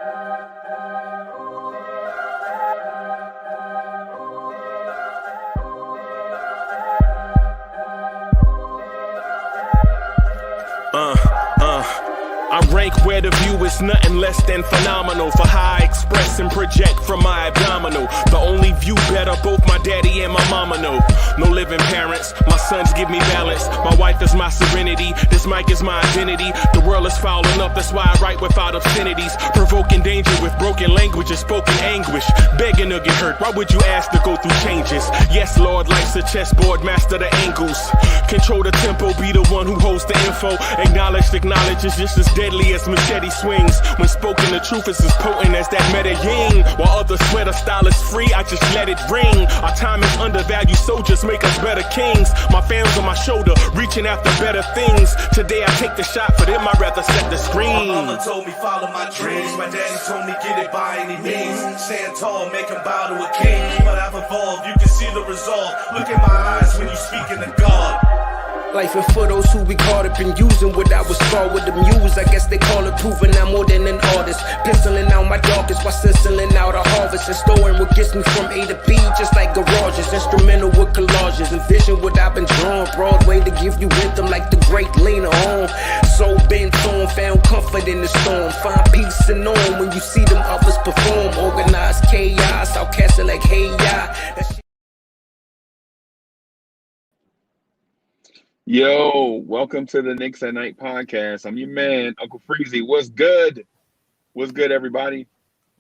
I rank where the view is nothing less than phenomenal. For how I express and project from my abdominal. The only view better, both my daddy and my mama know. No living parents, my sons give me balance. My wife is my serenity, this mic is my identity. The world is foul enough, that's why I write without obscenities. Provoking danger with broken language and spoken anguish. Begging to get hurt, why would you ask to go through changes? Yes, Lord, life's a chessboard, master the angles. Control the tempo, be the one who holds the info. Acknowledge is just as deadly as machete swings. When spoken, the truth is as potent as that Medellin. While others swear the style is free, I just let it ring. Our time is undervalued, soldiers make us better kings. My family's on my shoulder, reaching after better things. Today I take the shot, for them I'd rather set the screen. My mama told me follow my dreams. My daddy told me get it by any means. Stand tall, make him bow to a king. But I've evolved, you can see the resolve. Look in my eyes when you speaking to God. Life and for those who we caught up in using what I was scarred with the muse. I guess they call it proving I'm more than an artist. Penciling out my darkest while stenciling out a harvest. And storing what gets me from A to B just like garages. Instrumental with collages. Envision what I've been drawing. Broadway to give you rhythm like the great Lena Horne. So bent on, found comfort in the storm. Find peace and on when you see them others perform. Organized chaos, outcasted like hey ya. Yo, welcome to the Knicks at Night podcast. I'm your man, Uncle Freezy. What's good? What's good, everybody?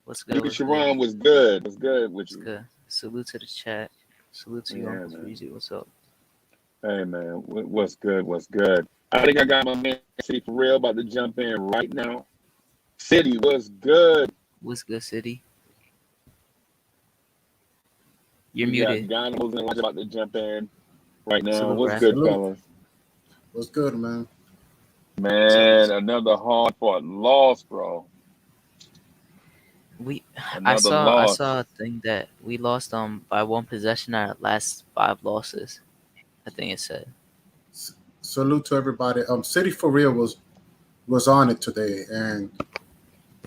What's good? Lucas Sharon was good. What's good with you? Good. Salute to the chat. Salute to you, Uncle Freezy. What's up? Hey, man. What's good? What's good? I think I got my man City for real about to jump in right now. City, what's good? What's good, City? You're muted. Got Ghana about to jump in right now. Salute, What's Brad. good, Salute. fellas? What's good, man? Man, another hard-fought loss, bro. I saw a thing that we lost by one possession our last 5 losses. I think it said. Salute to everybody. City for real was on it today, and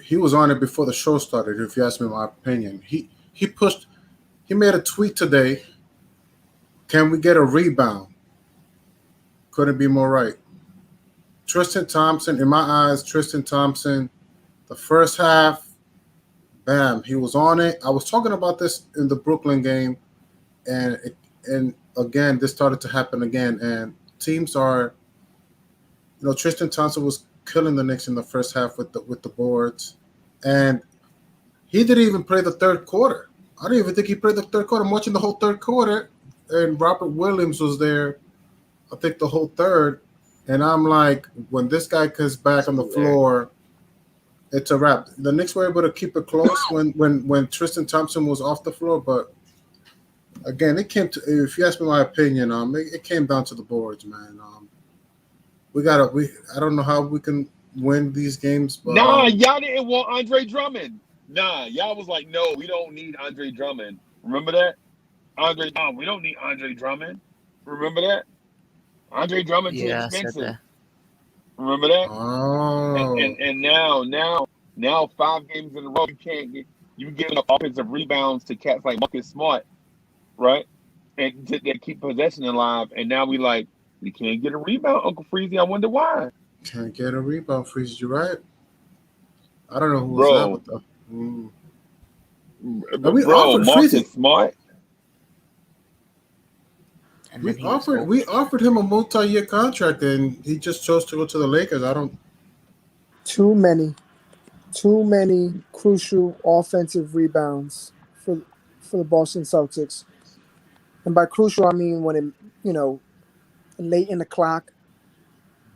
he was on it before the show started. If you ask me my opinion, he made a tweet today. Can we get a rebound? Couldn't be more right. Tristan Thompson, in my eyes, the first half, bam, he was on it. I was talking about this in the Brooklyn game, and again, this started to happen again. And teams are, Tristan Thompson was killing the Knicks in the first half with the boards, and he didn't even play the third quarter. I didn't even think he played the third quarter. I'm watching the whole third quarter, and Robert Williams was there, I think the whole third. And I'm like, when this guy comes back on the floor, it's a wrap. The Knicks were able to keep it close when Tristan Thompson was off the floor. But again, it came to, if you ask me my opinion, it came down to the boards, man. I don't know how we can win these games. But, Nah, y'all didn't want Andre Drummond. Nah, y'all was like, no, we don't need Andre Drummond. Remember that? We don't need Andre Drummond. Remember that? Andre Drummond too expensive. Remember that? Oh. And now 5 games in a row, you giving up offensive rebounds to cats like Marcus Smart, right? And they keep possession alive. And now we can't get a rebound, Uncle Freezy. I wonder why. Can't get a rebound, Freezy. You right? I don't know who was that with the. We offered Marcus Freezy. Smart. We offered him a multi-year contract, and he just chose to go to the Lakers. Too many crucial offensive rebounds for the Boston Celtics. And by crucial, I mean when it, late in the clock,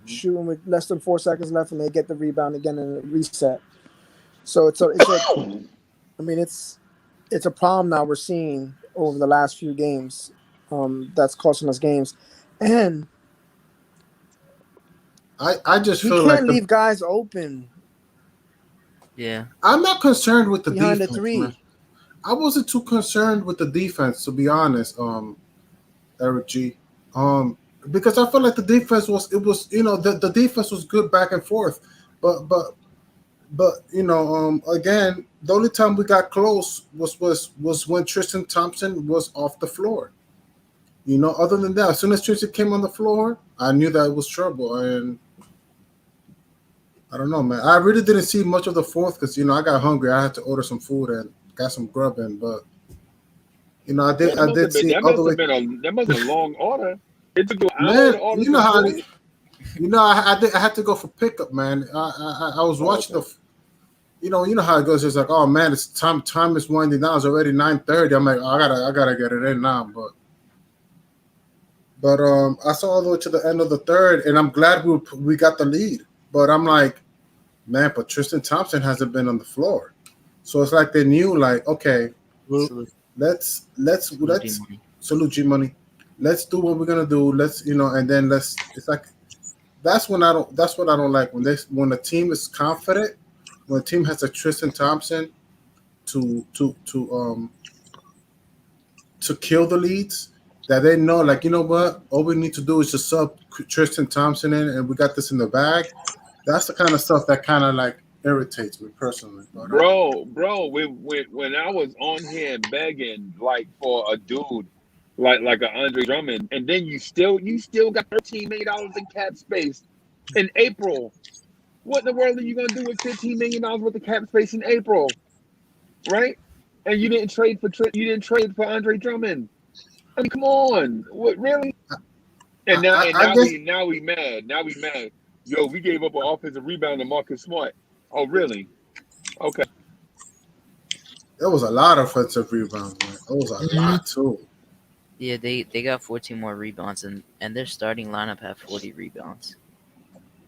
shooting with less than 4 seconds left, and they get the rebound again and a reset. So it's a problem now we're seeing over the last few games. That's costing us games, and I just feel you like can't leave guys open. Yeah, I'm not concerned with the behind defense. the three. Man. I wasn't too concerned with the defense, to be honest, Eric G. Because I felt like the defense was the defense was good back and forth, but but again, the only time we got close was when Tristan Thompson was off the floor. Other than that, as soon as Tristan came on the floor, I knew that it was trouble. And I don't know, man. I really didn't see much of the fourth because I got hungry. I had to order some food and got some grub in, but I Man, did I did see that all the must way. have been a long order. It took you an hour Man, to order you know some how food. I had to go for pickup, man. I was Oh, watching okay. how it goes. It's like, oh man, it's time is winding down. It's already 9:30. I'm like, oh, I gotta get it in now. But I saw all the way to the end of the third, and I'm glad we got the lead. But I'm like, man, but Tristan Thompson hasn't been on the floor, so it's like they knew, like, okay, well, Salute, salute G let's Money. salute G Money. Let's do what we're gonna do. Let's and then let's. It's like that's when I don't. That's what I don't like when a team is confident, when a team has a Tristan Thompson to to kill the leads, that they know, like, what, all we need to do is just sub Tristan Thompson in, and we got this in the bag. That's the kind of stuff that kind of like irritates me personally. But Bro, when I was on here begging like for a dude like a Andre Drummond, and then you still got $13 million in cap space in April. What in the world are you gonna do with $15 million worth of cap space in April, right? And you didn't trade for Andre Drummond. I mean, come on, what really? I, And now I, and I now guess we now we mad. Now we mad. Yo, we gave up an offensive rebound to Marcus Smart. Oh, really? Okay. there was a lot of offensive rebounds, man. It was a Mhm. lot too. Yeah, they got 14 more rebounds, and their starting lineup had 40 rebounds.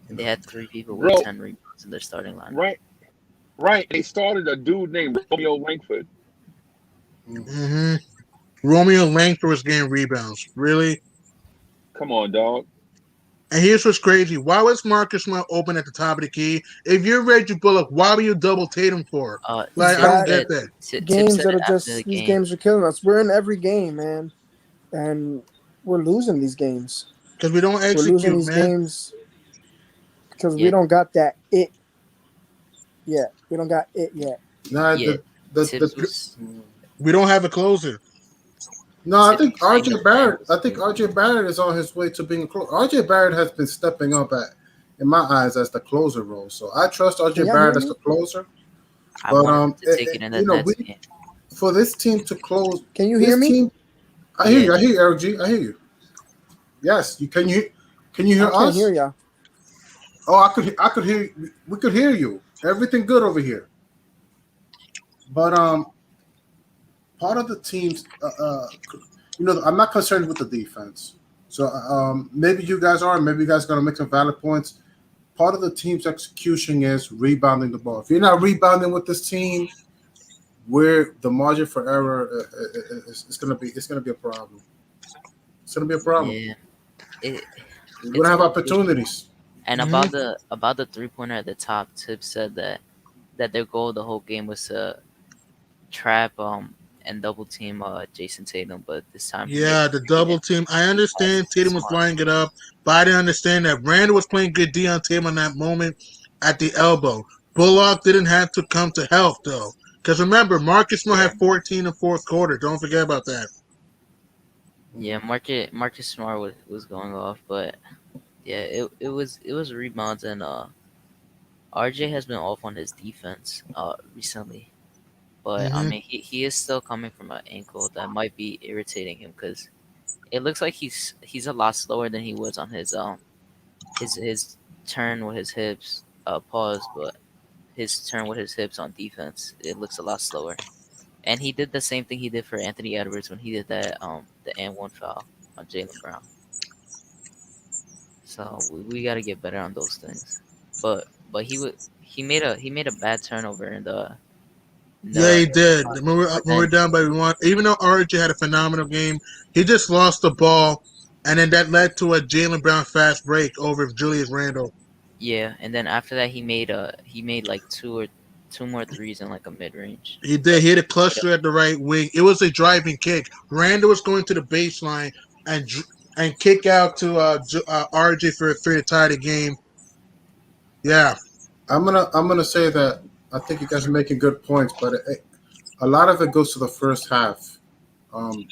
And they had three people with Bro, 10 rebounds in their starting lineup. right, right. They started a dude named Romeo Langford. Mhm. Romeo Langford was getting rebounds. Really? Come on, dog. And here's what's crazy. Why was Marcus Smart open at the top of the key? If you're Reggie Bullock, why were you double Tatum for? It's Like, I don't bad get that. Tip games said that it are after the just these game. games are killing us. We're in every game, man, and we're losing these games. Because we don't We're losing execute, these man. games because we Yeah, don't got that it yet. We don't got it yet. Nah, yeah. the Tips was We don't have a closer. no, I Tips think was saying that Bam was I think good. RJ Barrett is on his way to being a closer. RJ Barrett has been stepping up in my eyes, as the closer role. So I trust Can RJ y'all hear Barrett as the me? closer. I But wanted him to take it in the we Nets game. for this team to close Can you hear this me? team. I hear Yeah, you. I hear you, LG. I hear you. Yes, you can. Can you I hear can't hear us? y'all. Oh, I could hear. We could hear you. Everything good over here. But part of the team's I'm not concerned with the defense. So maybe you guys are. Maybe you guys gonna make some valid points. Part of the team's execution is rebounding the ball. If you're not rebounding with this team, where the margin for error is going to be, it's going to be a problem. It's going to be a problem. yeah. It We're going to it's have gonna be a problem. opportunities. And Hmm. about the 3-pointer at the top, Tip said that their goal the whole game was to trap and double team Jason Tatum, but this time Yeah, the he double didn't team. I he passed understand it to Tatum was Smart. lining it up, but I didn't understand that Randall was playing good D on Tatum on that moment at the elbow. Bullock didn't have to come to help, though. Because remember, Marcus Smart Yeah, had 14 in the fourth quarter. Don't forget about that. yeah. Marcus Smart was going off, but yeah, it was rebounds and RJ has been off on his defense recently. But I Hmm. mean, he is still coming from an ankle that might be irritating him because it looks like he's a lot slower than he was on his turn with his hips. Pause, but his turn with his hips on defense, it looks a lot slower. And he did the same thing he did for Anthony Edwards when he did that the and one foul on Jalen Brown. So we got to get better on those things. But he made a bad turnover in the in Yeah, the he did. but When we're then down by one, even though RJ had a phenomenal game, he just lost the ball, and then that led to a Jalen Brown fast break over Julius Randle. yeah, and then after that he made like two more threes in like a mid range. He But did hit a he made a, cluster at the right wing. It was a driving kick. Randall was going to the baseline and and kick out to RJ for to tie the game. Yeah, I'm gonna say that I think you guys are making good points, but a lot of it goes to the first half. Um,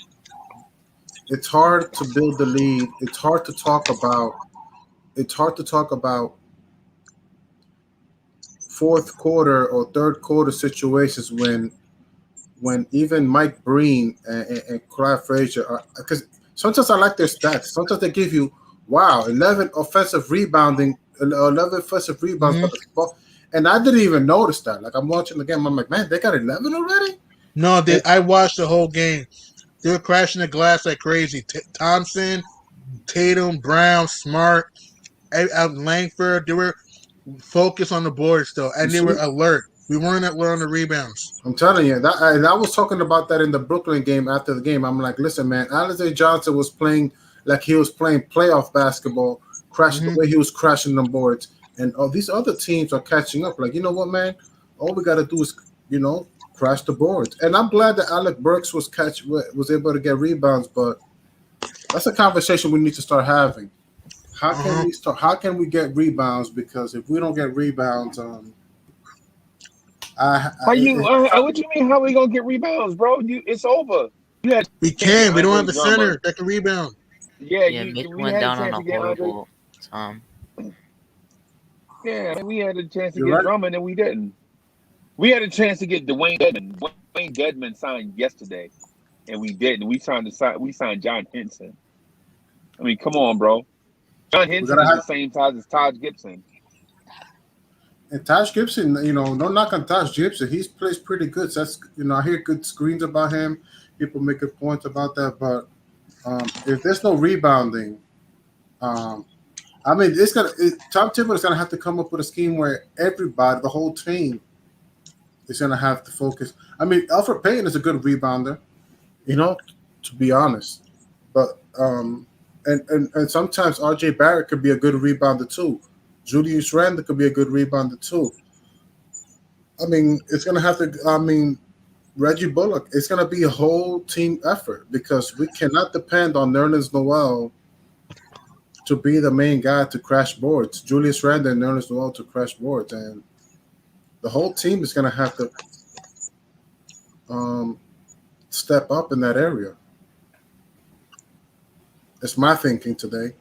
it's hard to build the lead. It's hard to talk about. It's hard to talk about fourth quarter or third quarter situations when even Mike Breen and Clyde Frazier are, because sometimes I like their stats. Sometimes they give you, wow, 11 offensive rebounding, 11 offensive rebounds Hmm. for the ball. And I didn't even notice that. Like I'm watching the game, I'm like, man, they got 11 already. No, And I watched the whole game. They were crashing the glass like crazy. Thompson, Tatum, Brown, Smart, Langford. They were focused on the board still, you and they were see, alert. We weren't at on the rebounds. I'm telling you that, and I was talking about that in the Brooklyn game after the game. I'm like, listen, man, Alize Johnson was playing like he was playing playoff basketball, crashing the Hmm. way he was crashing the boards, and all these other teams are catching up. Like, you know what, man? All we got to do is, crash the boards. And I'm glad that Alec Burks was able to get rebounds, but that's a conversation we need to start having. How can Uh-huh. we start? How can we get rebounds? Because if we don't get rebounds, How you? What you mean? How we gonna get rebounds, bro? It's over. You had a We chance to get can. We don't have Andre a Drummond. center that can rebound. Yeah, Yeah, Mitch we went had a down on chance a to get Andre. horrible time. Yeah, we had a chance to you're get right. Drummond and we didn't. We had a chance to get Dwayne Dedman. Dwayne Dedman signed yesterday, and we didn't. We signed John Henson. I mean, come on, bro. John We Henson gotta is the have. same size as Taj Gibson. And Taj Gibson, no knock on Taj Gibson. He plays pretty good. So that's I hear good screens about him. People make good points about that. But if there's no rebounding, um, I mean, Tom Thibodeau is gonna have to come up with a scheme where everybody, the whole team, is gonna have to focus. I mean, Alfred Payton is a good rebounder, you know, to be honest. But and sometimes RJ Barrett could be a good rebounder too. Julius Randle could be a good rebounder too. I mean, it's gonna have to. I mean, Reggie Bullock. It's gonna be a whole team effort because we cannot depend on Nerlens Noel to be the main guy to crash boards. Julius Randle and Nerlens Noel to crash boards, and the whole team is gonna have to um, step up in that area. It's my thinking today.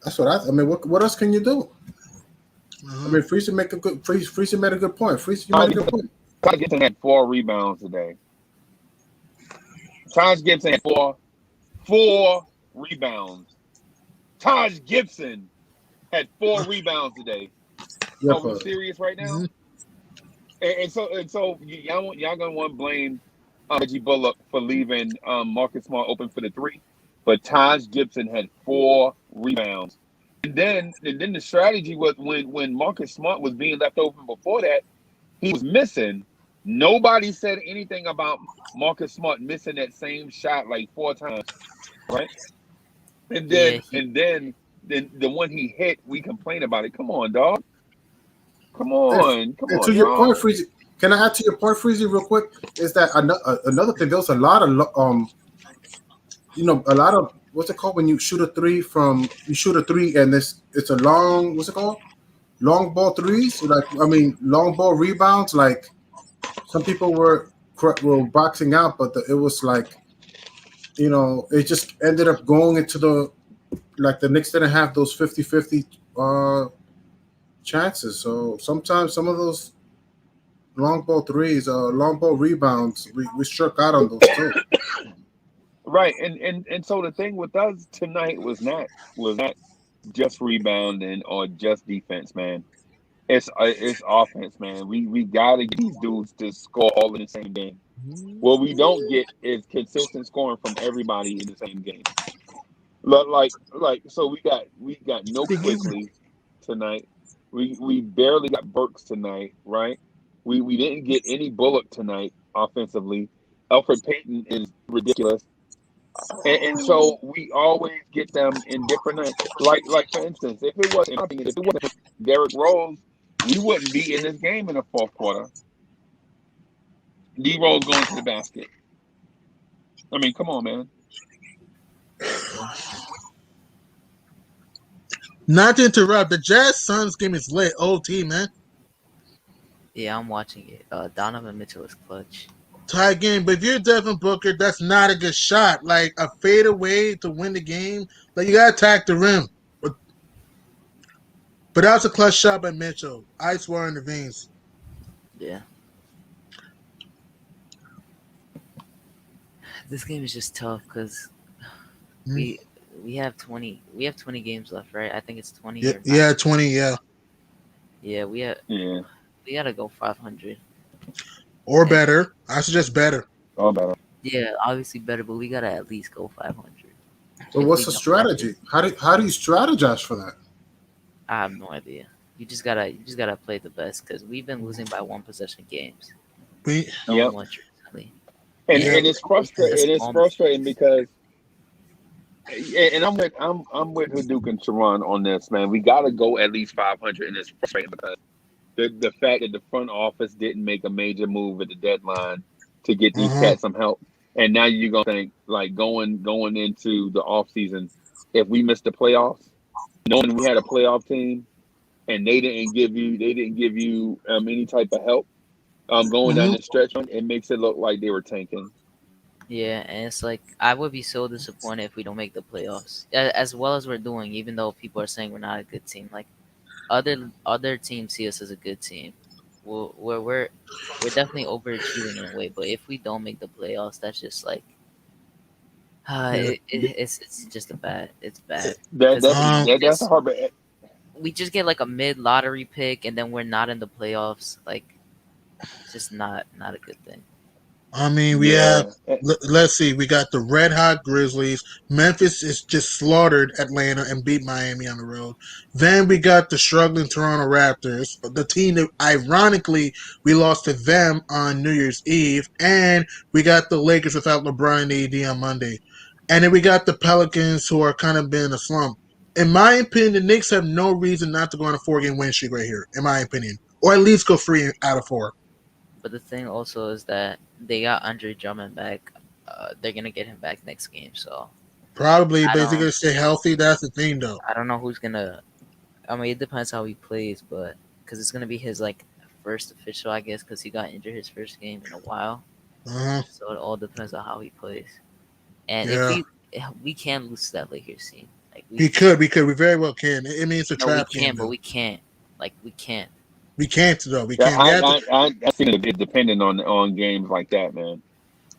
That's what I mean. What else can you do? I Uh-huh. mean, Freezer made a good point. Freezer, you made a good point. Taj Gibson had 4 rebounds today. Taj Gibson had four rebounds. Taj Gibson had 4 rebounds today. Yeah, Are we but serious right now? Hmm. And so y'all gonna want to blame Reggie Bullock for leaving Marcus Smart open for the three, but Taj Gibson had 4 rebounds. And then the strategy was when Marcus Smart was being left open before that, he was missing. Nobody said anything about Marcus Smart missing that same shot like 4 times, right? And Yeah, then he and then then the one he hit, we complain about it. Come on, dog. if, Come and to on, your y'all. point, Freezy, can I add to your point, Freezy, real quick? Is that another thing? There's a lot of a lot of what's it called when you shoot a three and it's a long what's it called long ball threes, like I mean long ball rebounds. Like some people were boxing out, but it was like it just ended up going into the Knicks didn't have those 50-50 chances. So sometimes some of those long ball threes, long ball rebounds, we struck out on those too. Right, and so the thing with us tonight was not just rebounding or just defense, man. It's offense, man. We gotta get these dudes to score all in the same game. What we don't get is consistent scoring from everybody in the same game. So we got no Forgive me. quickly tonight. We barely got Burks tonight, right? We didn't get any Bullock tonight offensively. Alfred Payton is ridiculous. And so we always get them in different nights. Like for instance, if it was in my opinion, if it wasn't for Derrick Rose, we wouldn't be in this game in the fourth quarter. D Rose going to the basket. I mean, come on, man. Not to interrupt, the Jazz Suns game is lit. OT, man. Yeah, I'm watching it. Donovan Mitchell is clutch. Tie game. But if you're Devin Booker, that's not a good shot. Like a fadeaway to win the game. Like you gotta attack the rim. But that was a clutch shot by Mitchell. Ice water in the veins. Yeah, this game is just tough because Mm. we we have 20 games left, right? I think it's 20 Yeah, or nine. yeah, 20, yeah. Yeah, Yeah, we gotta go 500. Or And better. I suggest better. all better. yeah, obviously better, but we gotta at least go 500. So If what's we the don't, that's just strategy? How do you strategize for that? I have no idea. You just gotta play the best because we've been losing by one possession games We so Yep. much recently, And and yeah. and it's it's a frustrating. It's small frustrating mistakes. because, and I'm with Hadouken and Sharon on this, man. We got to go at least 500, and it's frustrating because the fact that the front office didn't make a major move at the deadline to get these Uh-huh. cats some help, and now you're gonna think like going into the off season, if we missed the playoffs, knowing we had a playoff team and they didn't give you any type of help going down Hmm. the stretch, it makes it look like they were tanking. Yeah, and it's like I would be so disappointed if we don't make the playoffs, as well as we're doing. Even though people are saying we're not a good team, like other teams see us as a good team. We're definitely overachieving in a way, but if we don't make the playoffs, that's just like Yeah. it's just a bad. It's bad That because that's we Um we that's a just hard. we just get like a mid lottery pick, and then we're not in the playoffs. Like it's just not a good thing. I mean, we have. Yeah, Let's see. We got the Red Hot Grizzlies. Memphis is just slaughtered Atlanta and beat Miami on the road. Then we got the struggling Toronto Raptors, the team that ironically we lost to them on New Year's Eve, and we got the Lakers without LeBron and AD on Monday, and then we got the Pelicans who are kind of been in a slump. In my opinion, the Knicks have no reason not to go on a 4 game win streak right here. In my opinion, or at least go 3 out of 4. But the thing also is that they got Andre Drummond back. They're gonna get him back next game, so Probably, I but is he don't gonna stay healthy? That's the thing, though. I don't know who's gonna. I mean, it depends how he plays, but because it's gonna be his like first official, I guess, because he got injured his first game in a while. Uh-huh. So it all depends on how he plays. And if Yeah, we can lose to that Lakers team, like we very well can. I mean, it's a no, we trap game, can, but though. we can't. Like we can't. We can't, though. We yeah. can't. We have to. I think it depending on games like that, man.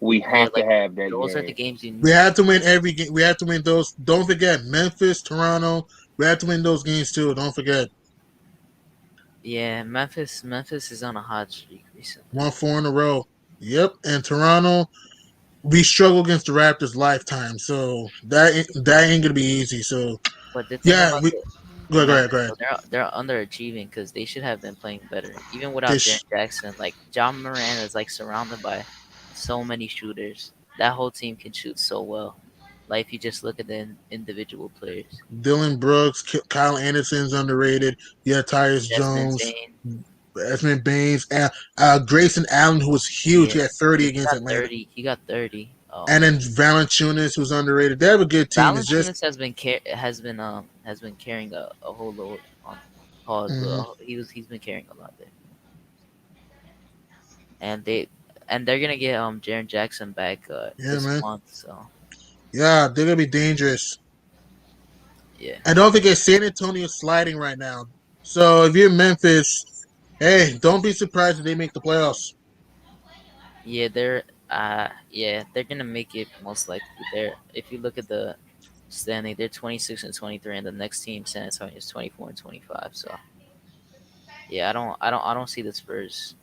We Yeah, have to like have that those are the game. games you We need. have to win every game. We have to win those. Don't forget Memphis, Toronto. We have to win those games too. Don't forget Yeah, Memphis is on a hot streak recently. 1-4 in a row. Yep, and Toronto. We struggle against the Raptors lifetime, so that ain't gonna be easy. So But the thing yeah, about we the go ahead, Memphis, go ahead. though, they're underachieving because they should have been playing better, even They without Jaren sh- Jackson. Like John Moran is like surrounded by so many shooters. That whole team can shoot so well. Like if you just look at the individual players, Dylan Brooks, Kyle Anderson's underrated. Yeah, Tyus Desmond Jones, Bain, Esmond Baines, and Grayson Allen, who was huge. yeah, He had 30 he against got Atlanta. 30. He got 30. And then Valanciunas, who's underrated. They have a good team. It's just Valanciunas has been carrying a whole load on pause, but mhm. he's been carrying a lot there, and they're gonna get Jaren Jackson back Yeah, this man. month, so Yeah, they're gonna be dangerous. yeah. And don't forget, San Antonio's sliding right now. So if you're Memphis, hey, don't be surprised if they make the playoffs. Yeah, they're gonna make it most likely. They're if you look at the standing, they're 26 and 23, and the next team, San Antonio, is 24 and 25. So yeah, I don't see the Spurs.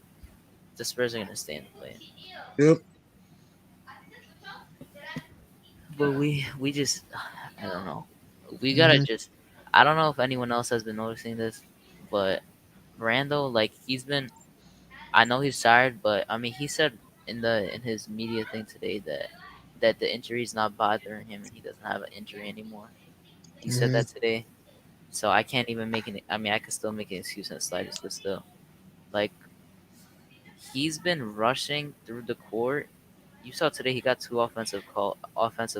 The Spurs are gonna stay in the play. Yep. But we just I don't know. We gotta Hmm. just I don't know if anyone else has been noticing this, but Randall, like he's been I know he's tired, but I mean he said in his media thing today that the injury is not bothering him and he doesn't have an injury anymore. He said Hmm. that today. So I can't even make an I mean I could still make an excuse in the slightest, but still. Like he's been rushing through the court. You saw today he got two offensive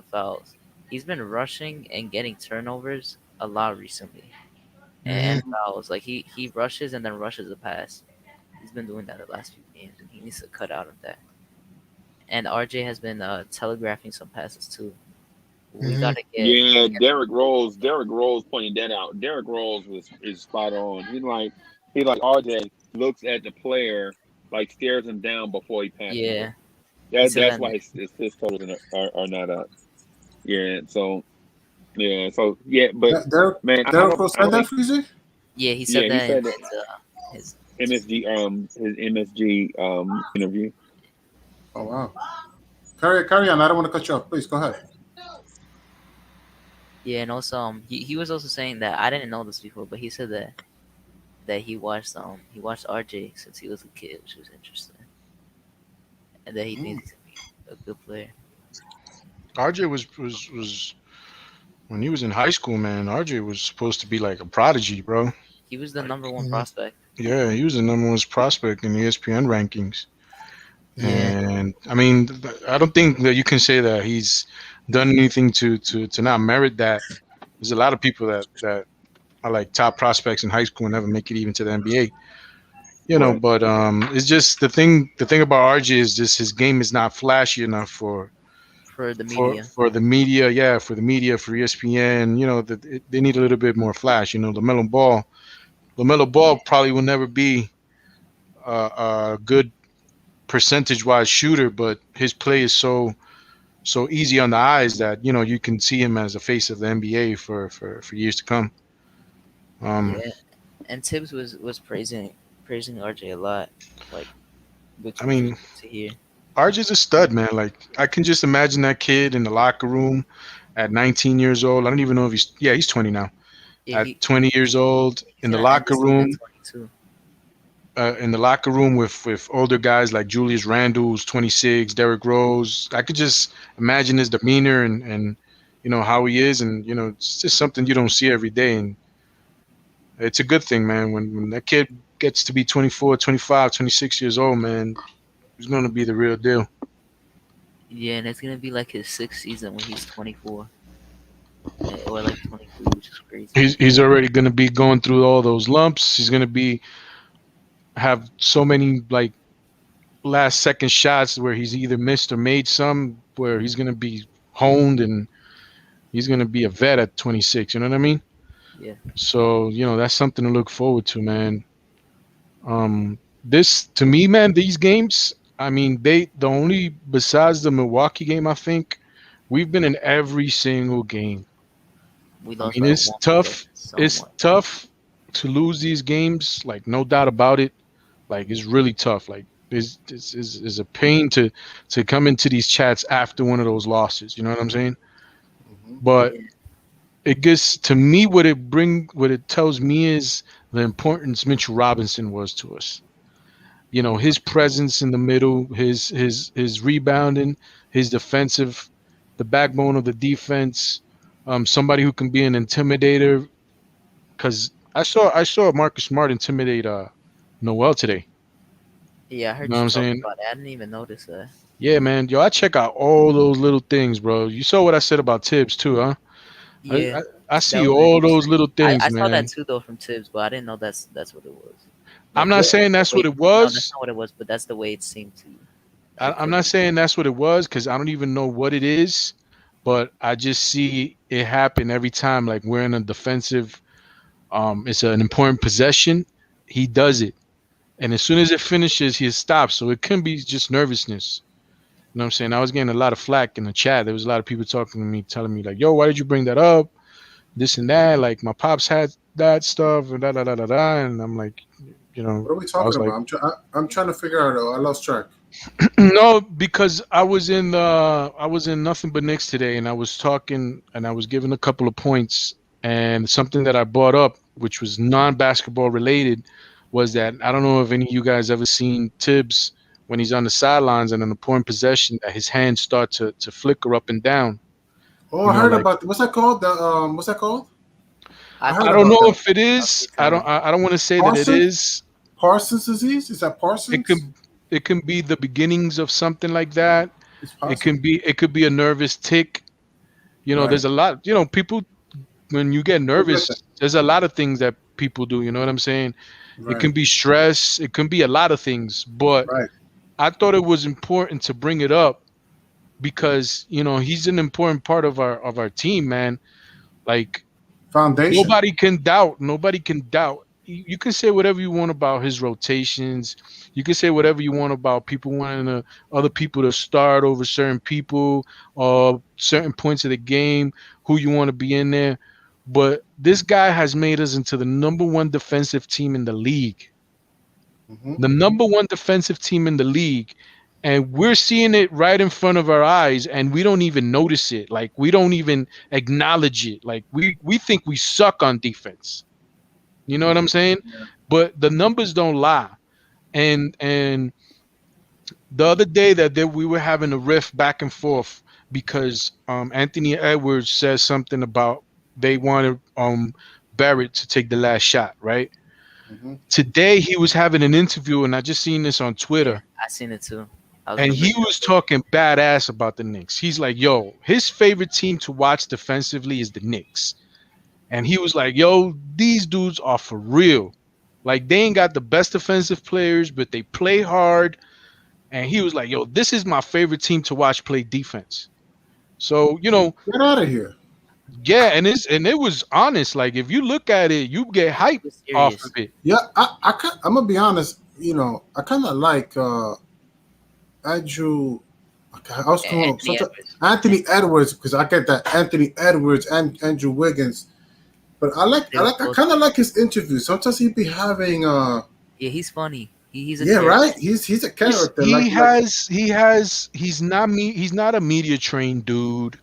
fouls. He's been rushing and getting turnovers a lot recently. and Mhm. fouls. Like he rushes and then rushes a pass. He's been doing that the last few games, and he needs to cut out of that. And RJ has been telegraphing some passes too. We Mhm. gotta Yeah, get Derrick Rose. Derrick Rose pointed that out. Derrick Rose was is spot on. He like RJ looks at the player, like stares him down before he passes it. yeah. He said That's that. why his totals are not up. Yeah. So yeah. So yeah. But man, I Derek don't Rose I said don't that, think. Freezy? Yeah, he said Yeah, he that in said that his MSG his MSG interview. Oh wow. Carry on. I don't want to cut you off. Please go ahead. yeah, and also he was also saying that I didn't know this before, but he said that he watched RJ since he was a kid, which was interesting, and that he thinks he's gonna be a good player. RJ was when he was in high school, man. RJ was supposed to be like a prodigy, bro. He was the Like, number one Mhm. prospect. yeah, he was the number one prospect in the ESPN rankings. Yeah, And I mean, I don't think that you can say that he's done anything to not merit that. There's a lot of people that are like top prospects in high school and never make it even to the NBA. Right. But it's just the thing about RJ is just his game is not flashy enough for the for media. for the media. Yeah, for the media, for ESPN. They need a little bit more flash. LaMelo Ball probably will never be a good percentage wise shooter, but his play is so easy on the eyes that you can see him as a face of the NBA for years to come. Um, Yeah, and Tibbs was praising RJ a lot, like which I which was mean, good to hear. RJ's a stud, man. Like I can just imagine that kid in the locker room at 19 years old. I don't even know if he's 20 now. Yeah, At 20 years old he's gonna end the season at 22. in the locker room with older guys like Julius Randle, who's 26, Derrick Rose. I could just imagine his demeanor and how he is, and it's just something you don't see every day, and it's a good thing, man. When that kid gets to be 24, 25, 26 years old, man, he's gonna be the real deal. Yeah, and it's gonna be like his sixth season when he's 24, or like 23, which is crazy. He's already gonna be going through all those lumps. He's gonna be have so many like last second shots where he's either missed or made some where he's gonna be honed, and he's gonna be a vet at 26. You know what I mean? Yeah, So that's something to look forward to, man. This to me, man, these games. I mean, the only besides the Milwaukee game, I think we've been in every single game. we I lost mean, by it's one, but tough. so It's much. tough to lose these games, like no doubt about it. Like it's really tough. Like this is a pain to come into these chats after one of those losses. You know what I'm saying? Hmm. But Yeah, it gets to me what it tells me is the importance Mitchell Robinson was to us. His presence in the middle, his rebounding, his defensive, the backbone of the defense, somebody who can be an intimidator. Because I saw Marcus Smart intimidate Noel today. yeah, I You heard know what you I'm talking saying? about it. I didn't even notice that. Yeah, man. Yo, I check out all those little things, bro. You saw what I said about Tibbs too, huh? I Yeah, I, I that see was all those interesting. little I things, saw that man. too though from Tibbs, but I didn't know that's what it was. I'm Like not the saying that's what way. it No, that's was. not what it was, but that's the way it seemed to. I'm To not me. saying that's what it was because I don't even know what it is, but I just see it happen every time. Like we're in a defensive, it's an important possession. He does it, and as soon as it finishes, he stops. So it can be just nervousness. You know what I'm saying? I was getting a lot of flack in the chat. There was a lot of people talking to me, telling me like, "Yo, why did you bring that up? This and that. Like my pops had that stuff and da da da da da." And I'm like, What are we I talking was about? like, I'm trying to figure out. I lost track. no, because I was in nothing but Knicks today, and I was talking and I was giving a couple of points, and something that I brought up, which was non-basketball related, was that I don't know if any of you guys ever seen Tibbs when he's on the sidelines and an important possession that his hands start to flicker up and down. Oh, I heard Like about what's that called? The what's that called? I I've heard I heard don't about know about that. it if it a few is. I don't. times. I don't want to say that it Parsons? is. Parsons disease? Is that It Parsons? can. It can be the beginnings of something like that. It's It possible. can be. It could be a nervous tick. Right. There's a lot. People when you get I get that. nervous, there's a lot of things that people do. You know what I'm saying? It Right. can be stress. It can be a lot of things. But Right. I thought it was important to bring it up because he's an important part of our team, man. Like Foundation. nobody can doubt. Nobody can doubt. You can say whatever you want about his rotations. You can say whatever you want about people wanting other people to start over certain people or certain points of the game, who you want to be in there. But this guy has made us into the number one defensive team in the league. Hmm. The number one defensive team in the league. And we're seeing it right in front of our eyes, and we don't even notice it. Like we don't even acknowledge it. Like we think we suck on defense. You know what I'm saying? But the numbers don't lie. And the other day we were having a riff back and forth because Anthony Edwards says something about they wanted Barrett to take the last shot, right? Hmm. Today he was having an interview, and I just seen this on Yeah, Twitter, I seen it too. I was and gonna he bring it up was later. talking badass about the Knicks. He's like, "Yo, his favorite team to watch defensively is the Knicks." And he was like, "Yo, these dudes are for real. Like they ain't got the best defensive players, but they play hard." And he was like, "Yo, this is my favorite team to watch play defense." So Get out of here. yeah, and it was honest. Like if you look at it, you get hype He was off of serious. it. Yeah, I'm gonna be honest. I kind of like Andrew. Okay, I was calling Anthony sometimes Edwards. Anthony Edwards because I get that Anthony Edwards and Andrew Wiggins. But They were I both kind of like funny. his interviews. Sometimes he'd be having Yeah, he's funny. He's a yeah, character. right. He's a character He's not a media trained dude.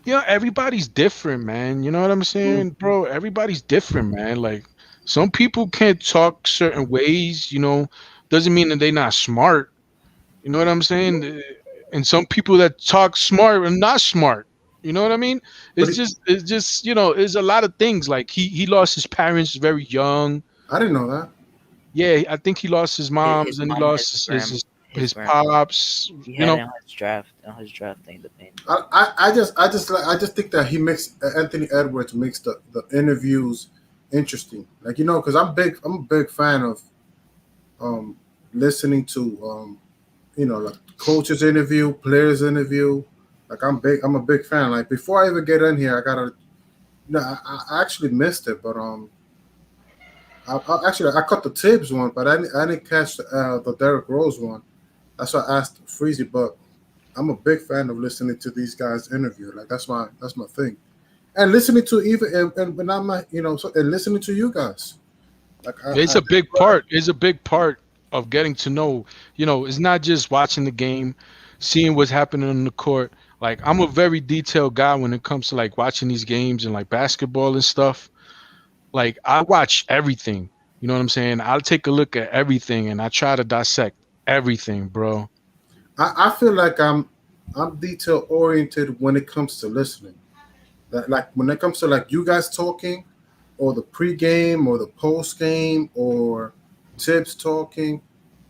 Everybody's different, man. You know what I'm Mm. saying, bro? Everybody's different, man. Like some people can't talk certain ways, doesn't mean that they're not smart. You know what I'm saying? And some people that talk smart are not smart. You know what I mean? But It's a lot of things. Like he lost his parents very young. I didn't know that. Yeah, I think he lost his moms His and he mom, lost his his grandpa. pops. He You had know, it on his draft thing, the pain. I just think that he makes Anthony Edwards makes the interviews interesting. Like because I'm a big fan of um listening to like coaches interview, players interview. Like I'm a big fan. Like before I even get in here, I gotta. No, I actually missed it, but I caught the Tibbs one, but I didn't catch the Derrick Rose one. That's why I asked Freezy. But I'm a big fan of listening to these guys interview. Like that's my thing, and listening to even and when I'm not, and listening to you guys. Like it's I a big part. It's a big part of getting to know. It's not just watching the game, seeing what's happening on the court. Like I'm a very detailed guy when it comes to like watching these games and like basketball and stuff. Like I watch everything. You know what I'm saying? I'll take a look at everything and I try to dissect everything, bro. I feel like I'm detail oriented when it comes to listening. Like when it comes to like you guys talking, or the pregame, or the postgame, or tips talking,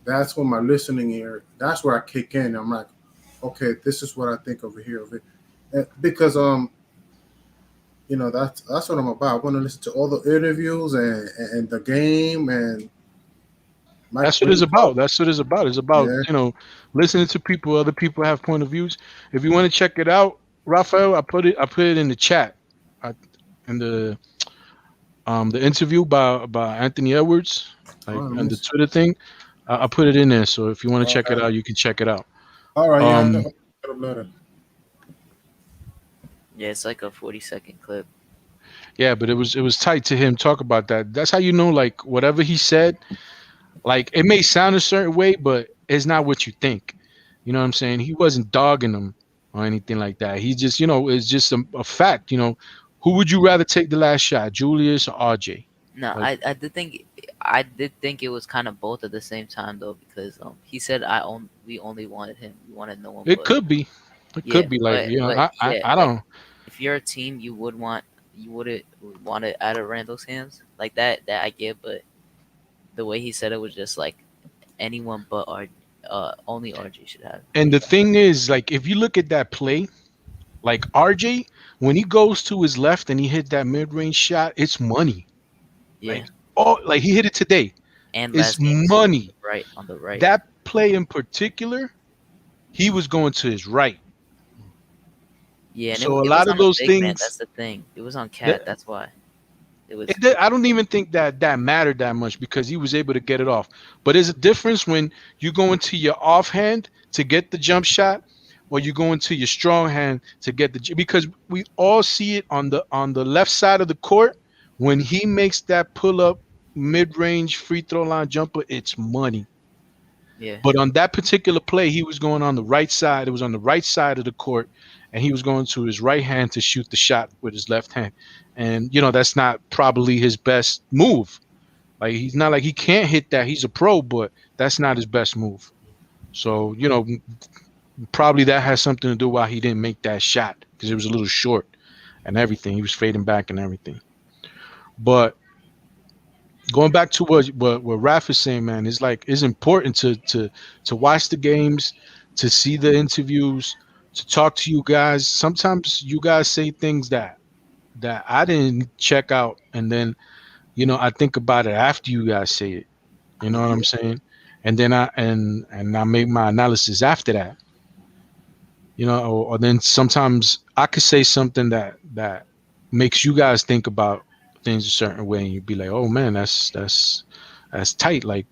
that's when my listening ear. That's where I kick in. I'm like, okay, this is what I think over here, over here. Because that's what I'm about. I want to listen to all the interviews and the game and Mike That's what when it's he about. talk. That's what it's about. It's about, Yeah. listening to people, other people have point of views. If you want to check it out, Raphael, I put it in the chat. I, in the interview by Anthony Edwards, All like right, let on me the see. Twitter thing. I put it in there. So if you want to All check it right. out, you can check it out. All right. Yeah. Um Later. Yeah, it's like a 40-second clip. yeah, but it was tight to him talk about that. That's how you know, like whatever he said, like it may sound a certain way, but it's not what you think. You know what I'm saying? He wasn't dogging them or anything like that. He just, it's just a fact. Who would you rather take the last shot, Julius or RJ? No, Like I did think it was kind of both at the same time though, because he said we only wanted him. We wanted no one it but. could be, it Yeah, could be like, but yeah, I like don't. if you're a team, you wouldn't want it out of Randall's hands like that. That I get, but the way he said it was just like anyone but only RJ should have. And the thing is, like, if you look at that play, like RJ, when he goes to his left and he hit that mid range shot, it's money. Yeah, Like oh, like he hit it today. and It's last game too. money. Right on the right. That play in particular, he was going to his right. Yeah, and So a it was lot of on a those big man. That's things, the thing. It was on Cat. that, That's why it was. I don't even think that that mattered that much because he was able to get it off. But there's a difference when you go into your offhand to get the jump shot, or you go into your strong hand to get the because we all see it on the left side of the court when he makes that pull up mid range free throw line jumper. It's money. Yeah, But on that particular play, he was going on the right side. It was on the right side of the court, and he was going to his right hand to shoot the shot with his left hand. And that's not probably his best move. Like he's not like he can't hit that. He's a pro, but that's not his best move. So probably that has something to do why he didn't make that shot because it was a little short and everything. He was fading back and everything. But going back to what Raf is saying, man, it's like it's important to watch the games, to see the interviews, to talk to you guys. Sometimes you guys say things that I didn't check out, and then I think about it after you guys say it. You know what I'm saying? And then I make my analysis after that. Or then sometimes I could say something that makes you guys think about things a certain way, and you'd be like, "Oh man, that's tight." Like,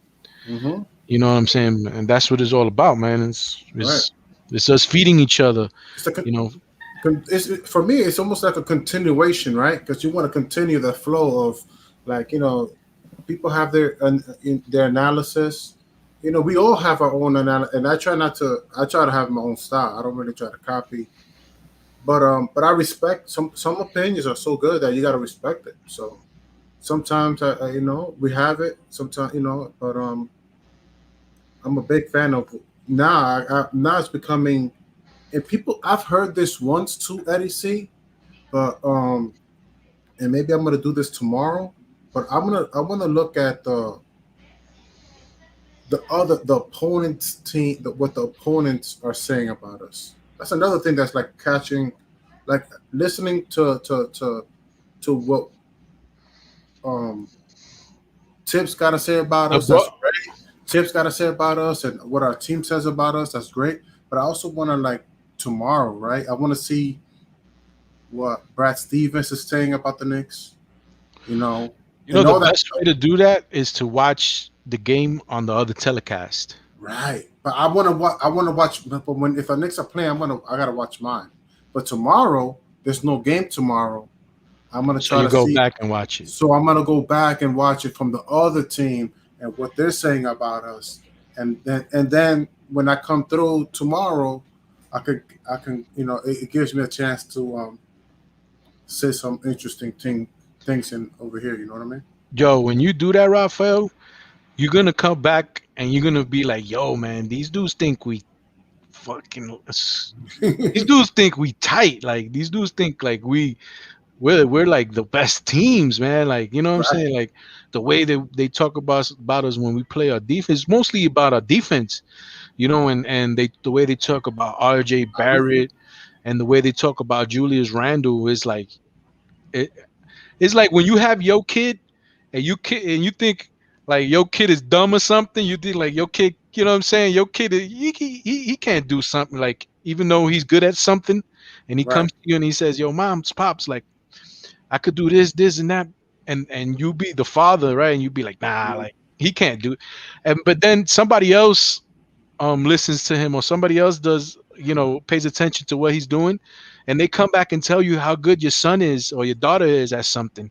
Mm-hmm. you know what I'm saying? And that's what it's all about, man. Right. It's us feeding each other. It's a You know, for me, it's almost like a continuation, right? Because you want to continue the flow of, like, people have their analysis. We all have our own analysis, and I try not to. I try to have my own style. I don't really try to copy, but I respect some opinions are so good that you got to respect it. So sometimes we have it. Sometimes but I'm a big fan of now. Now it's becoming, and people. I've heard this once too, Eddie C. But and maybe I'm gonna do this tomorrow. But I want to look at the opponent's team, what the opponents are saying about us. That's another thing that's like catching, like listening to what um Tips got to say about the us. That's bro- great. Tips got to say about us and what our team says about us. That's great. But I also want to, like, tomorrow, right? I want to see what Brad Stevens is saying about the Knicks. And the all that best way to do that is to watch the game on the other telecast. right. But I want to watch. I want to watch. But if the Knicks are playing, I gotta watch mine. But tomorrow, there's no game tomorrow. I'm gonna So try you to go see. back and watch it. So I'm gonna go back and watch it from the other team and what they're saying about us, and then when I come through tomorrow, I can it gives me a chance to say some interesting things in over here. You know what I mean? Yo, when you do that, Rafael, you're gonna come back and you're gonna be like, "Yo, man, these dudes think we fucking. These dudes think we tight. Like these dudes think like we're like the best teams, man. Like you know what I'm Right. saying? Like the way they talk about us when we play our defense, mostly about our defense. And the way they talk about R.J. I agree. Barrett and the way they talk about Julius Randle is like it, it's like when you have your kid and you think like your kid is dumb or something. You think like your kid, you know what I'm saying? Your kid, he can't do something like even though he's good at something, and he Right. comes to you and he says, "Yo, mom's pops, like I could do this, and that," and you be the father, right? And you be like, "Nah, Mhm. like he can't do," and but then somebody else listens to him or somebody else does pays attention to what he's doing, and they come back and tell you how good your son is or your daughter is at something.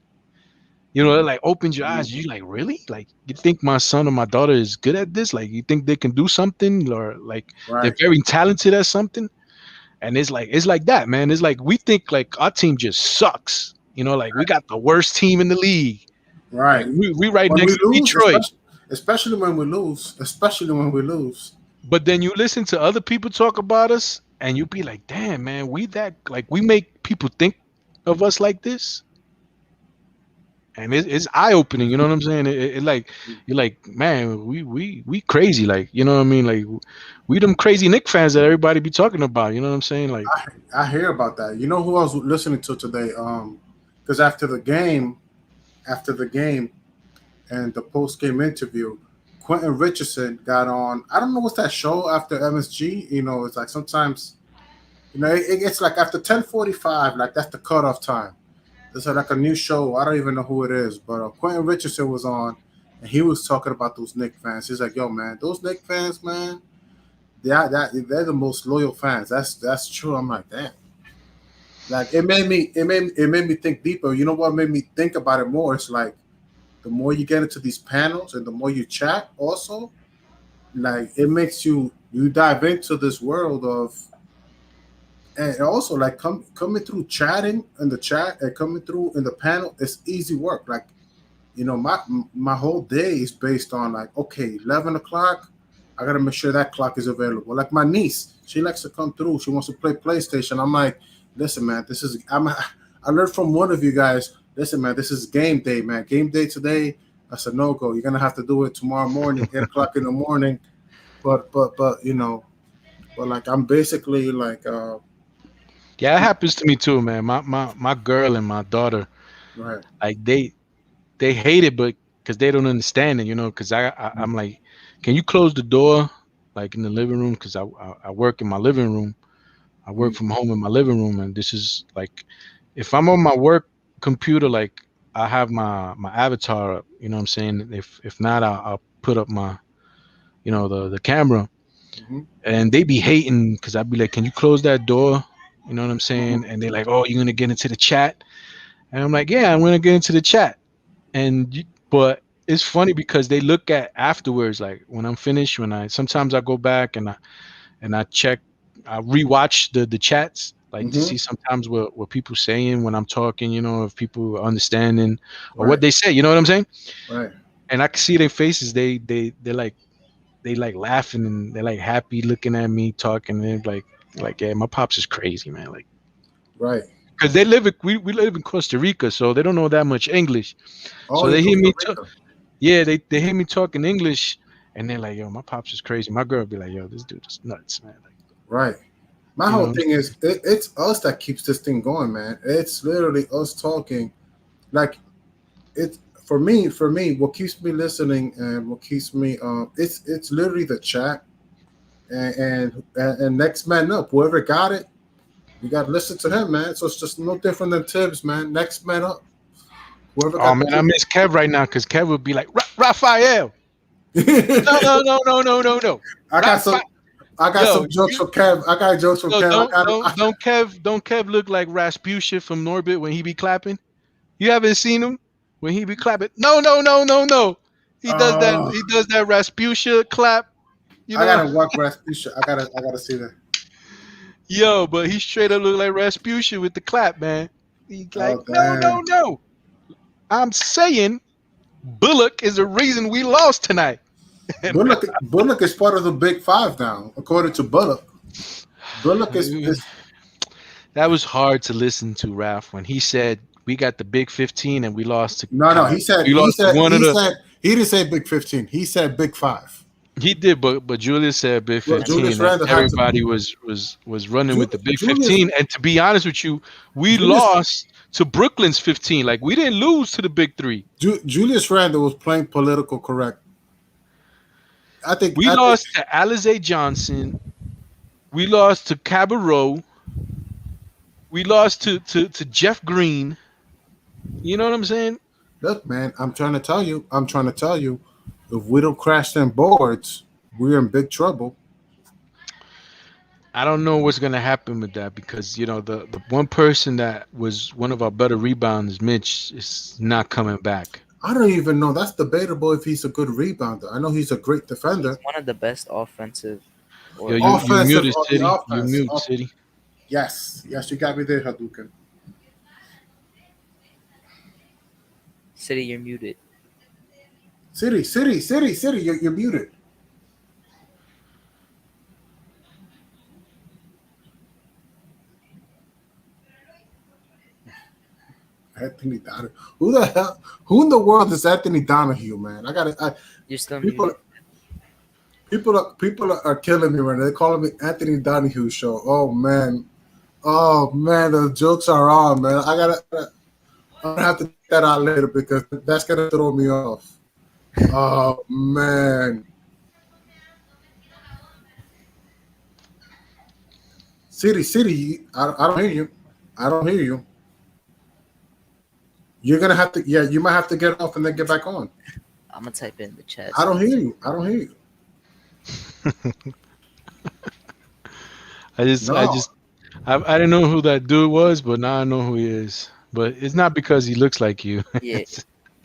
It like opens your eyes. You like, really? Like you think my son or my daughter is good at this? Like you think they can do something or like they're Right. very talented at something? And it's like that, man. It's like we think like our team just sucks. Like we got the worst team in the league. Like Right. we right When next we to lose, Detroit. especially when we lose, especially when we lose. But then you listen to other people talk about us and you be like, damn, man, we that like we make people think of us like this. And it's eye opening, you know what I'm saying? It like you're like, man, we crazy, like you know what I mean? Like we them crazy Nick fans that everybody be talking about, you know what I'm saying? Like I hear about that. You know who I was listening to today? Because after the game, and the post game interview, Quentin Richardson got on. I don't know what's that show after MSG. It's like sometimes it's like after 10:45, like that's the cutoff time. There's like a new show. I don't even know who it is, but Quentin Richardson was on, and he was talking about those Knicks fans. He's like, "Yo, man, those Knicks fans, man, they're the most loyal fans. That's true." I'm like, damn. Like it made me think deeper. You know what made me think about it more? It's like the more you get into these panels and the more you chat, also, like it makes you dive into this world of, and also like coming through chatting in the chat and coming through in the panel. It's easy work. Like my whole day is based on like, okay, 11 o'clock, I gotta make sure that clock is available. Like my niece, she likes to come through. She wants to play PlayStation. I'm like, listen, man, I learned from one of you guys. Listen, man, this is game day, man. Game day today. That's a no go. You're gonna have to do it tomorrow morning, 8 o'clock in the morning. But but like I'm basically like Yeah, it happens to me too, man. My girl and my daughter, right. like they hate it, but because they don't understand it, Because I'm like, can you close the door, like in the living room? Because I work in my living room. I work from home in my living room, and this is like, if I'm on my work computer, like I have my avatar up. You know what I'm saying? If not, I'll put up my, the camera, Mm-hmm. and they be hating because I'd be like, can you close that door? You know what I'm saying? Mm-hmm. And they're like, oh, you're gonna get into the chat, and I'm like, yeah, I'm gonna get into the chat, but it's funny because they look at afterwards, like when I'm finished, when I sometimes I go back and I check, I rewatch the chats, like to Mm-hmm. see sometimes what people saying when I'm talking, if people are understanding or what Right. they say, you know what I'm saying? Right. And I can see their faces, they like laughing and they're like happy looking at me talking, and they're like yeah, my pops is crazy, man, like Right. because we live in Costa Rica, so they don't know that much English, Oh, so in they hear Costa me talk. Rica. Yeah, they hear me talking English, and they're like, "Yo, my pops is crazy." My girl be like, "Yo, this dude is nuts, man." Like, Right. My you know whole what I'm thing saying? is it's us that keeps this thing going, man. It's literally us talking. Like it's for me, what keeps me listening and what keeps me it's literally the chat and next man up. Whoever got it, we gotta listen to him, man. So it's just no different than Tibbs, man. Next man up. Whoever Oh got man, I miss Kev right now because Kev would be like, Raphael. No, the no, no, no, no, no, no. I got some Raphael. I got Yo, some jokes from Kev. I got jokes from yo, Kev. don't Kev look like Rasputia from Norbit when he be clapping? You haven't seen him when he be clapping? No, no, no, no, no. He does that. Oh, He does that Rasputia clap. You I know, gotta walk Rasputia. I gotta see that. yo, but he straight up look like Rasputia with the clap, man. He's like, Oh no, no, damn. no. I'm saying Bullock is the reason we lost tonight. And Bullock is part of the Big Five now, according to Bullock. Bullock is that was hard to listen to, Ralph, when he said we got the Big 15 and we lost to no. He said we he lost to said one of he the. said he didn't say Big 15. He said Big Five. He did, but Julius said Big Well, And he 15, Julius and Randle had to. everybody was running with the Big Julius 15. And to be honest with you, we Julius lost to Brooklyn's 15. Like we didn't lose to the Big Three. Julius Randle was playing political correct. I think We I think lost to Alize Johnson. We lost to Cabarro. We lost to Jeff Green. You know what I'm saying? look, man. I'm trying to tell you, if we don't crash them boards, we're in big trouble. I don't know what's gonna happen with that because the one person that was one of our better rebounders, Mitch, is not coming back. I don't even know. That's debatable if he's a good rebounder. I know he's a great he's defender. one of the best offensive Yo, or you Offensive muted on the City. You offense. mute City. Yes, yes, you got me there, Hadouken. City. You're muted. City. You're muted. Anthony Donahue. Who the hell? Who in the world is Anthony Donahue, man? I got to You're still people. muted. People are killing me right now. They're calling me Anthony Donahue show. Oh man, the jokes are on, man. I'm gonna have to take that out later because that's gonna throw me off. Oh man, City, I don't hear you. I don't hear you. You're gonna have to. Yeah, you might have to get off and then get back on. I'm gonna type in the chat I so don't you. hear you. I don't hear you. I No, just, I didn't know who that dude was, but now I know who he is. But it's not because he looks like you. Yeah,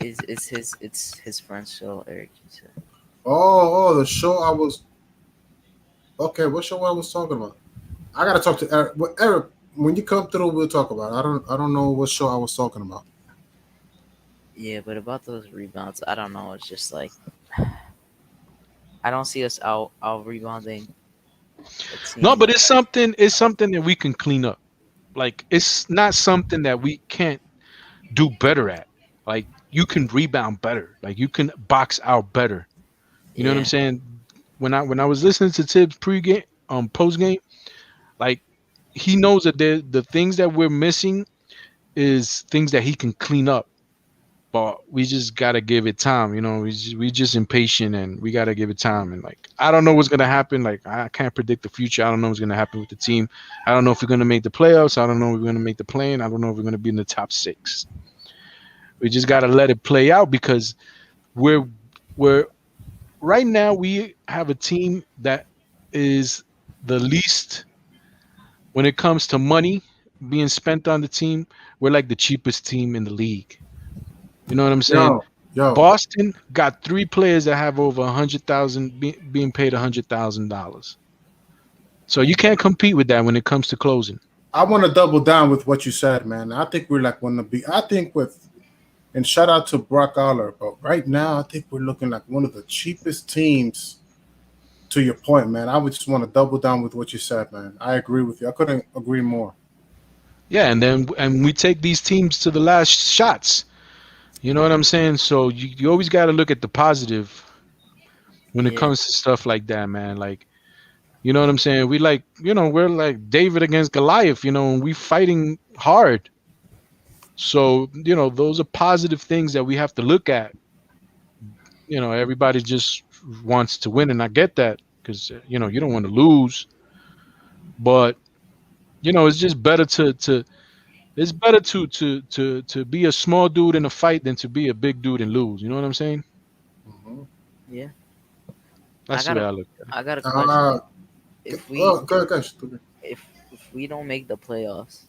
it's his friend show, Eric. the show I was. Okay, what show I was talking about? I gotta talk to Eric. Well, Eric, when you come through, we'll talk about it. I don't know what show I was talking about. Yeah, but about those rebounds, I don't know. It's just like I don't see us out rebounding a No, team. but it's something. It's something that we can clean up. Like it's not something that we can't do better at. Like you can rebound better. Like you can box out better. You know what I'm Yeah, saying? When I was listening to Tibbs pregame, post game, like he knows that the things that we're missing is things that he can clean up. But we just gotta give it time. We just impatient and we gotta give it time. And like I don't know what's gonna happen. Like I can't predict the future. I don't know what's gonna happen with the team. I don't know if we're gonna make the playoffs. I don't know if we're gonna make the play-in. I don't know if we're gonna be in the top six. We just gotta let it play out because we're we're right now we have a team that is the least when it comes to money being spent on the team. We're like the cheapest team in the league. You know what I'm saying? Yo, yo, Boston got three players that have over 100,000 being paid $100,000. So you can't compete with that when it comes to closing. I want to double down with what you said, man. I think we're like one of the. I think with and shout out to Brock Aller, but right now I think we're looking like one of the cheapest teams. To your point, man, I would just want to double down with what you said, man. I agree with you. I couldn't agree more. Yeah, and we take these teams to the last shots. You know what I'm saying? So you always got to look at the positive when it yeah, comes to stuff like that, man. Like you know what I'm saying? We're like David against Goliath. And we fighting hard. So those are positive things that we have to look at. Everybody just wants to win, and I get that because you don't want to lose, but it's just better to it's better to be a small dude in a fight than to be a big dude and lose. You know what I'm saying? Mm-hmm. yeah. I That's the got way a I look at it. I got a Uh, question. If we oh, good, good. if we don't make the playoffs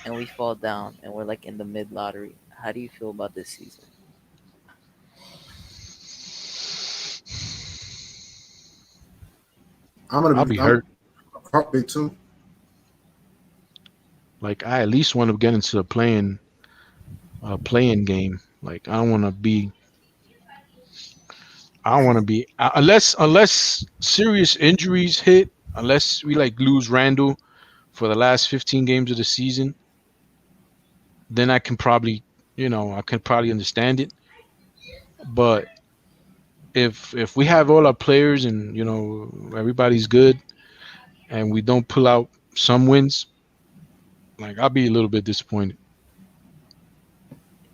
and we fall down and we're like in the mid lottery, how do you feel about this season? I'm gonna I'll be. be I'm hurt. heartbeat too. Like I at least want to get into a playing game. Like I don't want to be unless serious injuries hit, unless we like lose Randall for the last 15 games of the season, then I can probably understand it. But if we have all our players and everybody's good and we don't pull out some wins, like I'll be a little bit disappointed.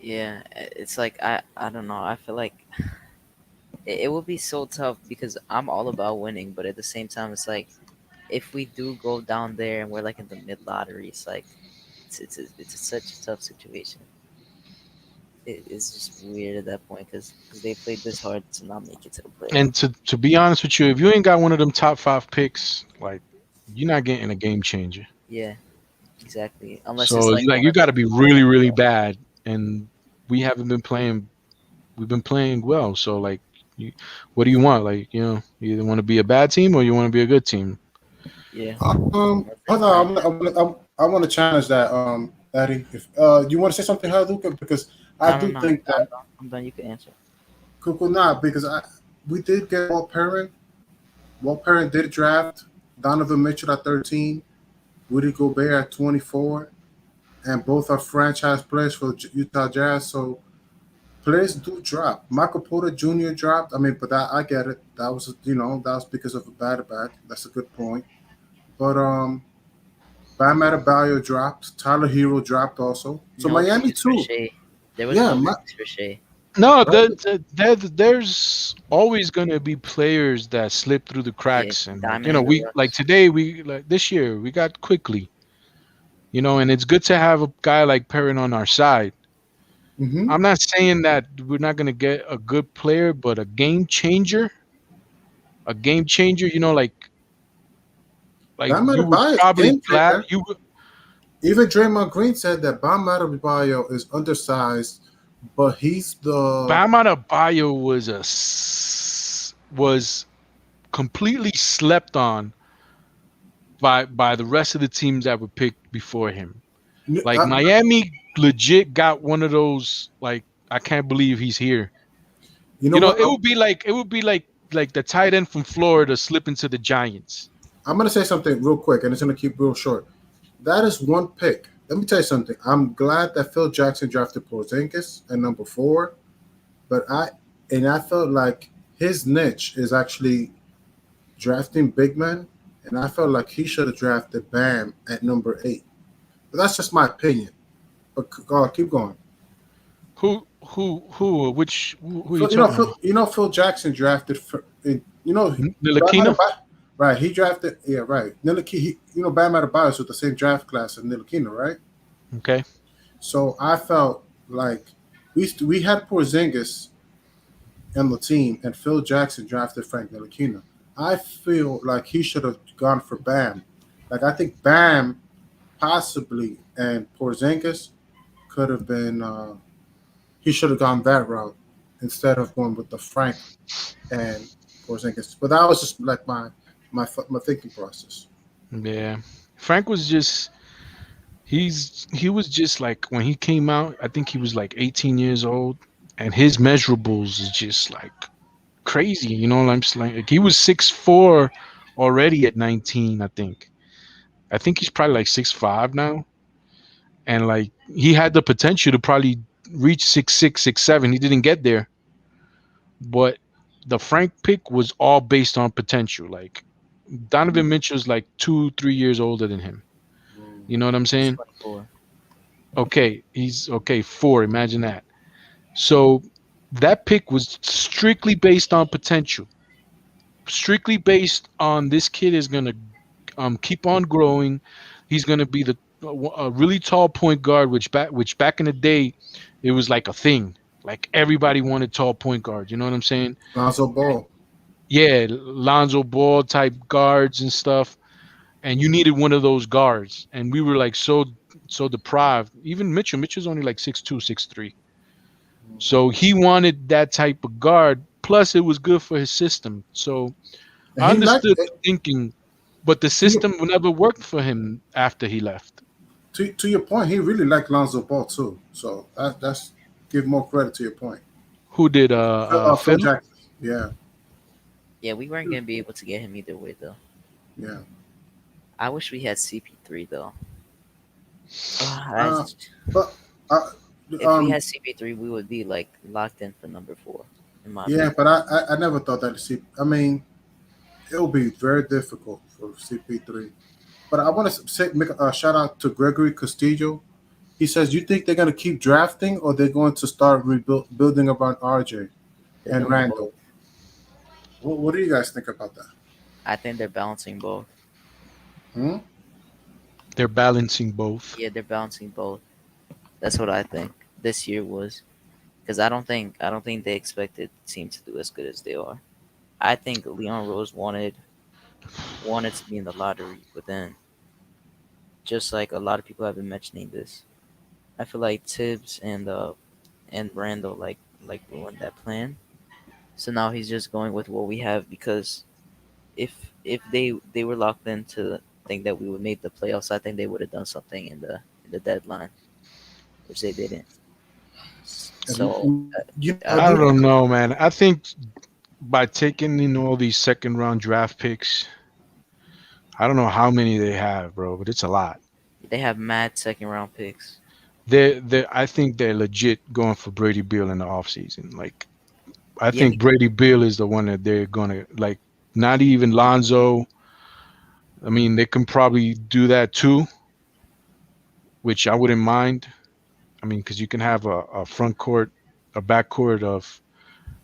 Yeah, it's like I don't know. I feel like it would be so tough because I'm all about winning, but at the same time, it's like if we do go down there and we're like in the mid lottery, it's like such a tough situation. It's just weird at that point because they played this hard to not make it to the And playoffs. to be honest with you, if you ain't got one of them top five picks, like you're not getting a game changer. Yeah, exactly. Unless So it's like like one you of got the to be really really bad, and we haven't been playing. We've been playing well. So like, what do you want? Like you either want to be a bad team or you want to be a good team. yeah. Hold Nine. on. I want to challenge that, Eddie. If you want to say something, huh, Luca? Because I No, no, do no. think I'm that done. I'm done. You can answer. Kuku not because we did get Walt Perrin. Walt Perrin did draft Donovan Mitchell at 13, Rudy Gobert at 24, and both are franchise players for the Utah Jazz. So players do drop. Michael Porter Jr. dropped. I mean, but I get it. That was that was because of a bad back. That's a good point. But Bam Adebayo dropped. Tyler Hero dropped also. So No Miami bigs for too. Shea. There was Yeah, no bigs for Shea. No, right? there's always going to be players that slip through the Yeah, cracks, and like diamond in the we like roughs. today we like this year we got quickly, and it's good to have a guy like Perrin on our side. Mm-hmm. I'm not saying that we're not going to get a good player, but a game changer, like Bam you would Adebayo is probably game glad changer. you would. Even Draymond Green said that Bam Adebayo is undersized, but he's the. Bam Adebayo was completely slept on by the rest of the teams that were picked before him. Like Uh, Miami legit got one of those, like, I can't believe he's here. you know what? It would be like the tight end from Florida slip into the Giants. I'm gonna say something real quick, and it's gonna keep real short. That is one pick. Let me tell you something. I'm glad that Phil Jackson drafted Porzingis at number 4, but I felt like his niche is actually drafting big men, and I felt like he should have drafted Bam at number 8. But that's just my opinion. But keep going. Who are you Phil, talking about? Phil Jackson drafted. Bam Nilakina? Adebayo, right? He drafted. Yeah, right. Nilakina. Bam Adebayo is with the same draft class as Nilakina, right? Okay. So I felt like we had Porzingis on the team, and Phil Jackson drafted Frank Ntilikina. I feel like he should have gone for Bam. Like I think Bam possibly and Porzingis could have been. He should have gone that route instead of going with the Frank and Porzingis. But that was just like my thinking process. Yeah. Frank was just he was just like when he came out, I think he was like 18 years old, and his measurables is just like crazy. You know what I'm saying? Like he was 6'4" already at 19, I think. I think he's probably like 6'5" now. And like he had the potential to probably reach 6'6", 6'7". He didn't get there. But the Frank pick was all based on potential. Like Donovan Mitchell's like 2, 3 years older than him. You know what I'm He's saying? 24. Okay, he's okay, 4. Imagine that. So that pick was strictly based on potential, strictly based on this kid is gonna keep on growing. He's gonna be a really tall point guard, which back in the day, it was like a thing. Like everybody wanted tall point guards. You know what I'm saying? Lonzo Ball. Yeah, Lonzo Ball type guards and stuff. And you needed one of those guards, and we were like so deprived. Even Mitchell's only like 6'2", 6'3". So he wanted that type of guard. Plus, it was good for his system. So And I he liked understood the thinking, but the to your, system never worked for him after he left. to your point. He really liked Lonzo Ball too. So that's give more credit to your point. Who did Phil Philly? Jackson. Yeah, Yeah, we weren't gonna be able to get him either way though. yeah. I wish we had CP3 though. Uh, but uh, If we um, had CP3, we would be like locked in for number 4, in my yeah. opinion. But I never thought that. I mean, it will be very difficult for CP3. But I want to make a shout out to Gregory Castillo. He says, "You think they're going to keep drafting, or they're going to start building around RJ They're and doing Randall?" both. What do you guys think about that? I think they're balancing both. Hmm? They're balancing both. Yeah, they're balancing both. That's what I think this year was, because I don't think they expected the team to do as good as they are. I think Leon Rose wanted to be in the lottery, but then just like a lot of people have been mentioning this, I feel like Tibbs and Randall like ruined that plan. So now he's just going with what we have because if they were locked in to think that we would make the playoffs, I think they would have done something in the deadline, which they didn't. So I I think don't know, man. I think by taking in all these second round draft picks, I don't know how many they have, bro, but it's a lot. they have mad second round picks. I think they're legit going for Brady Beal in the offseason. Like I Yeah, think Brady Beal is the one that they're gonna like. Not even Lonzo. I mean, they can probably do that too, which I wouldn't mind. I mean, because you can have a front court. a backcourt of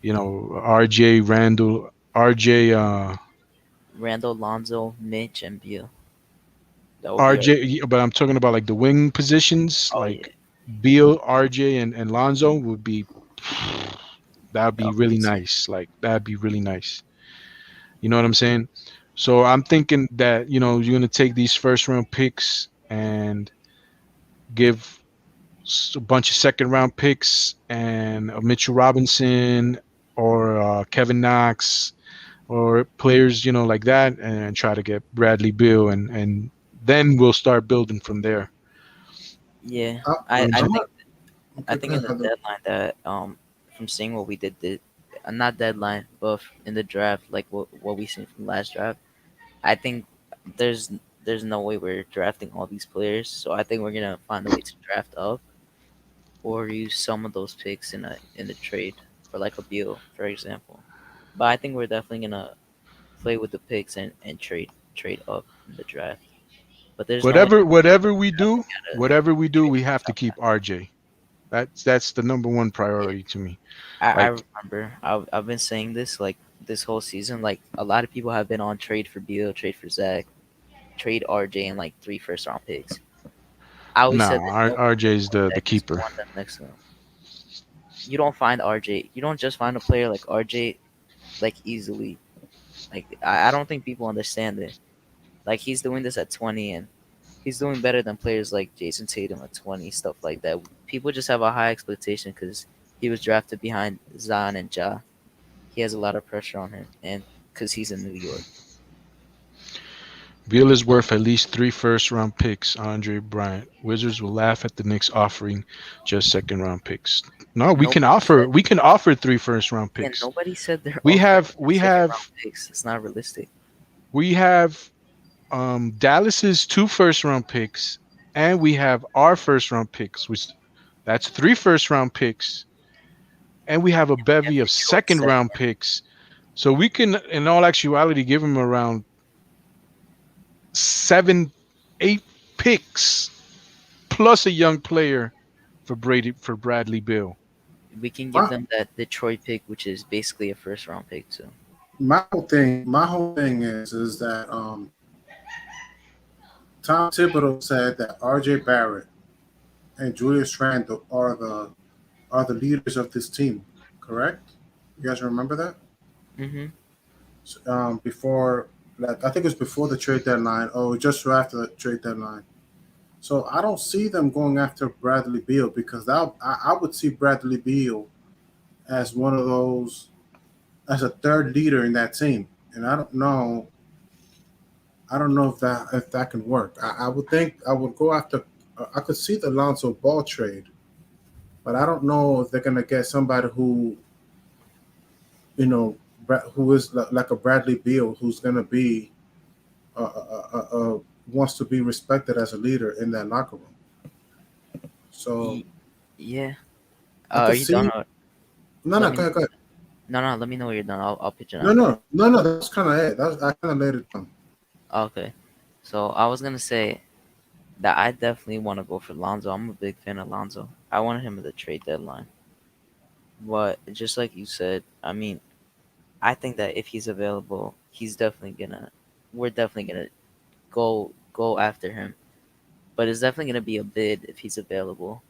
RJ Randall, RJ Randall, Lonzo, Mitch, and Beal. That would be our. RJ. But I'm talking about like the wing positions, Oh yeah, like Beal, RJ, and Lonzo would be that'd that be would be really insane. nice. Like that'd be really nice. You know what I'm saying? So I'm thinking that you're gonna take these first round picks and give a bunch of second round picks and a Mitchell Robinson or Kevin Knox or players like that, and try to get Bradley Bill, and then we'll start building from there. Yeah, I, I, You know what I'm I I'm saying? think not I okay. Go think in ahead, the Heather. deadline that from seeing what we did not deadline but in the draft like what we seen from last draft, I think there's there's no way we're drafting all these players. So I think we're gonna find a way to draft up or use some of those picks in a trade for like a Beal, for example. But I think we're definitely gonna play with the picks and trade up in the draft. But there's no way Whatever whatever we we're do, drafting at a whatever we do, trade we for have to top keep 10. RJ. That's the number one Yeah, priority to me. I Like, remember. I've been saying this like this whole season. Like a lot of people have been on trade for Beal, trade for Zach, trade RJ, and like 3 first round picks. I always no, said there's no way RJ is the Zach is keeper. one of them next to him. You don't find RJ. You don't just find a player like RJ like easily. Like I don't think people understand it. Like he's doing this at 20, and he's doing better than players like Jason Tatum at 20, stuff like that. People just have a high expectation because he was drafted behind Zion and Ja. He has a lot of pressure on him, and because he's in New York. Beal is worth at least 3 first round picks. Andre Bryant. Wizards will laugh at the Knicks offering just second round picks. No, we can Nobody offer said, we can offer 3 first round yeah, picks. nobody said they're We offering have we second round have picks. It's not realistic. we have Dallas's 2 first round picks, and we have our 1st round picks, which that's 3 first round picks, and we have a We have bevy of Detroit second round second. picks. So we can, in all actuality, give them around 7, 8 picks plus a young player for Bradley Bill. We can give My them that Detroit pick, which is basically a first round pick too. my whole thing is that Tom Thibodeau said that R.J. Barrett and Julius Randle are the leaders of this team. Correct? You guys remember that? Hmm. Before, like, I think it was before the trade deadline, or just right after the trade deadline. So I don't see them going after Bradley Beal because I would see Bradley Beal as one of those as a third leader in that team, and I don't know if that can work. I would think I would go after. I could see the Lonzo Ball trade, but I don't know if they're gonna get somebody who you know who is like a Bradley Beal who's gonna be wants to be respected as a leader in that locker room. So Yeah. I Are could you done? see. Or No, let no, me go know. ahead, go ahead. No, no. Let me know when you're done. I'll pitch it No, out. no, no, no. That's kind of it. I kind of laid it down. Okay. So I was gonna say that I definitely want to go for Lonzo. I'm a big fan of Lonzo. I wanted him at the trade deadline. But just like you said, I mean, I think that if he's available, he's definitely gonna. We're definitely gonna go after him. But it's definitely gonna be a bid if he's available,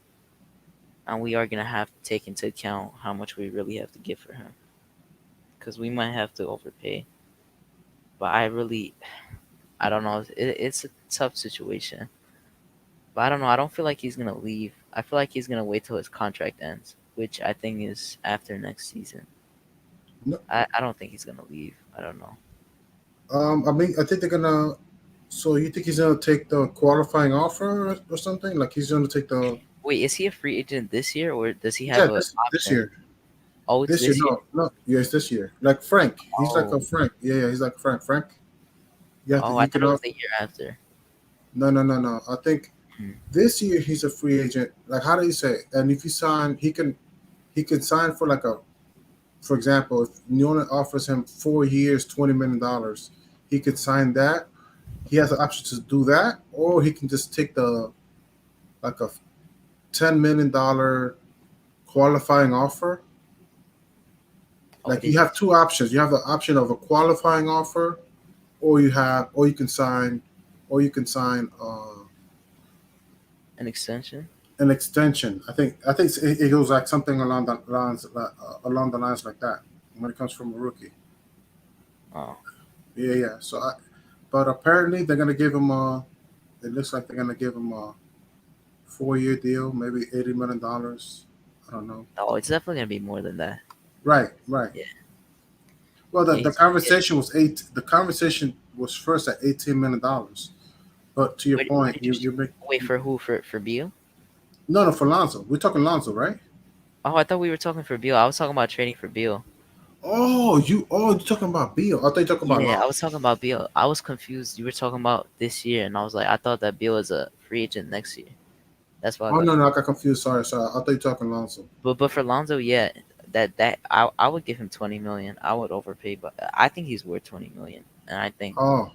and we are gonna have to take into account how much we really have to give for him, because we might have to overpay. But I don't know. It's a tough situation. But I don't know. I don't feel like he's gonna leave. I feel like he's gonna wait till his contract ends, which I think is after next season. No, I don't think he's gonna leave. I don't know. I mean, I think they're gonna. So you think he's gonna take the qualifying offer or something? Like he's gonna take the Wait, is he a free agent this year, or does he yeah have an this option? year. Oh, it's This year, this year. no, yes, this year. Like Frank, he's like Oh, a Frank. Yeah, yeah, he's like Frank. Frank, yeah, oh, I you thought can. it was the year after. No, no, no, no. I think Hmm. this year he's a free agent. Like how do you say? And if you sign, he can sign for like a. For example, if New Orleans offers him 4 years, $20 million, he could sign that. He has the option to do that, or he can just take the like a $10 million qualifying offer. Oh, Like it you is have two options. You have the option of a qualifying offer, or you can sign, an extension. an extension. I think it goes like something along the lines like that when it comes from a rookie. Oh, Yeah, yeah. But apparently they're gonna give him a. It looks like they're gonna give him a 4-year deal, maybe $80 million. I don't know. oh, it's definitely gonna be more than that. Right, right. Yeah, Well, yeah. the conversation was eight. The conversation was first at $18 million. But to your Where point, did you you make wait for who for Beal? no for Lonzo. We're talking Lonzo, right? Oh, I thought we were talking for Beal. I was talking about trading for Beal. You're talking about Beal. I thought you talking about Yeah, I Lonzo. was talking about Beal. I was confused. You were talking about this year, and I was like, I thought that Beal was a free agent next year. That's why I Oh got. no, no, I got confused. Sorry, sorry. I thought you were talking Lonzo. But for Lonzo, yeah, that I would give him 20 million. I would overpay, but I think he's worth 20 million, and I think Oh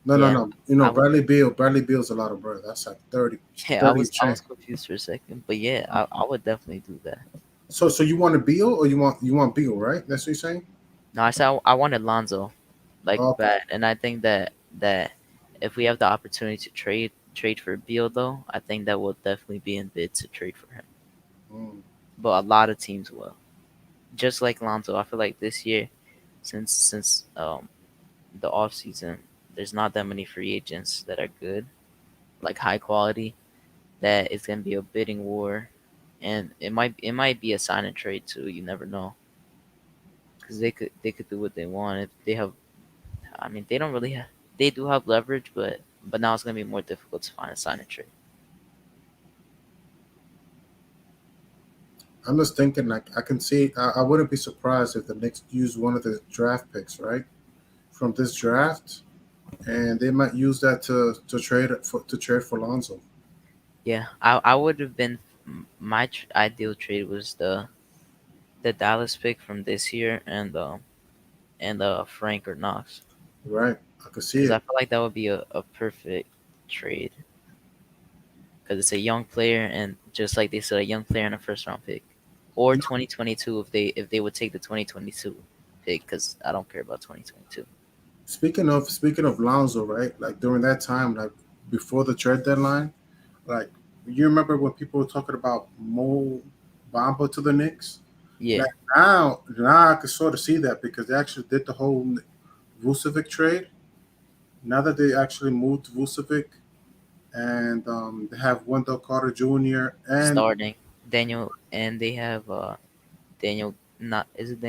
no, no, yeah, no. I would. Bradley Beal. Bradley Beal's a lot of bread. That's like 30, Yeah, 30 a I chain. was confused for a second, but yeah, I would definitely do that. So you want a Beal or you want Beal, right? That's what you're saying. No, I said I wanted Lonzo, like Okay. bad, and I think that if we have the opportunity to trade for Beal, though, I think that will definitely be in bid to trade for him. Mm. But a lot of teams will, just like Lonzo. I feel like this year, since the off season, there's not that many free agents that are good, like high quality. That it's gonna be a bidding war, and it might be a sign and trade too. You never know, because they could do what they want if they have. I mean, they don't really have. They do have leverage, but now it's gonna be more difficult to find a sign and trade. I'm just thinking, like, I can see. I wouldn't be surprised if the Knicks use one of the draft picks, right, from this draft, and they might use that to trade for Lonzo. Yeah, I would have been my ideal trade was the Dallas pick from this year and Frank or Knox, Right, I could see because I it. feel like that would be a perfect trade because it's a young player, and just like they said, a young player and a first round pick, or You know, 2022 if they would take the 2022 pick, because I don't care about 2022. speaking of Lonzo, right? Like during that time, like before the trade deadline, like you remember when people were talking about Mo Bamba to the Knicks? Yeah, Like now I can sort of see that because they actually did the whole Vucevic trade. Now that they actually moved Vucevic and they have Wendell Carter Jr. and starting Daniel, and they have Daniel. Not is it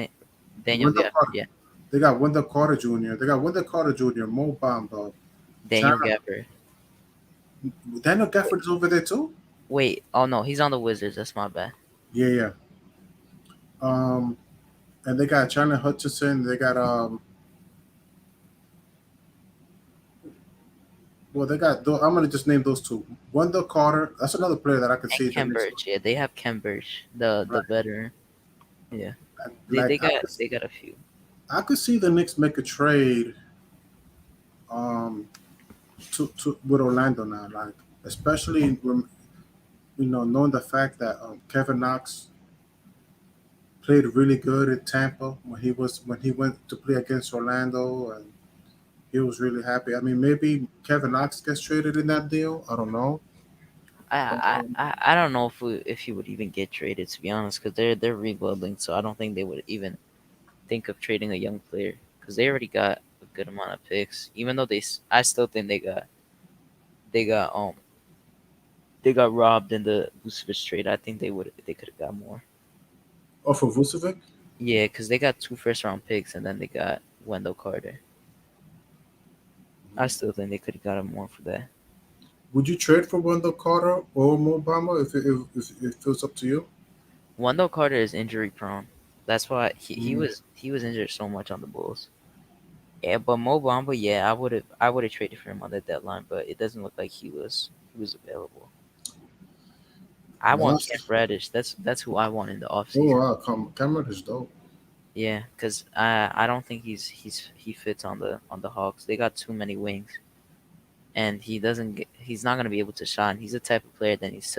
Daniel Wendell Gafford? Carter. Yeah, They got Wendell Carter Jr. They got Wendell Carter Jr., Mo Bamba, Daniel Chandler. Gafford. Daniel Gafford is over there too. Wait, oh no, he's on the Wizards. That's my bad. Yeah, yeah. Um, and they got Chandler Hutchison. They got well, they got. I'm gonna just name those two. Wendell Carter. That's another player that I could And see the Ken next. Burch. Yeah, they have Ken Burch, the Right. veteran. Yeah, they Like they got they got a few. I could see the Knicks make a trade um to with Orlando now, like especially knowing the fact that Kevin Knox played really good in Tampa when he went to play against Orlando, and he was really happy. I mean, maybe Kevin Knox gets traded in that deal. I don't know. Um, I don't know if he would even get traded, to be honest, because they're rebuilding. So I don't think they would even think of trading a young player, because they already got a good amount of picks. Even though I still think they got they got robbed in the Vucevic trade. I think they could have got more. oh, for Vucevic, Yeah, because they got two first round picks, and then they got Wendell Carter. I still think they could have got him more for that. would you trade for Wendell Carter or Mo Bamba if it was up to you? Wendell Carter is injury prone. That's why Mm. he was injured so much on the Bulls. Yeah, but Mo Bamba, yeah, I would have traded for him on the deadline, but it doesn't look like he was available. I The want Cam last, Reddish. That's who I want in the oh offseason. wow, Cameron is dope. Yeah, because I don't think he fits on the Hawks. They got too many wings, and he's not gonna be able to shine. He's the type of player that needs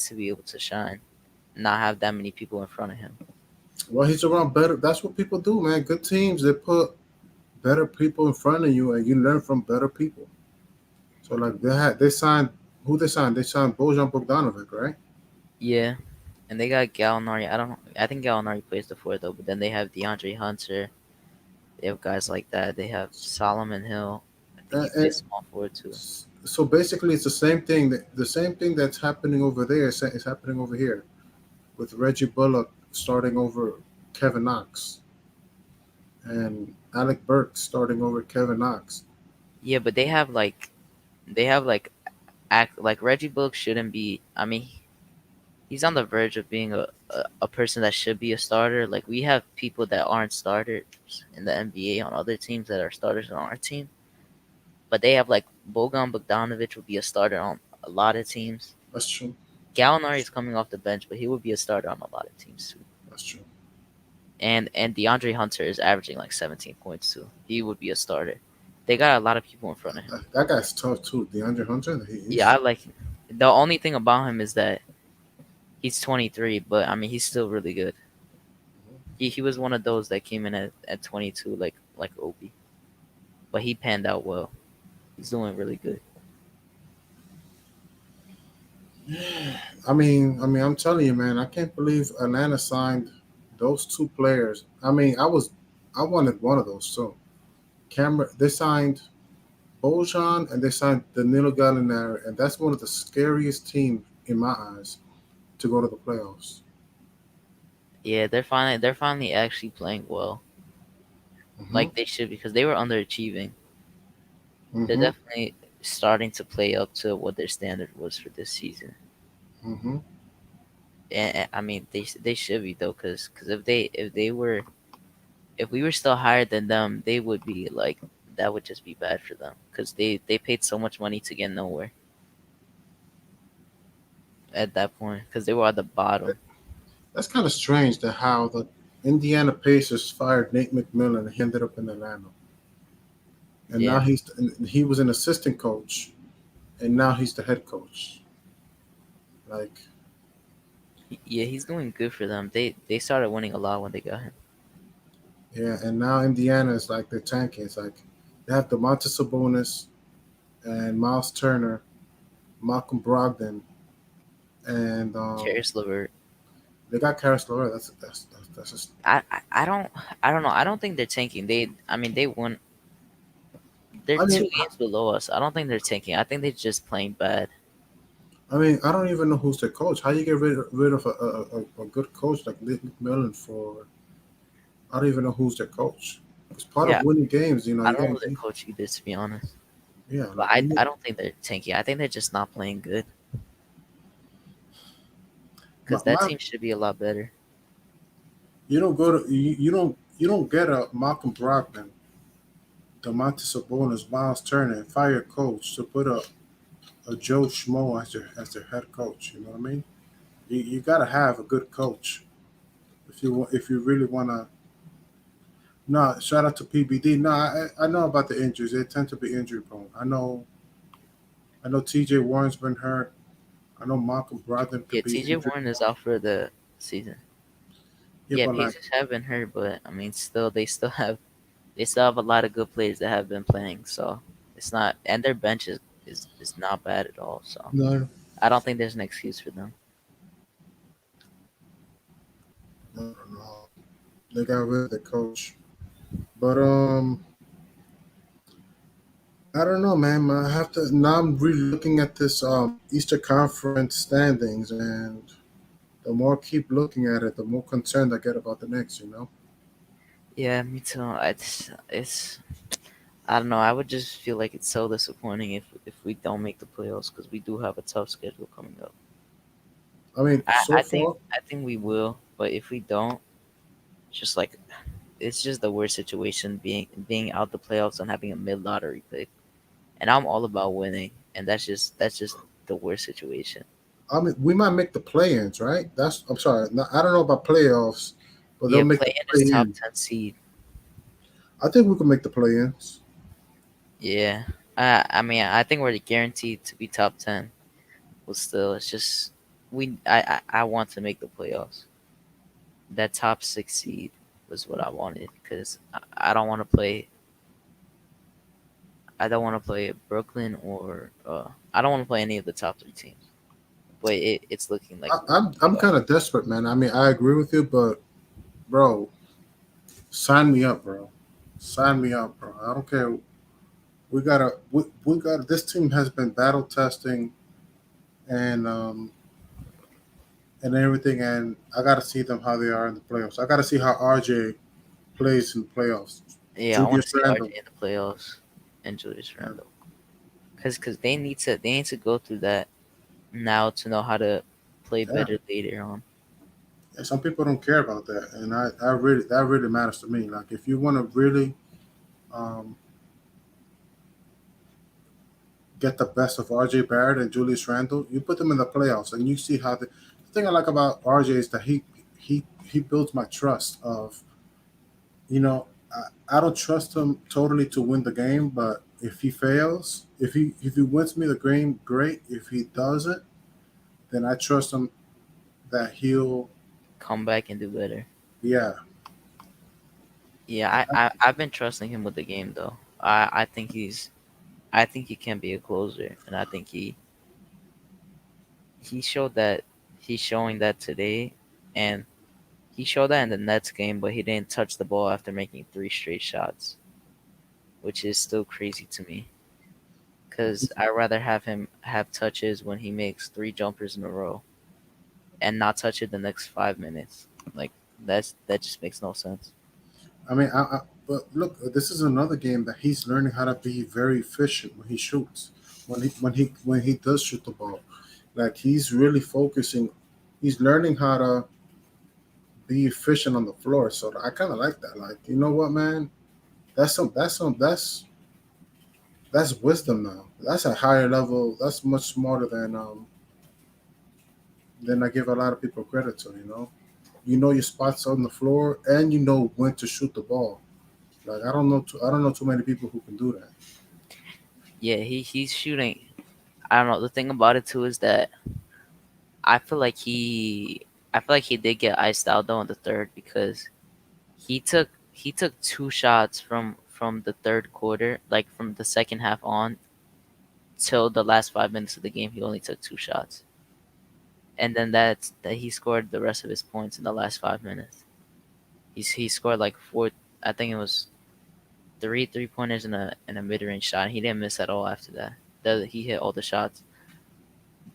to be able to shine. not have that many people in front of him. Well, he's around better. That's what people do, man. Good teams, they put better people in front of you, and you learn from better people. So like they signed who they signed? They signed Bojan Bogdanovic, right? Yeah, and they got Gallinari. I don't know. I think Gallinari plays the four though, but then they have DeAndre Hunter. They have guys like that. They have Solomon Hill. I think he And plays small forward too. so basically, it's the same thing. The same thing that's happening over there is happening over here with Reggie Bullock starting over Kevin Knox and Alec Burks starting over Kevin Knox. Yeah, but they have act like Reggie Bullock shouldn't be. I mean, he's on the verge of being a person that should be a starter. Like we have people that aren't starters in the NBA on other teams that are starters on our team, but they have like Bogan Bogdanovic would be a starter on a lot of teams. That's true. Gallinari is coming off the bench, but he would be a starter on a lot of teams too. That's true. And DeAndre Hunter is averaging like 17 points too. He would be a starter. They got a lot of people in front of him. That guy's tough too. DeAndre Hunter. Yeah, I like him. The only thing about him is that he's 23, but I mean he's still really good. He was one of those that came in at 22, like Obi, but he panned out well. He's doing really good. I'm telling you, man. I can't believe Atlanta signed those two players. I wanted one of those too. Camera. They signed Bojan and they signed Danilo Gallinari, and that's one of the scariest teams in my eyes to go to the playoffs. Yeah, they're finally actually playing well, Hmm. like they should because they were underachieving. They're Hmm. definitely starting to play up to what their standard was for this season. Hmm. And I mean they should be though, because if we were still higher than them, they would be like that would just be bad for them because they paid so much money to get nowhere at that point because they were at the bottom. That's kind of strange that how the Indiana Pacers fired Nate McMillan and he ended up in Atlanta, and now Yeah, he was an assistant coach, and now he's the head coach. Like, yeah, he's doing good for them. They started winning a lot when they got him. yeah, and now Indiana is like they're tanking. It's like they have Demontis Sabonis and Miles Turner, Malcolm Brogdon, and Karis LeVert. they got Karis LeVert. That's just. I don't know. I don't think they're tanking. I mean they won. They're I mean, two games below us. I don't think they're tanking. I think they're just playing bad. I don't even know who's their coach. How you get rid of a good coach like Nate McMillan for? I don't even know who's their coach. It's part of Yeah, winning games. I You don't got know their coach either, to be honest. yeah, But like you I need, don't think they're tanking. I think they're just not playing good my, because that my team should be a lot better. you don't go to you don't get a Malcolm Brogdon, Demontis Sabonis, Miles Turner, and fire a coach to put a Joe Schmo as their head coach. You know what I mean? You got to have a good coach if you really want to. No, shout out to PBD. No, I know about the injuries. They tend to be injury prone. I know TJ Warren's been hurt. I know Malcolm Brogdon Yeah, could be TJ injury Warren is prone. out for the season. Yeah, Yeah, but like Pacers have been hurt, but I mean, still they still have a lot of good players that have been playing. So it's not, and their bench is not bad at all. So no, I don't think there's an excuse for them. no, they got rid of the coach. But I don't know, man. I have to now. I'm really looking at this Easter Conference standings, and the more I keep looking at it, the more concerned I get about the Knicks. You know. Yeah, me too. It's I don't know. I would just feel like it's so disappointing if we don't make the playoffs because we do have a tough schedule coming up. I mean, so far, I think we will, but if we don't, it's just like it's just the worst situation being out the playoffs and having a mid lottery pick. And I'm all about winning, and that's just the worst situation. I mean, we might make the play-ins, right? That's. I'm sorry. No, I don't know about playoffs, but they'll Yeah, make play the in is top play-in. 10 seed. I think we can make the play-ins. Yeah, I mean I think we're guaranteed to be top 10. But still, it's just I want to make the playoffs. That top 6 seed was what I wanted because I don't want to play. I don't want to play Brooklyn or I don't want to play any of the top 3 teams. But it's looking like I'm kind of desperate, man. I mean, I agree with you, but bro, sign me up, bro. Sign me up, bro. I don't care. We gotta. This team has been battle testing and and everything, and I gotta see them how they are in the playoffs. I gotta see how RJ plays in the playoffs. yeah. I want Julius to see Randle. RJ in the playoffs and Julius Yeah. Randle because they need to go through that now to know how to play Yeah. better later on. And some people don't care about that, and I really that really matters to me. Like if you want to really um, get the best of RJ Barrett and Julius Randle, you put them in the playoffs, and you see how the thing I like about RJ is that he builds my trust of you know I don't trust him totally to win the game, but if he fails, if he wins me the game, great. If he doesn't, then I trust him that he'll Come back and do better. yeah. Yeah, I've been trusting him with the game though. I think he can be a closer, and I think he showed that he's showing that today, and he showed that in the Nets game, but he didn't touch the ball after making 3 straight shots, which is still crazy to me. Cause I'd rather have him have touches when he makes 3 jumpers in a row and not touch it the next 5 minutes. Like that just makes no sense. I mean, but look, this is another game that he's learning how to be very efficient when he shoots. When he does shoot the ball, like he's really focusing. He's learning how to be efficient on the floor. So I kind of like that. Like, you know what, man? That's wisdom now. That's a higher level. That's much smarter than I give a lot of people credit to. You know your spots on the floor, and you know when to shoot the ball. Like I don't know too many people who can do that. Yeah, he's shooting. I don't know. The thing about it too is that I feel like he did get iced out though in the third because he took 2 shots from the third quarter, like from the second half on till the last 5 minutes of the game. He only took 2 shots, and then that he scored the rest of his points in the last 5 minutes. He scored like four. I think it was three pointers and a mid range shot. He didn't miss at all after that. He hit all the shots,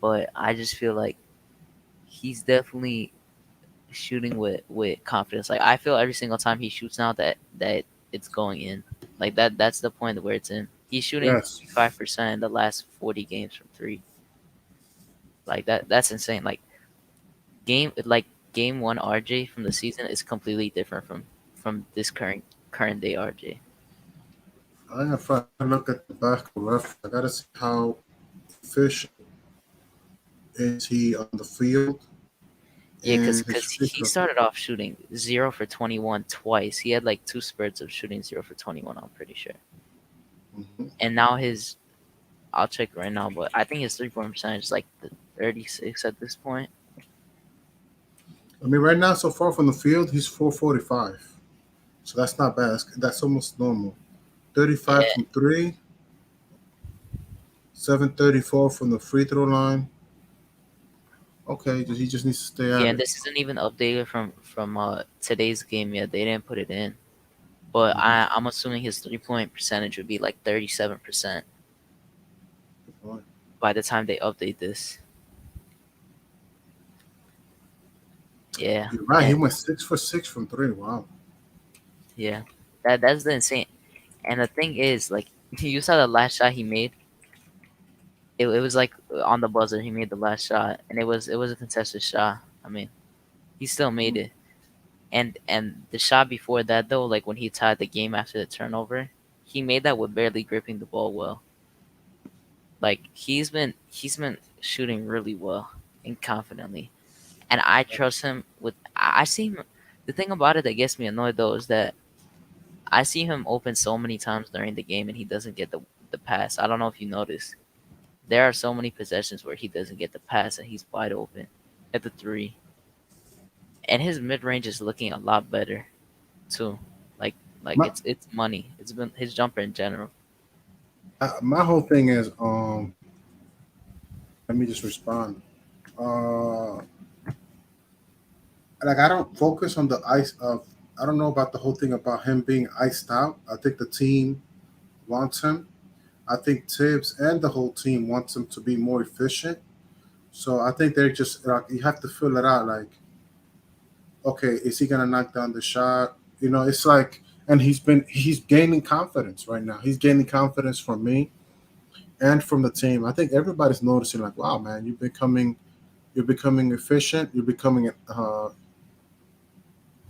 but I just feel like he's definitely shooting with confidence. Like I feel every single time he shoots now that it's going in. Like that's the point where it's in. He's shooting Yes. 55% in the last 40 games from three. Like that's insane. Like game 1 RJ from the season is completely different from this current day RJ. If I look at the basketball reference, I gotta see how efficient is he on the field Yeah, and his cause free he throw. started off shooting 0 for 21 twice. He had like 2 spurts of shooting 0 for 21. I'm pretty sure. Mhm. And now I'll check right now, but I think his 3 point percentage is like the 36 at this point. I mean, right now so far from the field, he's 445. So that's not bad. That's almost normal. 35 Yeah, from three, 734 from the free throw line. Okay, he just needs to stay yeah, at and it. this isn't even updated from today's game yet. They didn't put it in, but Mhm. I'm assuming his 3 point percentage would be like 37% Good point. by the time they update this. Yeah, You're right. He and went 6 for 6 from three. Wow. yeah, that's the insane. And the thing is, like, you saw the last shot he made. It was like on the buzzer. He made the last shot, and it was a contested shot. I mean, he still made Mm. it. And the shot before that though, like when he tied the game after the turnover, he made that with barely gripping the ball well. Like he's been shooting really well and confidently, and I trust him with. I see him. The thing about it that gets me annoyed though is that I see him open so many times during the game and he doesn't get the pass. I don't know if you noticed. There are so many possessions where he doesn't get the pass and he's wide open. at the three, and his mid range is looking a lot better too. Like like My it's money. It's been his jumper in general. my whole thing is let me just respond. Uh, like I don't focus on the ice of. I don't know about the whole thing about him being iced out. I think the team wants him. I think Tibbs and the whole team wants him to be more efficient. So I think they're just like you have to fill it out. Like, okay, is he gonna knock down the shot? You know, it's like, and he's gaining confidence right now. He's gaining confidence from me and from the team. I think everybody's noticing, like, wow, man, you're becoming efficient. You're becoming.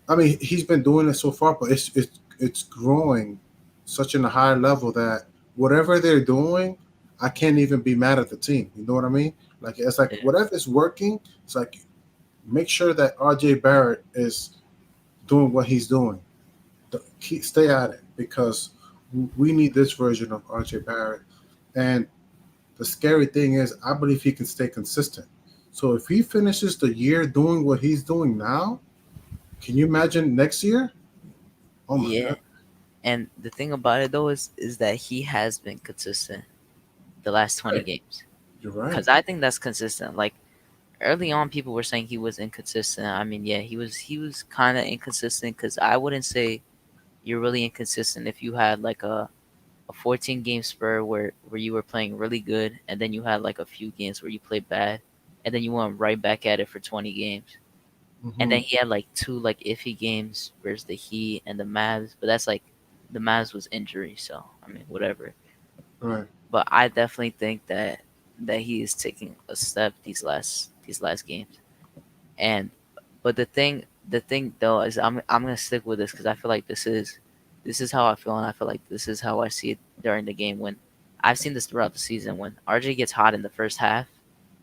I mean, he's been doing it so far, but it's growing such in a high level that whatever they're doing, I can't even be mad at the team. You know what I mean? Like it's like Yeah, whatever is working, it's like make sure that RJ Barrett is doing what he's doing. Stay at it because we need this version of RJ Barrett. And the scary thing is, I believe he can stay consistent. So if he finishes the year doing what he's doing now, can you imagine next year? Oh my yeah. god, And the thing about it though is that he has been consistent the last 20 right. games. You're right. Cause I think that's consistent. Like early on, people were saying he was inconsistent. I mean, yeah, he was kind of inconsistent. Cause I wouldn't say you're really inconsistent if you had like a 14 game spur where you were playing really good, and then you had like a few games where you played bad, and then you went right back at it for 20 games. And then Hmm. he had like two like iffy games versus the Heat and the Mavs, but that's like the Mavs was injury, so I mean whatever. Right. But I definitely think that he is taking a step these last games. And but the thing though is I'm gonna stick with this because I feel like this is how I feel, and I feel like this is how I see it during the game. When I've seen this throughout the season, when RJ gets hot in the first half,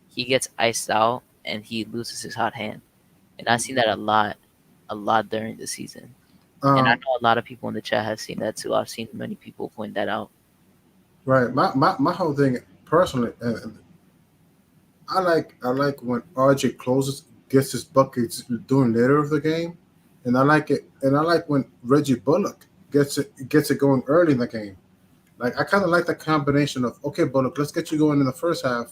he gets iced out and he loses his hot hand, and I've seen that a lot during the season. And I Um. know a lot of people in the chat have seen that too. I've seen many people point that out. Right. My whole thing personally, I like when RJ closes, gets his buckets during later of the game, and I like it. And I like when Reggie Bullock gets it going early in the game. Like I kind of like that combination of okay, Bullock, let's get you going in the first half,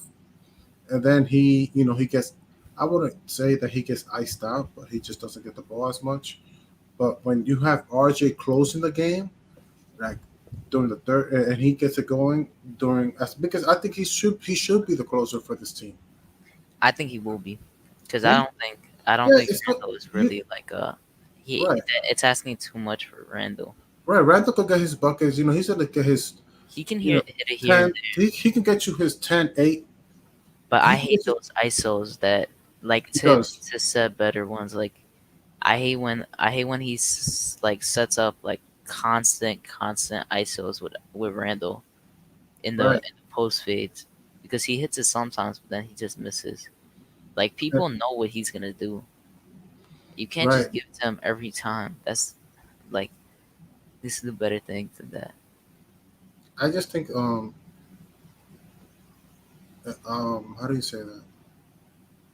and then he gets. I wouldn't say that he gets iced out, but he just doesn't get the ball as much. But when you have RJ closing the game, like during the third, and he gets it going during, because I think he should be the closer for this team. I think he will be, because I Yeah, don't think I don't yeah, think it's not Randall is you really like he. right, It's asking too much for Randall. right. Randall could get his buckets. He's gonna get his He can you know hit it here and 10. there, He can get you his 10, 8. but I He can hate get you. those ISOs that like He Tibbs does needs to set better ones. Like I hate when like sets up like constant ISOs with Randall in right. the post fades, because he hits it sometimes, but then he just misses. Like Uh, people know what he's gonna do. You can't right. just give it to him every time. That's like this is a better thing than that. I just think how do you say that?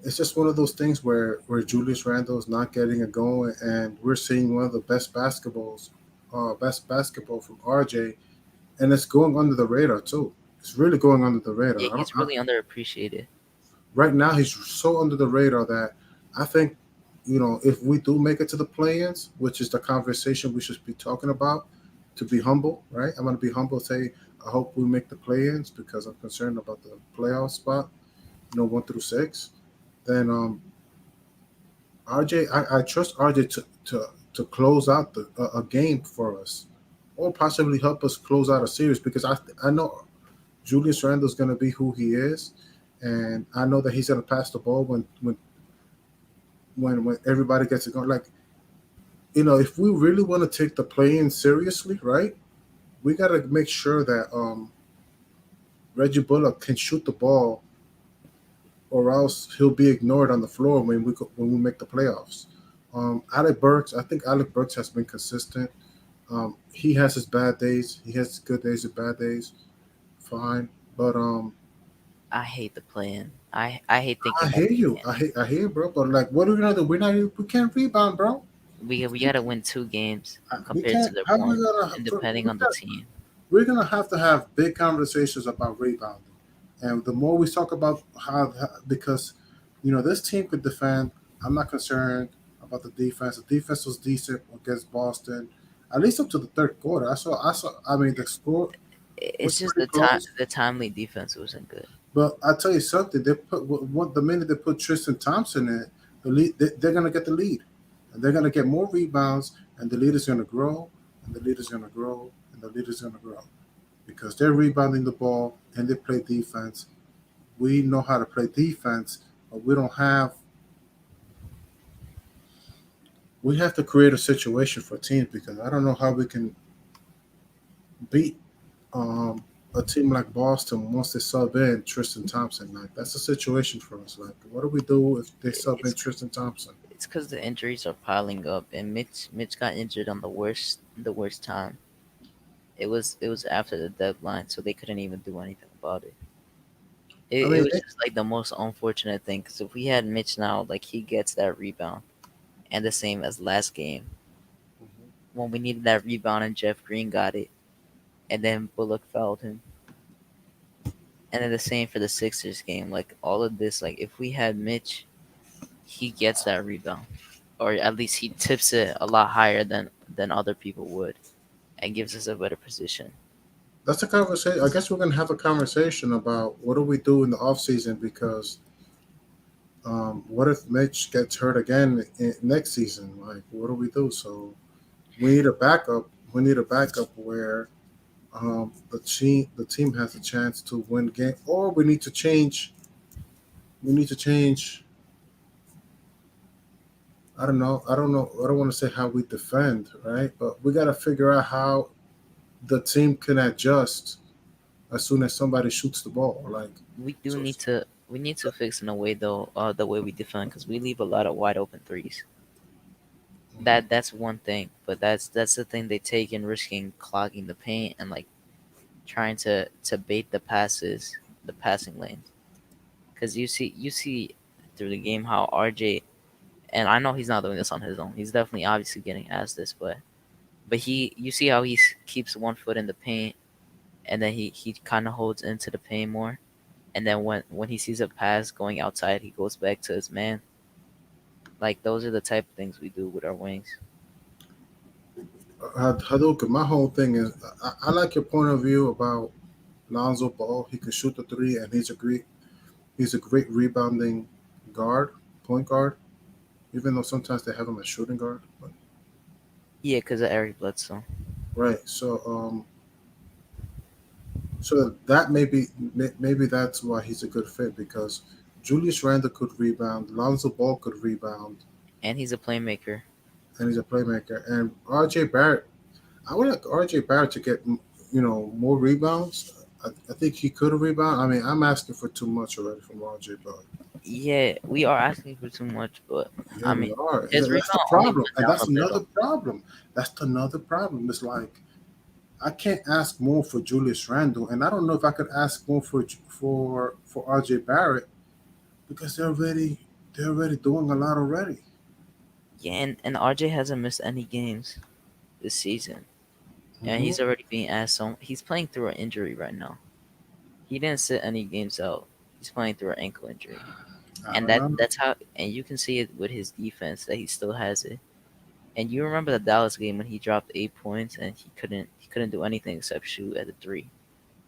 It's just one of those things where Julius Randle is not getting it going, and we're seeing one of the best basketball from RJ, and it's going under the radar too. It's really going under the Yeah, radar. he's really underappreciated. Right now, he's so under the radar that I think, if we do make it to the play-ins, which is the conversation we should be talking about, to be humble, right? I'm going to be humble. Say I hope we make the play-ins because I'm concerned about the playoff spot. 1 through 6. Then RJ, I trust RJ to close out a game for us, or possibly help us close out a series because I know Julius Randle's going to be who he is, and I know that he's going to pass the ball when everybody gets it going. Like if we really want to take the play-in seriously, right? We got to make sure that Reggie Bullock can shoot the ball, or else he'll be ignored on the floor when we make the playoffs. Alec Burks, I think Alec Burks has been consistent. He has his bad days. He has good days and bad days. Fine, but I hate the plan. I hate I thinking about hear it. you. I hear, bro. But like, what are we gonna do? We can't rebound, bro. We gotta win 2 games We compared to can't. the How we one, gonna? and depending on the team. We're gonna have big conversations about rebounding, and the more we talk about because this team could defend. I'm not concerned about the defense. The defense was decent against Boston, at least up to the third quarter. I saw. I mean, the score was It's just pretty close. the timely defense wasn't good. But I tell you something. They put the minute they put Tristan Thompson in, the lead, they're gonna get the lead, and they're gonna get more rebounds, and the lead is gonna grow, and the lead is gonna grow, and the lead is gonna grow because they're rebounding the ball and they play defense. We know how to play defense, but we don't have. We have to create a situation for teams because I don't know how we can beat a team like Boston once they sub in Tristan Thompson. Like that's a situation for us. Like, what do we do if they sub in It's Tristan Thompson? it's because the injuries are piling up, and Mitch got injured on the worst time. It was after the deadline, so they couldn't even do anything about it. I It mean, was just like the most unfortunate thing because if we had Mitch now, like he gets that rebound, and the same as last game when we needed that rebound and Jeff Green got it, and then Bullock fouled him, and then the same for the Sixers game. Like all of this, like if we had Mitch, he gets that rebound, or at least he tips it a lot higher than other people would, and gives us a better position. that's a conversation. I guess we're gonna have a conversation about what do we do in the off season because what if Mitch gets hurt again next season? Like, what do we do? So we need a backup. We need a backup where the team has a chance to win game, or we need to change. We need to change. I don't know. I don't know. I don't want to say how we defend, right? But we got to figure out how the team can adjust as soon as somebody shoots the ball. Like, We do so need to we need to fix in a way though the way we defend because we leave a lot of wide open threes. That's one thing, but that's the thing they take in risking clogging the paint and like trying to bait the passing lanes. Because you see through the game how RJ, and I know he's not doing this on his own. He's definitely obviously getting asked this, but you see how keeps one foot in the paint and then he kind of holds into the paint more, and then when he sees a pass going outside, he goes back to his man. Like those are the type of things we do with our wings. Hadouken, my whole thing is I like your point of view about Lonzo Ball. He can shoot the three, and he's a great rebounding guard, point guard. Even though sometimes they have him as shooting guard, but Yeah, because of Eric Bledsoe. right. So that maybe that's why he's a good fit because Julius Randle could rebound, Lonzo Ball could rebound, And he's a playmaker. and he's a playmaker. And RJ Barrett, I would like RJ Barrett to get more rebounds. I think he could rebound. I mean, I'm asking for too much already from RJ Barrett. Yeah, we are asking for too much, but Yeah, I we mean, are. his That's the rebound only problem, went and down that's a another little. problem. That's another problem. It's like I can't ask more for Julius Randle, and I don't know if I could ask more for RJ Barrett because they're already doing a lot already. Yeah, and RJ hasn't missed any games this season, and Hmm. he's already being asked. So he's playing through an injury right now. He didn't sit any games out. He's playing through an ankle injury, I and don't know. that's how. And you can see it with his defense that he still has it. And you remember the Dallas game when he dropped 8 points and he couldn't do anything except shoot at the three.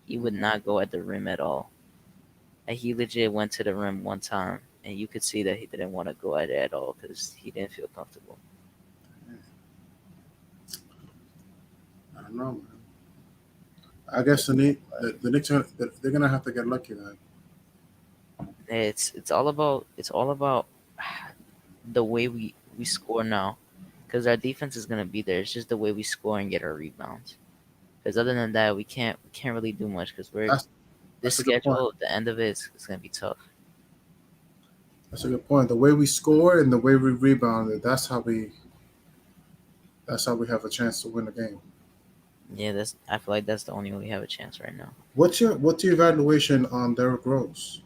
He would not go at the rim at all. And he legit went to the rim one time, and you could see that he didn't want to go at it at all because he didn't feel comfortable. I don't know, man. I guess the Knicks they're gonna have to get lucky then. It's all about the way we score now, because our defense is gonna be there. It's just the way we score and get our rebounds. Because other than that, we can't really do much because we're That's this that's a good point. schedule. The end of it is gonna be tough. That's a good point. The way we score and the way we rebound, that's how we have a chance to win the game. Yeah, that's I feel like that's the only way we have a chance right now. What's your evaluation on Derrick Rose?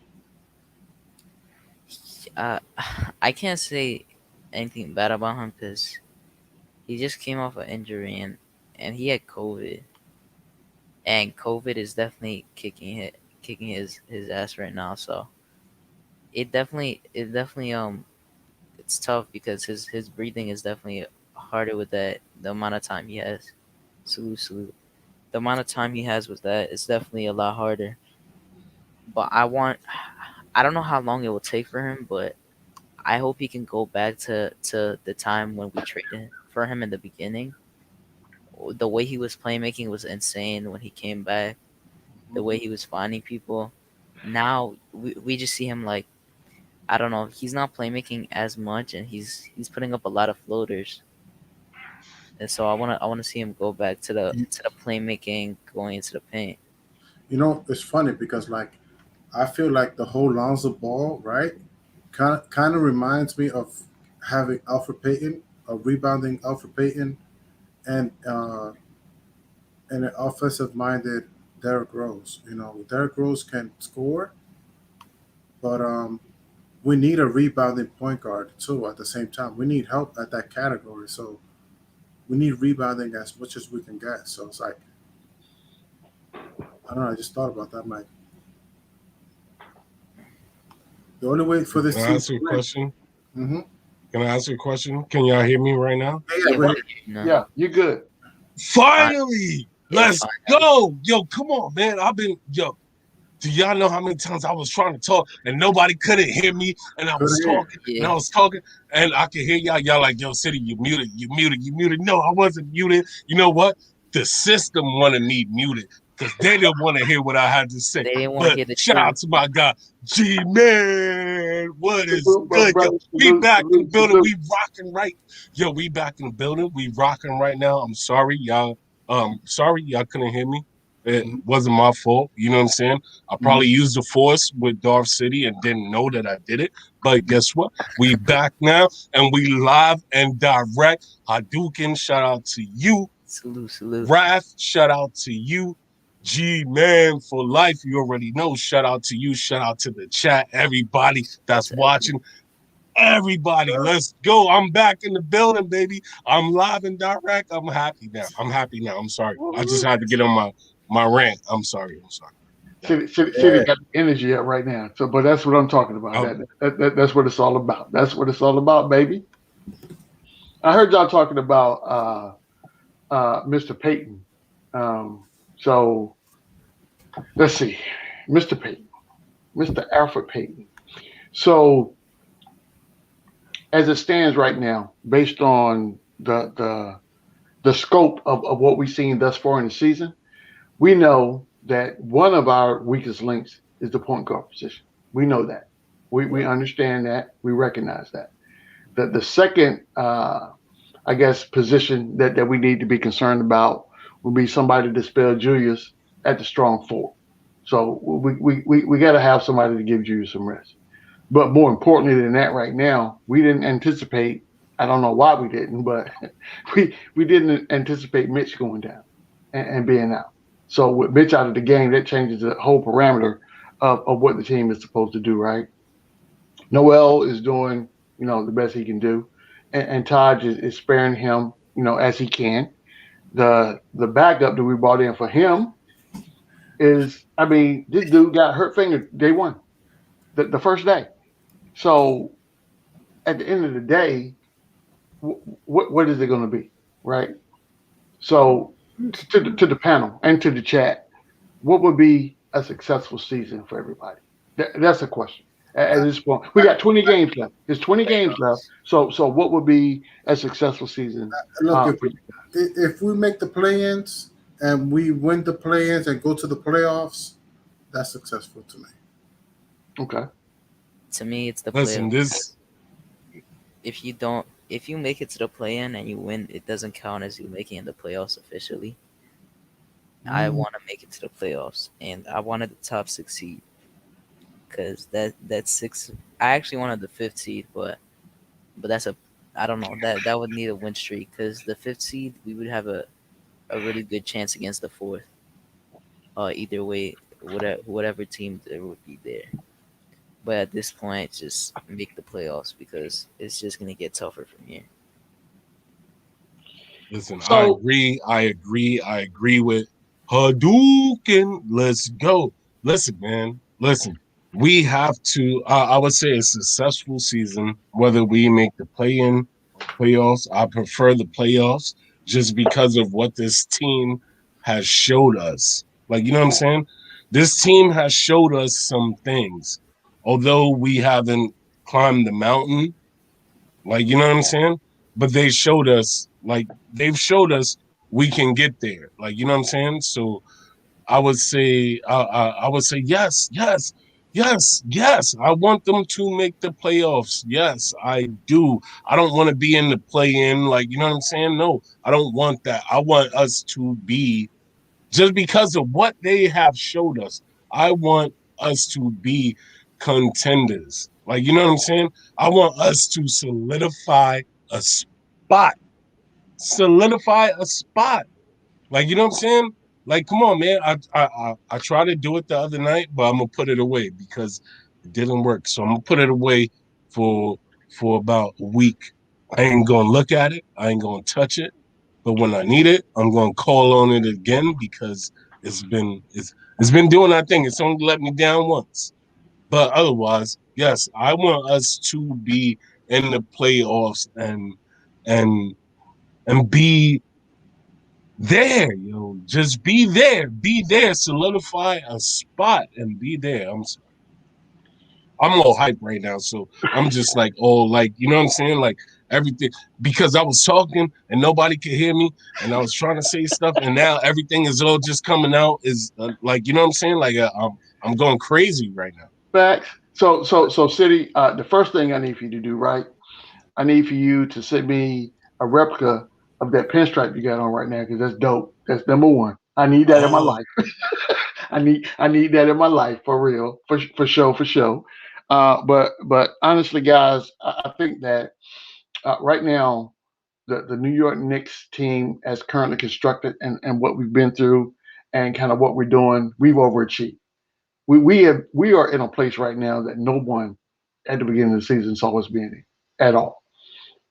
Uh, I can't say anything bad about him because he just came off an injury and he had COVID, and COVID is definitely kicking his ass right now. So it definitely it's tough because his breathing is definitely harder with that the amount of time he has. Salute. The amount of time he has with that is definitely a lot harder. But I don't know how long it will take for him, but I hope he can go back to the time when we traded for him in the beginning. The way he was playmaking was insane when he came back. The way he was finding people. Now we just see him like I don't know. He's not playmaking as much, and he's putting up a lot of floaters. And so I wanna see him go back You, to the playmaking, going into the paint. you know, it's funny because like I feel like the whole Lonzo Ball, right? Kind of reminds me of having Alfred Payton, of rebounding Alfred Payton, and an offensive minded Derrick Rose. You know, Derrick Rose can score, but we need a rebounding point guard too. At the same time, we need help at that category. So we need rebounding as much as we can get. So it's like I don't know. I just thought about that. Like the only way for Can this I team ask to you a win. question? Mm-hmm. Can I ask you a question? Can y'all hear me right now? Yeah, yeah, Yeah, we're we here. can hear you now. Yeah, you're good. Fine. Finally, Yeah, let's finally. go. Yo, come on, man. Do y'all know how many times I was trying to talk and nobody couldn't hear me? And I was Couldn't hear you. talking and Yeah. I was talking and I could hear y'all. Y'all like, yo, City, you muted, you muted, you muted. No, I wasn't muted. You know what? The system wanted me muted because they didn't want to hear what I had to say. They didn't want to But hear the shout out truth. to my guy, G Man. What is Salute, my good? Yo, brother. we Salute, back in the salute, building. salute. We rocking right. Yo, we back in the building. We rocking right now. I'm sorry, y'all. Sorry, y'all couldn't hear me. It Mhm. wasn't my fault. You know what I'm saying? I Mhm. probably used the force with Darth City and didn't know that I did it. But guess what? We back now and we live and direct. Hadouken, shout out to you. Salute. Wrath, shout out to you. G Man for life, you already know. Shout out to you. Shout out to the chat, everybody Shout out that's to everyone. watching. Everybody, let's go. I'm back in the building, baby. I'm live and direct. I'm happy now. I'm happy now. I'm sorry. I just had to get on my rant. I'm sorry. I'm sorry. Yeah. City got the energy up right now. So, but that's what I'm talking about. Oh, That's what it's all about. That's what it's all about, baby. I heard y'all talking about Mr. Payton. So let's see, Mr. Payton, Mr. Alfred Payton. So as it stands right now, based on the scope of what we've seen thus far in the season, we know that one of our weakest links is the point guard position. We know that. We understand that. We recognize that. The second, I guess, position that we need to be concerned about would be somebody to spell Julius at the strong four. So we got to have somebody to give Julius some rest. But more importantly than that, right now, we didn't anticipate. I don't know why we didn't, but we didn't anticipate Mitch going down and being out. So with Mitch out of the game, that changes the whole parameter of what the team is supposed to do, right? Noel is doing, the best he can do, and Taj is sparing him, as he can. The backup that we brought in for him is, I mean, this dude got hurt finger day one, the first day. So at the end of the day, what is it going to be, right? So to the panel and to the chat, what would be a successful season for everybody? That's a question. At this point, we got 20 games left. There's 20 games left. So what would be a successful season Look, for you if we make the play-ins and we win the play-ins and go to the playoffs, that's successful to me. guys? Okay. To me, it's the listen, playoff. this If you make it to the play-in and you win, it doesn't count as you making it the playoffs officially. I Mm. want to make it to the playoffs, and I wanted the top six seed because that six. I actually wanted the fifth seed, but that's a I don't know that would need a win streak because the fifth seed we would have a really good chance against the fourth. Either way, whatever team there would be there. But at this point, just make the playoffs because it's just gonna get tougher from here. Listen, I So agree. I agree with Hadouken. Let's go. Listen, man. Listen, we have to. I would say a successful season, whether we make the play-in or playoffs. I prefer the playoffs just because of what this team has showed us. Like, you know what I'm saying? This team has showed us some things, although we haven't climbed the mountain, like, you know what I'm saying? But they've showed us we can get there. Like, you know what I'm saying? So I would say yes, yes, yes, yes. I want them to make the playoffs. Yes, I do. I don't want to be in the play in, like, you know what I'm saying? No, I don't want that. I want us to be, just because of what they have showed us, I want us to be contenders. Like, you know what I'm saying? I want us to a spot. Solidify a spot. Like, you know what I'm saying? Like, come on, man. I tried to do it the other night, but I'm gonna put it away because it didn't work. So I'm gonna put it away for about a week. I ain't gonna look at it. I ain't gonna touch it. But when I need it, I'm gonna call on it again because it's been doing that thing. It's only let me down once. But otherwise, yes, I want us to be in the playoffs and and be there, yo. Just be there, solidify a spot and be there. I'm all hype right now, so I'm just like all like, you know what I'm saying, like everything, because I was talking and nobody could hear me, and I was trying to say stuff, and now everything is all just coming out is like, you know what I'm saying, like I'm going crazy right now. facts. So, City. The first thing I need for you to do, right? I need for you to send me a replica of that pinstripe you got on right now because that's dope. That's number one. I need that in my Oh, life. I need that in my life for real, for sure. But honestly, guys, I think that right now the New York Knicks team, as currently constructed, and what we've been through, and kind of what we're doing, we've overachieved. We are in a place right now that no one at the beginning of the season saw us being in at all.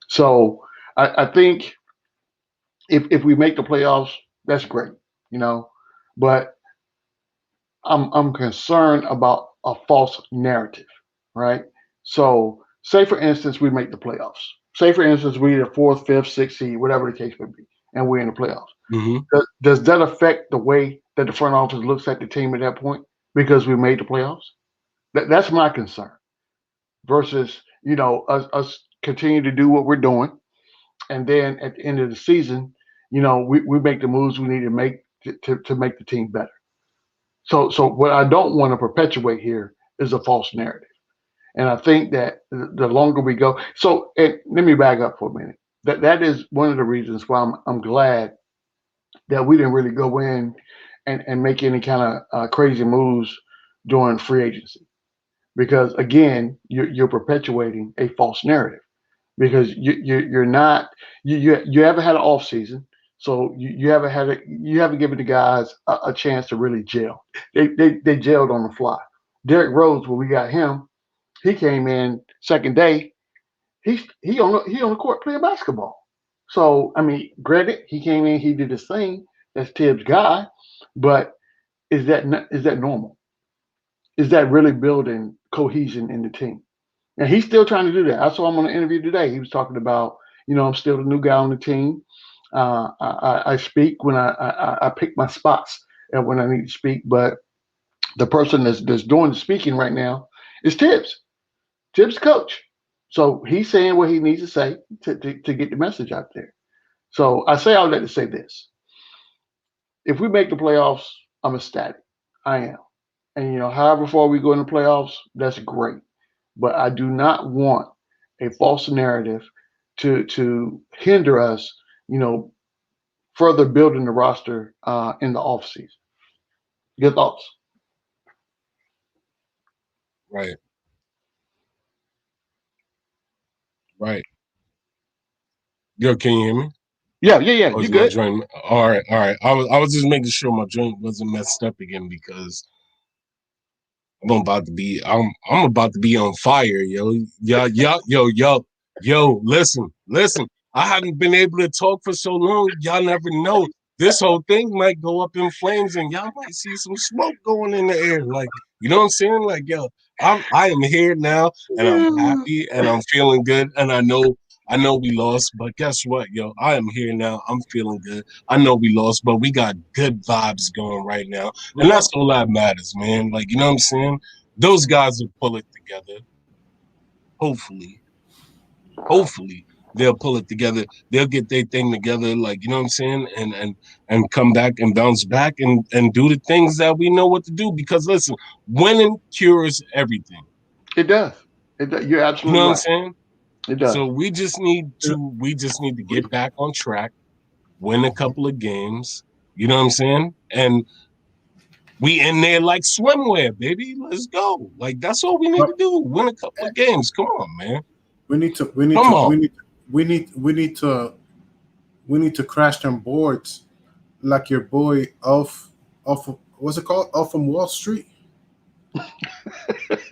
So I think if we make the playoffs, that's great, you know. But I'm concerned about a false narrative, right? So say for instance we make the playoffs. Say for instance we the fourth, fifth, sixth seed, whatever the case may be, and we're in the playoffs. mm-hmm. Does that affect the way that the front office looks at the team at that point because we made the playoffs? That's my concern. Versus us continue to do what we're doing, and then at the end of the season, we make the moves we need to make to make the team better. So what I don't want to perpetuate here is a false narrative. And I think that the longer we go, so let me back up for a minute. That is one of the reasons why I'm glad that we didn't really go in and make any kind of crazy moves during free agency, because again, you're perpetuating a false narrative because you're not you haven't had an off season, so you haven't given the guys a chance to really gel. They gelled on the fly. Derrick Rose, when we got him, he came in second day. He on the court playing basketball. So I mean, granted, he came in, he did his thing. That's Tibbs' guy, but is that normal? Is that really building cohesion in the team? And he's still trying to do that. I saw him on an interview today. He was talking about, I'm still the new guy on the team. I speak when I pick my spots and when I need to speak. But the person that's doing the speaking right now is Tibbs. Tibbs' coach. So he's saying what he needs to say to get the message out there. So I say all that to say this. If we make the playoffs, I'm ecstatic. I am. And however far we go in the playoffs, that's great. But I do not want a false narrative to hinder us, you know, further building the roster in the offseason. Your thoughts? Right, right. Yo, can you hear me? Yeah, yeah, yeah. Or You is my good? joint? All right, all right. I was just making sure my joint wasn't messed up again because I'm about to be on fire, yo. Yo, listen. I haven't been able to talk for so long. Y'all never know. This whole thing might go up in flames and y'all might see some smoke going in the air. Like, you know what I'm saying? Like, yo, I am here now and I'm happy and I'm feeling good. And I know we lost, but guess what, yo? I am here now. I'm feeling good. I know we lost, but we got good vibes going right now. And that's all that matters, man. Like, you know what I'm saying? Those guys will pull it together. Hopefully. Hopefully they'll pull it together. They'll get their thing together, like, you know what I'm saying? And come back and bounce back and do the things that we know what to do. Because listen, winning cures everything. It does. You're You know absolutely what I'm right. saying? It does. So we just need to get back on track, win a couple of games. You know what I'm saying? And we in there like swimwear, baby. Let's go. Like that's all we need to But do. Win a couple of games. Come on, man. we need to we need Come to on. we need we need we need to we need to crash them boards like your boy off of, what's it called? Off from Wall Street.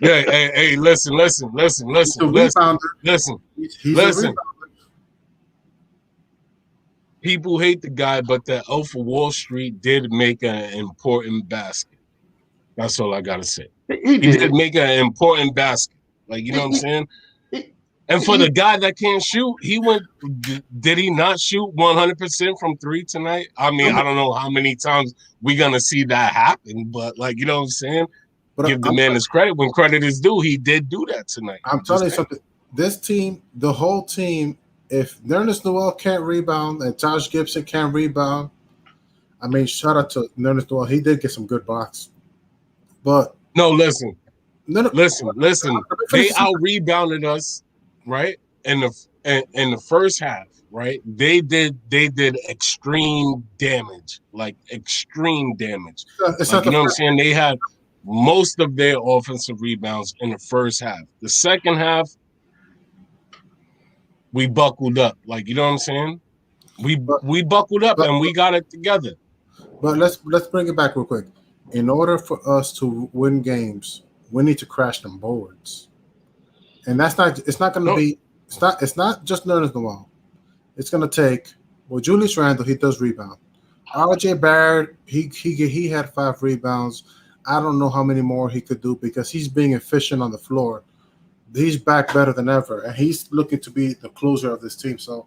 Yeah, hey, listen, He's a rebounder. listen, He's a listen. rebounder. People hate the guy, but that Elf of Wall Street did make an important basket. That's all I gotta say. He He did did. make an important basket. Like, you know what I'm He, saying? he, And for he, the guy that can't shoot, he went. Did he not shoot 100% from three tonight? I mean, No, I don't know how many times we're gonna see that happen, but like, you know what I'm saying? but Give the man his credit when credit is due. He did do that tonight. I'm telling you something. This team, the whole team, if Nerlens Noel can't rebound and Josh Gibson can't rebound, I mean, shout out to Nerlens Noel. He did get some good blocks, but No, listen. no, no. Listen. Let me finish They this. out rebounded us, right? In the first half, right? They did extreme damage, like extreme damage. It's Like, not you the know what I'm first. saying? They had most of their offensive rebounds in the first half. The second half, we buckled up. Like, you know what I'm saying? We But, we buckled up but and we got it together. but let's bring it back real quick. In order for us to win games, we need to crash them boards, and that's not. It's not going to No, be. It's not just Nerlens Noel. It's going to take. Well, Julius Randle, he does rebound. R.J. Barrett, he had 5 rebounds. I don't know how many more he could do because he's being efficient on the floor. He's back better than ever, and he's looking to be the closer of this team. So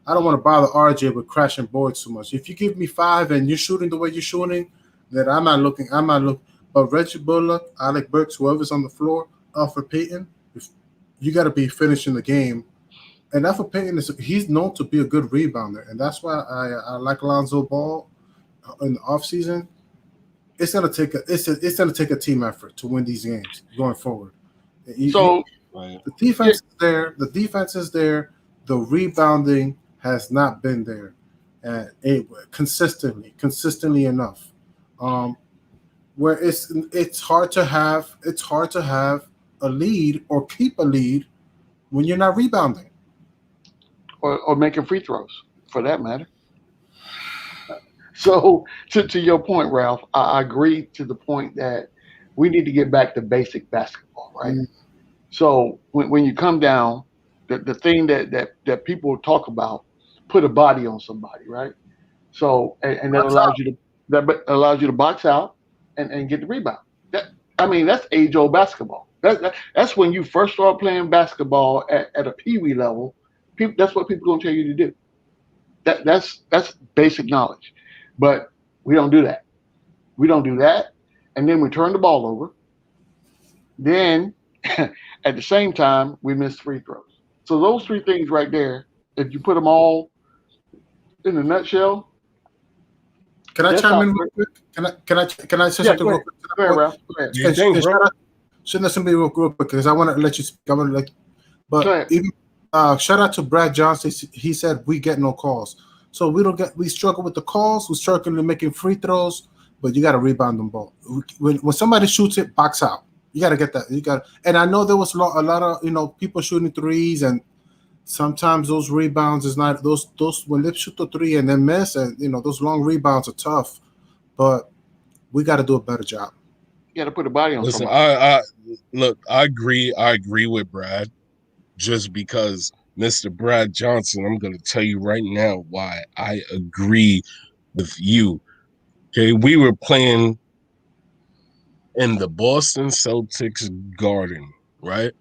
I don't want to bother RJ with crashing boards too much. If you give me 5 and you're shooting the way you're shooting, then I'm not looking. I'm not looking. But Reggie Bullock, Alec Burks, whoever's on the floor, Alfred Payton, if you got to be finishing the game. And Alfred Payton he's known to be a good rebounder, and that's why I like Lonzo Ball in the offseason. It's gonna take a team effort to win these games going forward. so right. The defense is there. The defense is there. The rebounding has not been there, and consistently enough. Where it's hard to have a lead or keep a lead when you're not rebounding. or making free throws for that matter. So to your point, Ralph, I agree to the point that we need to get back to basic basketball, right? Mm. So when you come down, the thing that people talk about, put a body on somebody, right? So and that Box allows out. you to box out and get the rebound. That I mean that's age old basketball. That's when you first start playing basketball at a pee wee level. People, that's what people gonna tell you to do. That's basic knowledge, but we don't do that. We don't do that, and then we turn the ball over. Then at the same time we miss free throws. So those 3 things right there, if you put them all in a nutshell, Can I that's chime how. in real quick? Can I say Yeah, something real quick to go that ahead, point? Ralph. Go ahead. Do you think, bro? Shouldn't listen to me real quick because I want to let you speak. I want to let, Go but ahead. even shout out to Brad Johnson. He said we get no calls, so we struggle with the calls. We struggle in making free throws, but you got to rebound them ball. When somebody shoots it, box out. You got to get that. You got, and I know there was a lot of people shooting threes, and sometimes those rebounds is not those when they shoot the three and then miss, and those long rebounds are tough, but we got to do a better job. got to put a body on Listen, somebody. I look, I agree with Brad just because Mr. Brad Johnson, I'm going to tell you right now why I agree with you. Okay, we were playing in the Boston Celtics garden, right?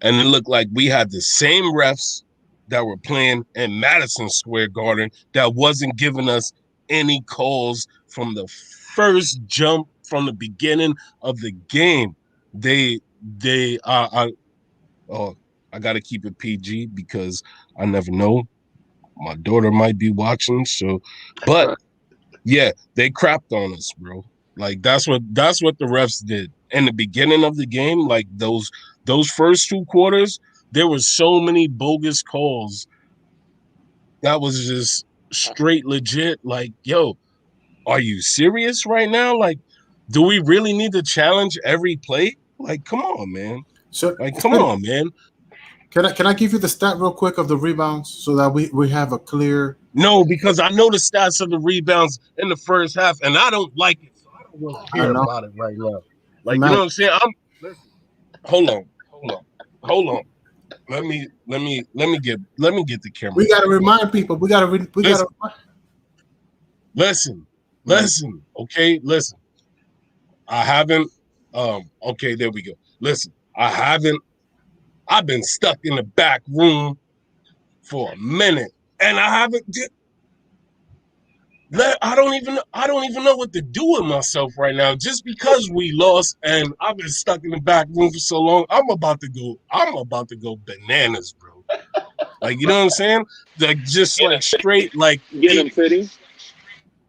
And it looked like we had the same refs that were playing in Madison Square Garden that wasn't giving us any calls from the first jump from the beginning of the game. They oh, I gotta keep it PG because I never know. My daughter might be watching, so but yeah, they crapped on us, bro. Like that's what the refs did in the beginning of the game. Like those first 2 quarters, there was so many bogus calls that was just straight legit. Like, yo, are you serious right now? Like, do we really need to challenge every play? Like, come on, man. So, Like, come on, man. can I give you the stat real quick of the rebounds so that we have a clear. No, because I know the stats of the rebounds in the first half, and I don't like it, so I don't want to I hear know, about it right now. Like, you know Matt. what I'm saying? Listen, hold on. Let me get the camera. We got to remind people. We got to. We got Listen, to. listen. Okay, listen. I haven't. Okay, there we go. Listen, I haven't. I've been stuck in the back room for a minute, and I haven't. I don't even know what to do with myself right now. Just because we lost and I've been stuck in the back room for so long, I'm about to go bananas, bro. Like, you know what I'm saying? Like, just like straight like Get ape. him, Fitty.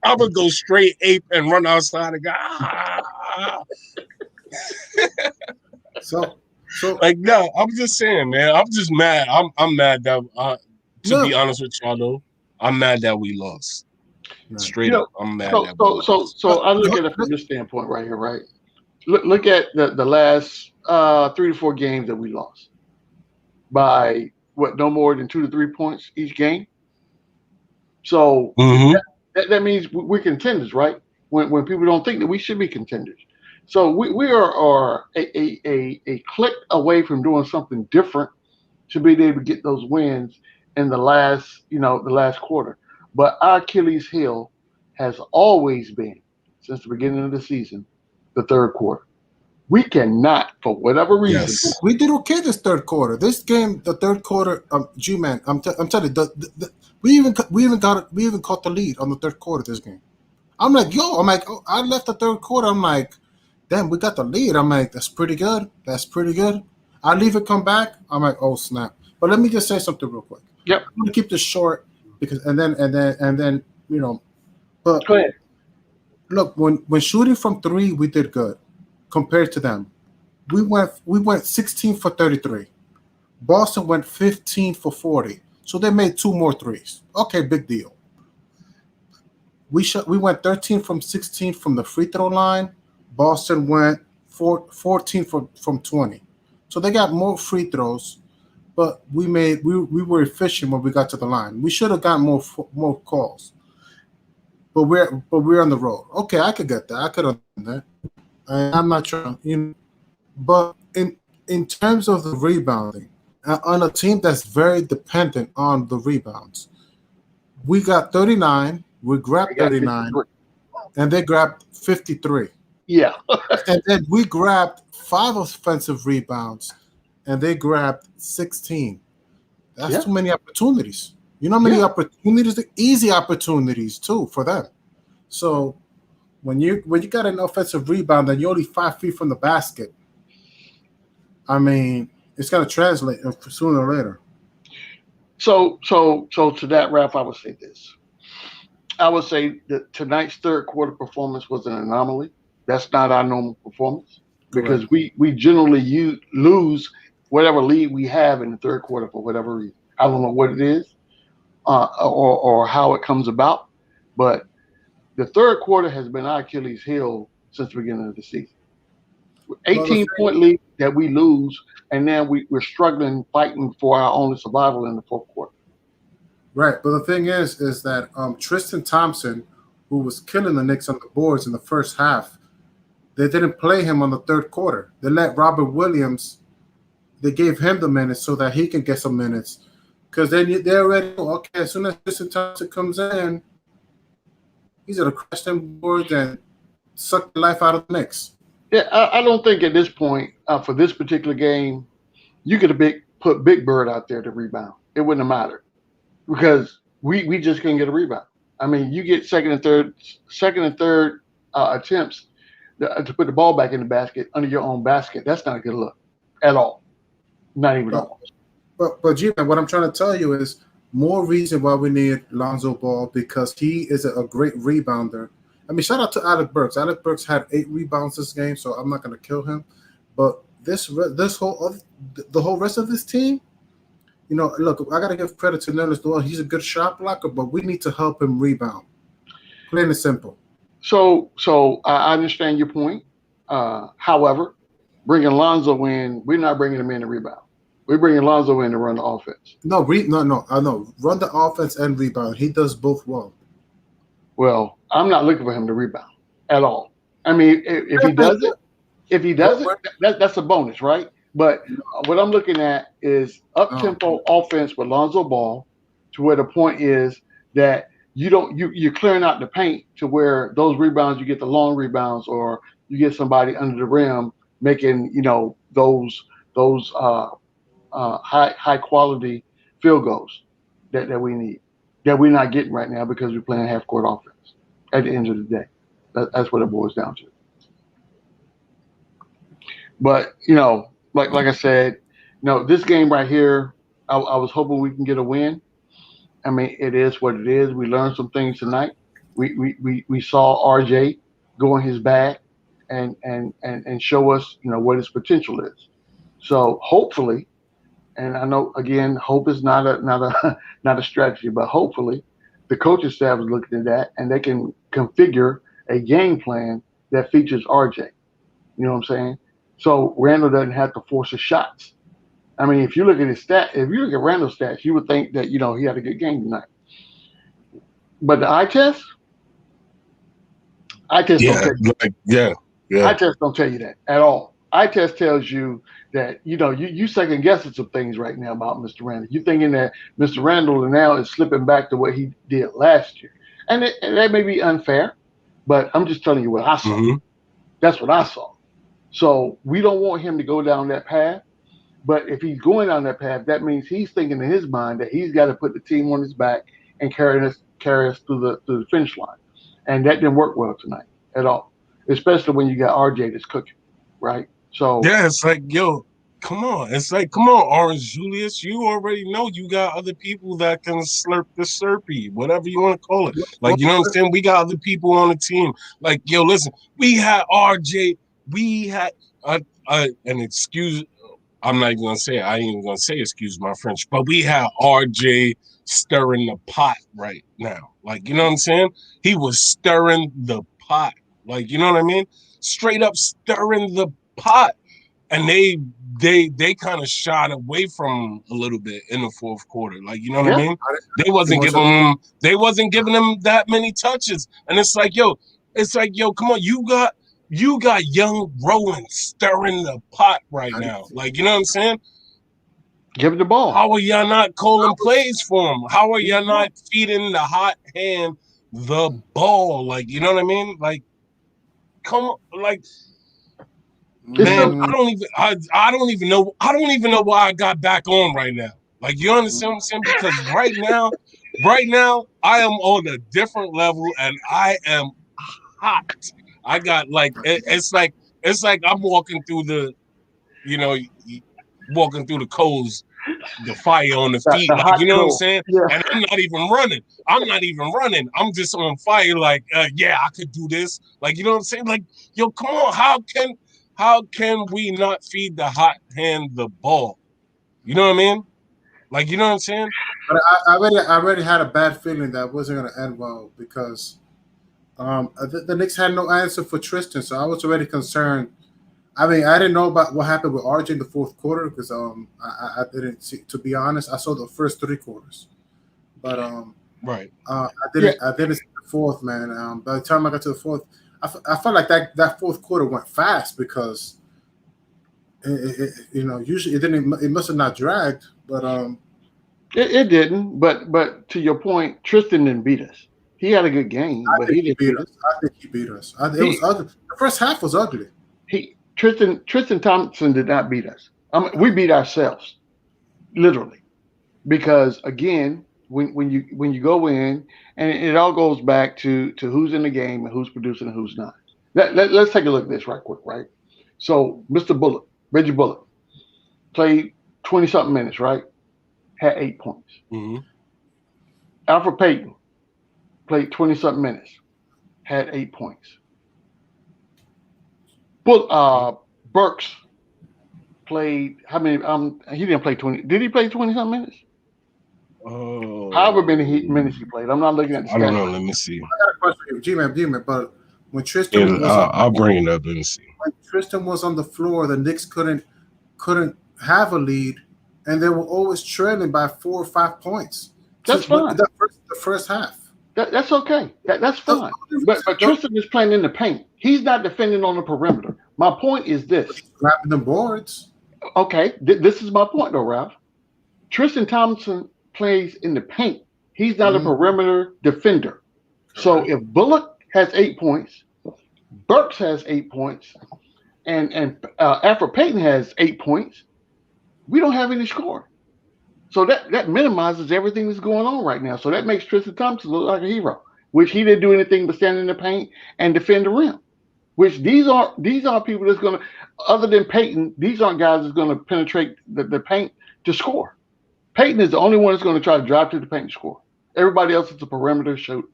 I'm gonna go straight ape and run outside and go, ah. So Like, no, I'm just saying, man. I'm just mad. I'm mad that to be look. honest with y'all though, I'm mad that we lost. Right. Straight up, I'm mad that we lost. So I look at it from this standpoint right here, right? Look at the last 3 to 4 games that we lost by what, no more than 2 to 3 points each game. So Mm-hmm. that means we're contenders, right? When people don't think that we should be contenders. So we are a click away from doing something different to be able to get those wins in the last quarter. But our Achilles heel has always been, since the beginning of the season, the third quarter. We cannot, for whatever reason. Yes. We did okay this third quarter. This game, the third quarter, G-Man, I'm telling you, we even caught the lead on the third quarter of this game. I'm like, oh, I left the third quarter. I'm like, damn, we got the lead. I'm like, that's pretty good. I leave it, come back. I'm like, oh snap. But let me just say something real quick. Yep. I'm gonna keep this short because and then but Go ahead. look, when shooting from three, we did good compared to them. We went 16 for 33. Boston went 15 for 40. So they made 2 more threes. Okay, big deal. We went 13 from 16 from the free throw line. Boston went 14 from 20. So they got more free throws, but we were efficient when we got to the line. We should have gotten more calls. But we're on the road. Okay, I could get that. I could have done that. I'm not sure, but in terms of the rebounding, on a team that's very dependent on the rebounds, we got 39. We grabbed 39, and they grabbed 53. Yeah. And then we grabbed 5 offensive rebounds, and they grabbed 16. That's too many opportunities. You know how many opportunities? Easy opportunities too for them. So when you got an offensive rebound and you're only 5 feet from the basket, I mean, it's gonna translate sooner or later. So to that, Ralph, I would say this. I would say that tonight's third quarter performance was an anomaly. That's not our normal performance because we generally lose whatever lead we have in the third quarter for whatever reason. I don't know what it is or how it comes about, but the third quarter has been our Achilles heel since the beginning of the season. 18-point lead that we lose, and then we're struggling, fighting for our only survival in the fourth quarter. Right, but the thing is that Tristan Thompson, who was killing the Knicks on the boards in the first half, they didn't play him on the third quarter. They let Robert Williams. They gave him the minutes so that he can get some minutes. Because they already know, okay, as soon as Tristan Thompson comes in, he's gonna crash them boards and suck the life out of the Knicks. Yeah, I don't think at this point for this particular game you could have put Big Bird out there to rebound. It wouldn't have mattered because we just couldn't get a rebound. I mean, you get second and third attempts to put the ball back in the basket under your own basket. That's not a good look at all. Not even almost. But G-Man, what I'm trying to tell you is more reason why we need Lonzo Ball because he is a great rebounder. I mean, shout out to Alec Burks. Alec Burks had 8 rebounds this game, so I'm not going to kill him. But the whole rest of this team, you know, look, I got to give credit to Nerlens Noel. He's a good shot blocker, but we need to help him rebound. Plain and simple. So I understand your point. However, bringing Lonzo in, we're not bringing him in to rebound. We're bringing Lonzo in to run the offense. No. I know. Run the offense and rebound. He does both well. Well, I'm not looking for him to rebound at all. I mean, if he does it, that's a bonus, right? But what I'm looking at is up-tempo offense with Lonzo Ball to where the point is that you're clearing out the paint to where those rebounds, you get the long rebounds or you get somebody under the rim making, you know, those high quality field goals that we need, that we're not getting right now because we're playing half court offense at the end of the day. That's what it boils down to. But, you know, like I said, you know, this game right here, I was hoping we can get a win. I mean, it is what it is. We learned some things tonight. We saw RJ go in his bag and show us, you know, what his potential is. So hopefully, and I know again, hope is not a strategy, but hopefully the coaching staff is looking at that and they can configure a game plan that features RJ. You know what I'm saying? So Randall doesn't have to force his shots. I mean, if you look at his if you look at Randall's stats, you would think that, you know, he had a good game tonight. But the eye test don't tell you. Eye test don't tell you that at all. Eye test tells you that, you know, you second guessing some things right now about Mr. Randall. You're thinking that Mr. Randall now is slipping back to what he did last year. And that may be unfair, but I'm just telling you what I saw. Mm-hmm. That's what I saw. So we don't want him to go down that path. But if he's going down that path, that means he's thinking in his mind that he's got to put the team on his back and carry us through the finish line. And that didn't work well tonight at all, especially when you got RJ that's cooking, right? So yeah, it's like, yo, come on. It's like, come on, Orange Julius. You already know you got other people that can slurp the slurpee, whatever you want to call it. Like, you know what I'm saying? We got other people on the team. Like, yo, listen, we had RJ. We had an excuse. I'm not even going to say it. I ain't even going to say excuse my French, but we have RJ stirring the pot right now. Like, you know what I'm saying? He was stirring the pot. Like, you know what I mean? Straight up stirring the pot. And they kind of shot away from him a little bit in the fourth quarter. Like, you know what I mean? They wasn't giving him that many touches. And it's like, yo, come on, you got young Rowan stirring the pot right now. Like, you know what I'm saying? Give him the ball. How are y'all not calling plays for him? How are y'all not feeding the hot hand the ball? Like, you know what I mean? Like, come on, like, man, I don't even know why I got back on right now. Like, you understand what I'm saying? Because right now, I am on a different level and I am hot. I got like it's like I'm walking through the, you know, walking through the coals, the fire on the feet, like, you know what I'm saying? Yeah. And I'm not even running. I'm just on fire, like, yeah, I could do this. Like, you know what I'm saying? Like, yo, come on, how can we not feed the hot hand the ball? You know what I mean? Like, you know what I'm saying? But I already had a bad feeling that it wasn't going to end well because the Knicks had no answer for Tristan, so I was already concerned. I mean, I didn't know about what happened with RJ in the fourth quarter because I didn't see. To be honest, I saw the first 3 quarters, but right. I didn't see the fourth, man. By the time I got to the fourth, I felt like that fourth quarter went fast because usually it must have not dragged, but It didn't, but to your point, Tristan didn't beat us. He had a good game, I but think he he didn't beat beat us. us. I think he beat us. It was He ugly. The first half was ugly. Tristan Thompson did not beat us. We beat ourselves, literally, because again, when you go in, and it all goes back to who's in the game and who's producing and who's not. Let's take a look at this right quick, right? So Mr. Bullock, Reggie Bullock, played 20 something minutes, right? Had 8 points. Mm-hmm. Alfred Payton played 20 something minutes, had 8 points. Burks played how many? He didn't play 20. Did he play 20 something minutes? However many minutes he played. I'm not looking at the I don't stats. know. Let me see. I got a question for you, G-Man, but when I'll bring it up and see. When Tristan was on the floor, the Knicks couldn't have a lead, and they were always trailing by 4 or 5 points. That's fine. The first half. That's okay. That's fine. But Tristan is playing in the paint. He's not defending on the perimeter. My point is this. He's grabbing the boards. Okay, this is my point though, Ralph. Tristan Thompson plays in the paint. He's not a perimeter defender. So if Bullock has 8 points, Burks has 8 points, and Alfred Payton has 8 points, we don't have any score. So that minimizes everything that's going on right now. So that makes Tristan Thompson look like a hero, which he didn't do anything but stand in the paint and defend the rim. Which these are people that's going to, other than Payton, these aren't guys that's going to penetrate the paint to score. Payton is the only one that's going to try to drive to the paint and score. Everybody else is a perimeter shooter.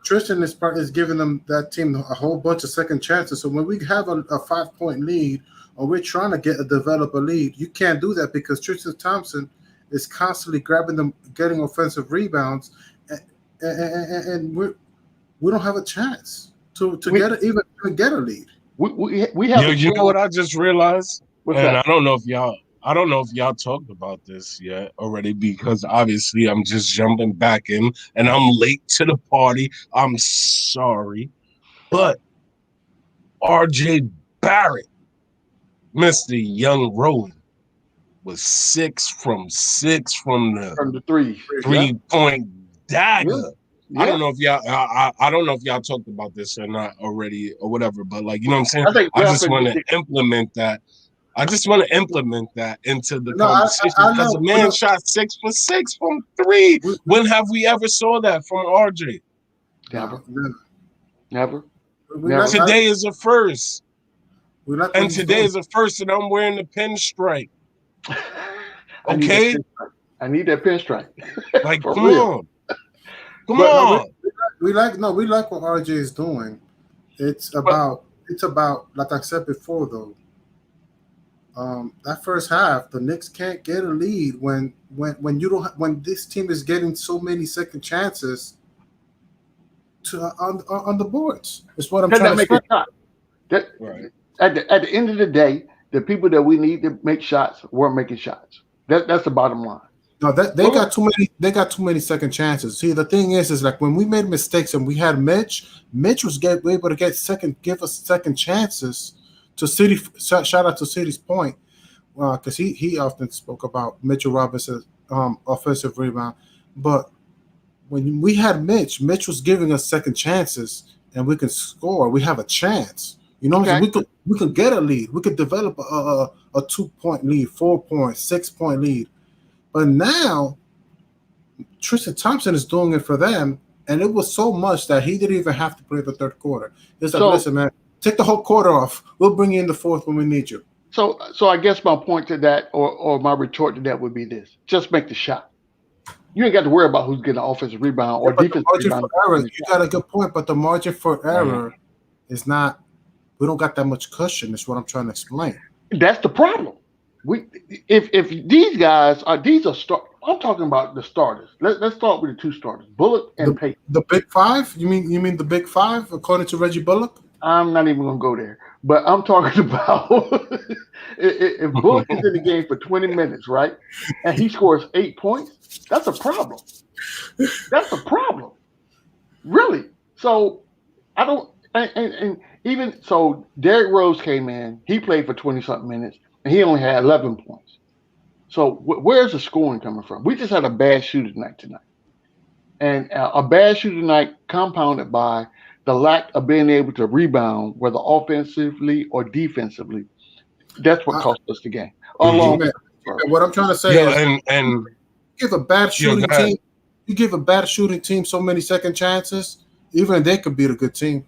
Tristan is giving them that team a whole bunch of second chances. So when we have a 5-point lead, or we're trying to develop a lead, you can't do that because Tristan Thompson is constantly grabbing them, getting offensive rebounds, and we don't have a chance to get a lead. We have. You know what I just realized? What's and that? I don't know if y'all talked about this yet already, because obviously I'm just jumping back in and I'm late to the party. I'm sorry. But RJ Barrett, Mr. Young Rowan, was 6 from the three 3-point dagger. Yeah. I don't know if y'all talked about this or not already or whatever, but like, you know what I'm saying? I just want to implement that. I just want to implement that into the conversation because the man shot 6 for 6 from 3. When have we ever saw that from RJ? Never. Today is a first. And today is a first, and I'm wearing the pinstripe. Okay? I need that pinstripe. Like, come on. Come on. We like what RJ is doing. It's about like I said before though. That first half, the Knicks can't get a lead when this team is getting so many second chances on the boards. That's what I'm trying to say. Right. At the end of the day, the people that we need to make shots weren't making shots. That's the bottom line. No, they got too many. They got too many second chances. See, the thing is like when we made mistakes and we had Mitch was able to give us second chances. To City, shout out to City's point, because he often spoke about Mitchell Robinson's offensive rebound. But when we had Mitch was giving us second chances, and we can score. We have a chance. You know, we could get a lead. We could develop a 2-point lead, 4-point, 6-point lead. But now, Tristan Thompson is doing it for them, and it was so much that he didn't even have to play the third quarter. It's like, listen, man. Take the whole quarter off. We'll bring you in the fourth when we need you. So I guess my point to that, or my retort to that would be this: just make the shot. You ain't got to worry about who's getting an offensive rebound or defensive rebound. You got a good point, but the margin for error is not. We don't got that much cushion. Is what I'm trying to explain. That's the problem. If these guys are I'm talking about the starters. Let's start with the 2 starters, Bullock and Payton. The big 5? You mean the big 5 according to Reggie Bullock? I'm not even going to go there. But I'm talking about if Bullock is in the game for 20 minutes, right, and he scores 8 points, that's a problem. That's a problem. Really. So I And even so, Derrick Rose came in. He played for 20 something minutes, and he only had 11 points. So where's the scoring coming from? We just had a bad shooting night tonight, and a bad shooting night compounded by the lack of being able to rebound, whether offensively or defensively. That's what I, cost us the game. Mhm. Along G-Man, what I'm trying to say Yo, is, and give a bad yo, shooting go ahead. team, you give a bad shooting team so many second chances, even they could beat a good team.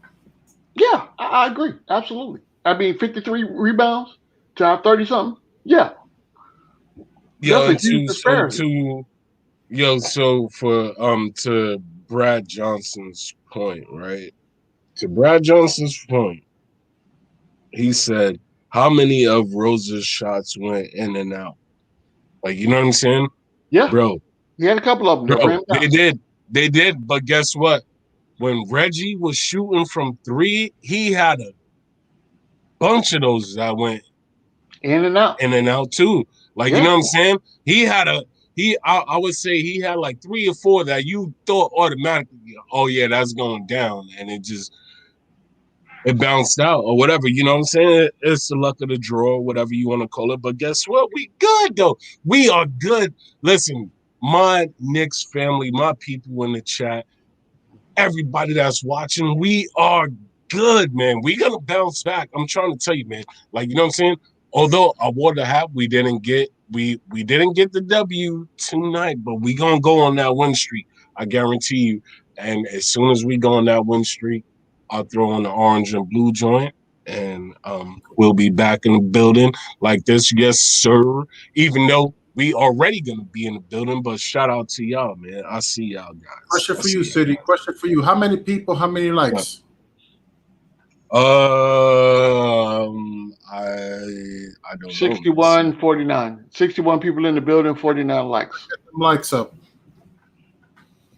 yeah, I agree. Absolutely. I mean, 53 rebounds to our 30 something. Yeah, Yo, that's a and huge disparity. so for to Brad Johnson's point, right? To Brad Johnson's point, he said, how many of Rose's shots went in and out? Like, you know what I'm saying? Yeah, Bro, he had a couple of them that bro, ran down. they did, but guess what? When Reggie was shooting from three, he had a bunch of those that went In and out. in and out too. Like, you Yeah. know what I'm saying? He had I would say he had like 3 or 4 that you thought automatically, oh yeah, that's going down, and it bounced out or whatever. You know what I'm saying? It's the luck of the draw, whatever you want to call it. But guess what? We good though. We are good. Listen, my Knicks family, my people in the chat, everybody that's watching, we are good, man. We gonna bounce back. I'm trying to tell you, man. Like, you know what I'm saying? Although I wore the hat, we didn't get the W tonight, but we gonna go on that win streak. I guarantee you. And as soon as we go on that win streak, I'll throw on the orange and blue joint, and we'll be back in the building like this. Yes, sir. Even though we already gonna be in the building, but shout out to y'all, man. I see y'all guys. Question I for you, see y'all. City. Question for you. How many people, how many likes? I don't know. Let's see. 61-49. 61 people in the building, 49 likes. Get them likes up.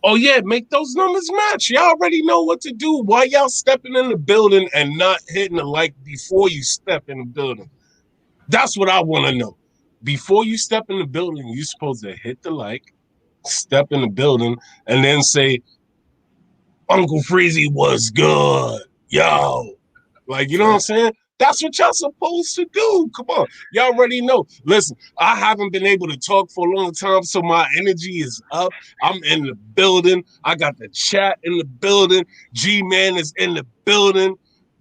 Oh yeah, make those numbers match. Y'all already know what to do. Why y'all stepping in the building and not hitting the like before you step in the building? That's what I want to know. Before you step in the building, you're supposed to hit the like, step in the building, and then say, Uncle Freezy was good. Yo. Like, you know what I'm saying? That's what y'all supposed to do. Come on. Y'all already know. Listen, I haven't been able to talk for a long time, so my energy is up. I'm in the building. I got the chat in the building. G-Man is in the building.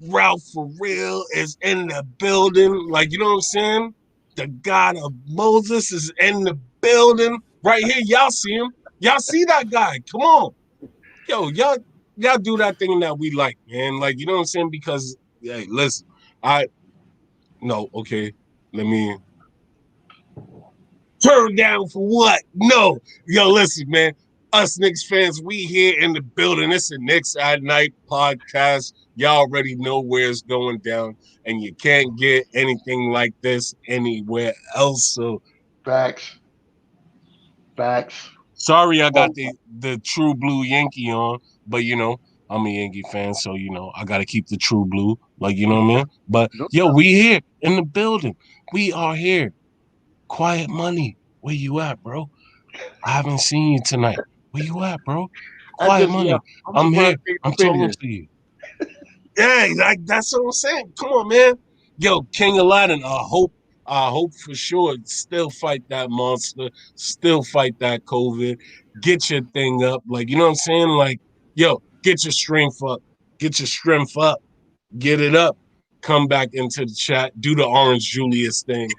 Ralph for real is in the building. Like, you know what I'm saying? The God of Moses is in the building. Right here, y'all see him. Y'all see that guy. Come on. Yo, y'all do that thing that we like, man. Like, you know what I'm saying? Because, hey, listen, no, okay, let me turn down for what? No, yo, listen, man. Us Knicks fans, we here in the building. It's a Knicks at Night podcast. Y'all already know where it's going down, and you can't get anything like this anywhere else. So, Facts. Facts. sorry, I got Oh, the true blue Yankee on, but you know, I'm a Yankee fan, so you know, I gotta keep the true blue, like you know what I mean? But no yo, doubt. we here in the building. We are here. Quiet money. Where you at, bro? I haven't seen you tonight. Where you at, bro? I Quiet just left. money. I'm I'm surprised here. you ain't I'm up in talking here. to you. Yeah, like that's what I'm saying. Come on, man. Yo, King Aladdin, I hope for sure still fight that monster, still fight that COVID. Get your thing up. Like, you know what I'm saying? Like, yo, get your strength up. Get your strength up. Get it up. Come back into the chat. Do the Orange Julius thing.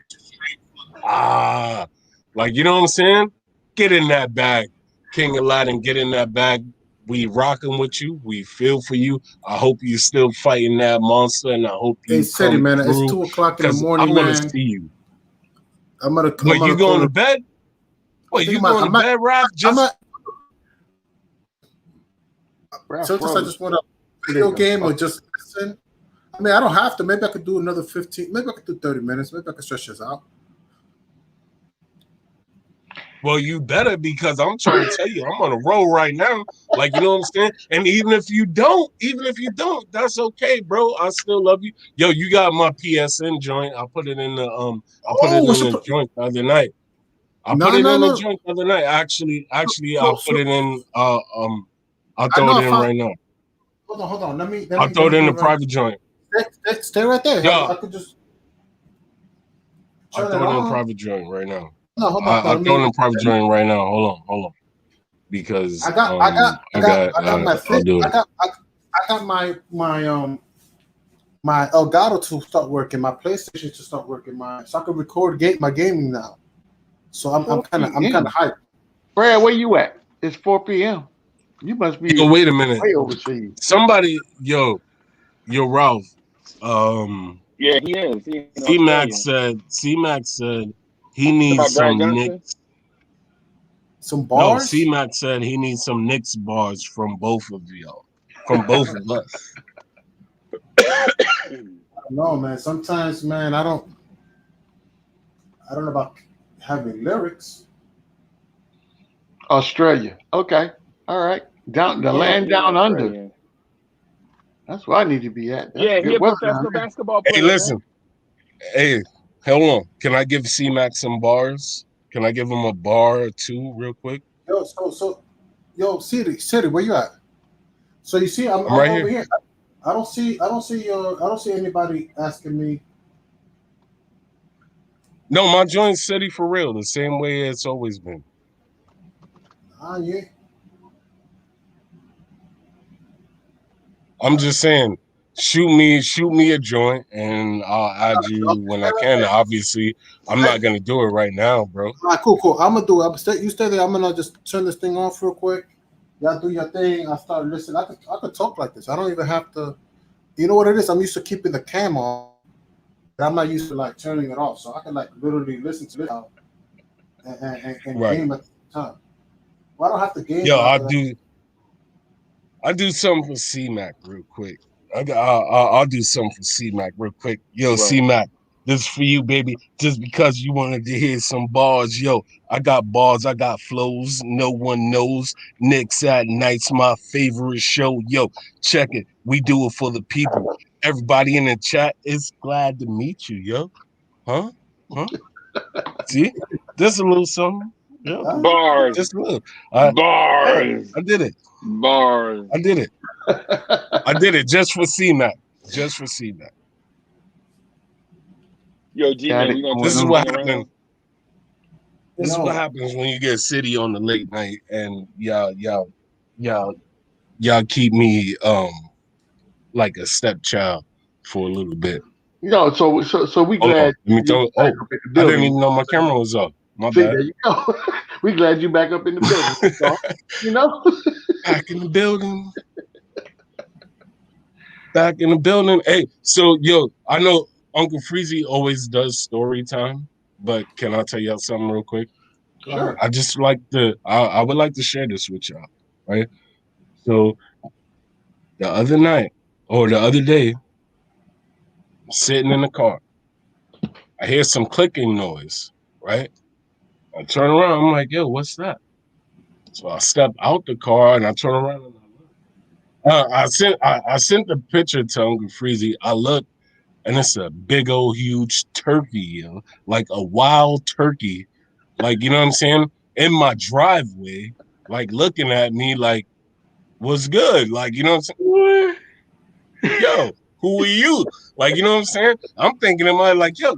Ah, like, you know what I'm saying? Get in that bag. King Aladdin, get in that bag. We rocking with you. We feel for you. I hope you still fighting that monster, and I hope Hey, you City, come man. It's through 2 o'clock in the because I morning, want to man. see you. I'm gonna Wait, you call going to it. bed? I Wait, think you going to bed, Raph? I'm Just not. Ralph Sometimes I froze. just want a There you video go. game or just listen. I mean, I don't have to. Maybe I could do another 15. Maybe I could do 30 minutes. Maybe I could stretch this out. well, you better because I'm trying to tell you, I'm on a roll right now. Like, you know what I'm saying? And even if you don't, that's okay, bro. I still love you. Yo, you got my PSN joint. I put Oh, it what's in your? the joint the other night. I put No, it no, in the no. joint the other night. Actually, So, I'll put it in. I'll I throw know it I in found. right now. hold on. Let I'll me throw it in do the it right. private joint. Stay right there. Yeah, I could just I'll turn it throw it in the on. private joint right now. No, hold on. I'll throw it in the private joint right now. Hold on. Because I'll do it. I got my Elgato to start working, my PlayStation to start working, so I can record my gaming now. So I'm kind of hyped. Brad, where you at? It's 4 p.m. You must be Yo, wait a minute. way overseas. Somebody, yo, Ralph. Yeah, he is. He in C-Max Australia. said he needs About Brad some Johnson? Knicks. Some No, bars? C-Max said he needs some Knicks bars from both of y'all, from both of us. No, man. Sometimes, man, I don't know about having lyrics. Australia. Okay. All right. Down the Yeah, land he in down under. Australia. That's where I need to be at. That's Yeah, he good a weather down professional there. basketball Hey, player, listen. man. Hey, hold on. Can I give C-Max some bars? Can I give him a bar or two real quick? Yo, city, where you at? So you see, I'm I'm right over here. here. I don't see anybody asking me. No, my joint's city for real, the same way it's always been. Yeah. I'm just saying, shoot me a joint, and I'll add you when I can. Obviously, I'm not gonna do it right now, bro. All right, cool. I'm gonna do it. You stay there. I'm gonna just turn this thing off real quick. Y'all do your thing. I start listening. I could talk like this. I don't even have to. You know what it is? I'm used to keeping the cam on. I'm not used to like turning it off, so I can like literally listen to this and Right. game at the time. Well, I don't have to game. Yo, I do something for C-Mac real quick. I'll do something for C-Mac real quick. Yo, Right. C-Mac, this is for you, baby. Just because you wanted to hear some bars, yo, I got bars, I got flows. No one knows. Knicks at Night's my favorite show. Yo, check it. We do it for the people. Everybody in the chat is glad to meet you, yo. Huh? See? Just a little something. Yeah. Bars. Just a little. Bars. I did it. Bars. I did it just for C-Mac. Just for C-Mac. Yo, G-Man, we gonna This is turn what this thing happens. around? This is what happens when you get City on the late night and y'all keep me like a stepchild for a little bit. No, so we Hold glad on. Let me throw. Oh, I didn't even know my camera was up. My See, bad. there you go. We glad you back up in the building. So, you know, Back in the building. Back in the building. Hey, so yo, I know Uncle Freezy always does story time, but can I tell y'all something real quick? sure. I just like to. I would like to share this with y'all, right? So the other night or the other day, sitting in the car, I hear some clicking noise, right? I turn around, I'm like, yo, what's that? So I step out the car and I turn around and I look. I sent the picture to Uncle Freezy. I look and it's a big old huge turkey, like a wild turkey, like you know what I'm saying, in my driveway, like looking at me, like what's good, like you know what I'm saying? Yo, who are you? Like you know what I'm saying? I'm thinking in my like, yo,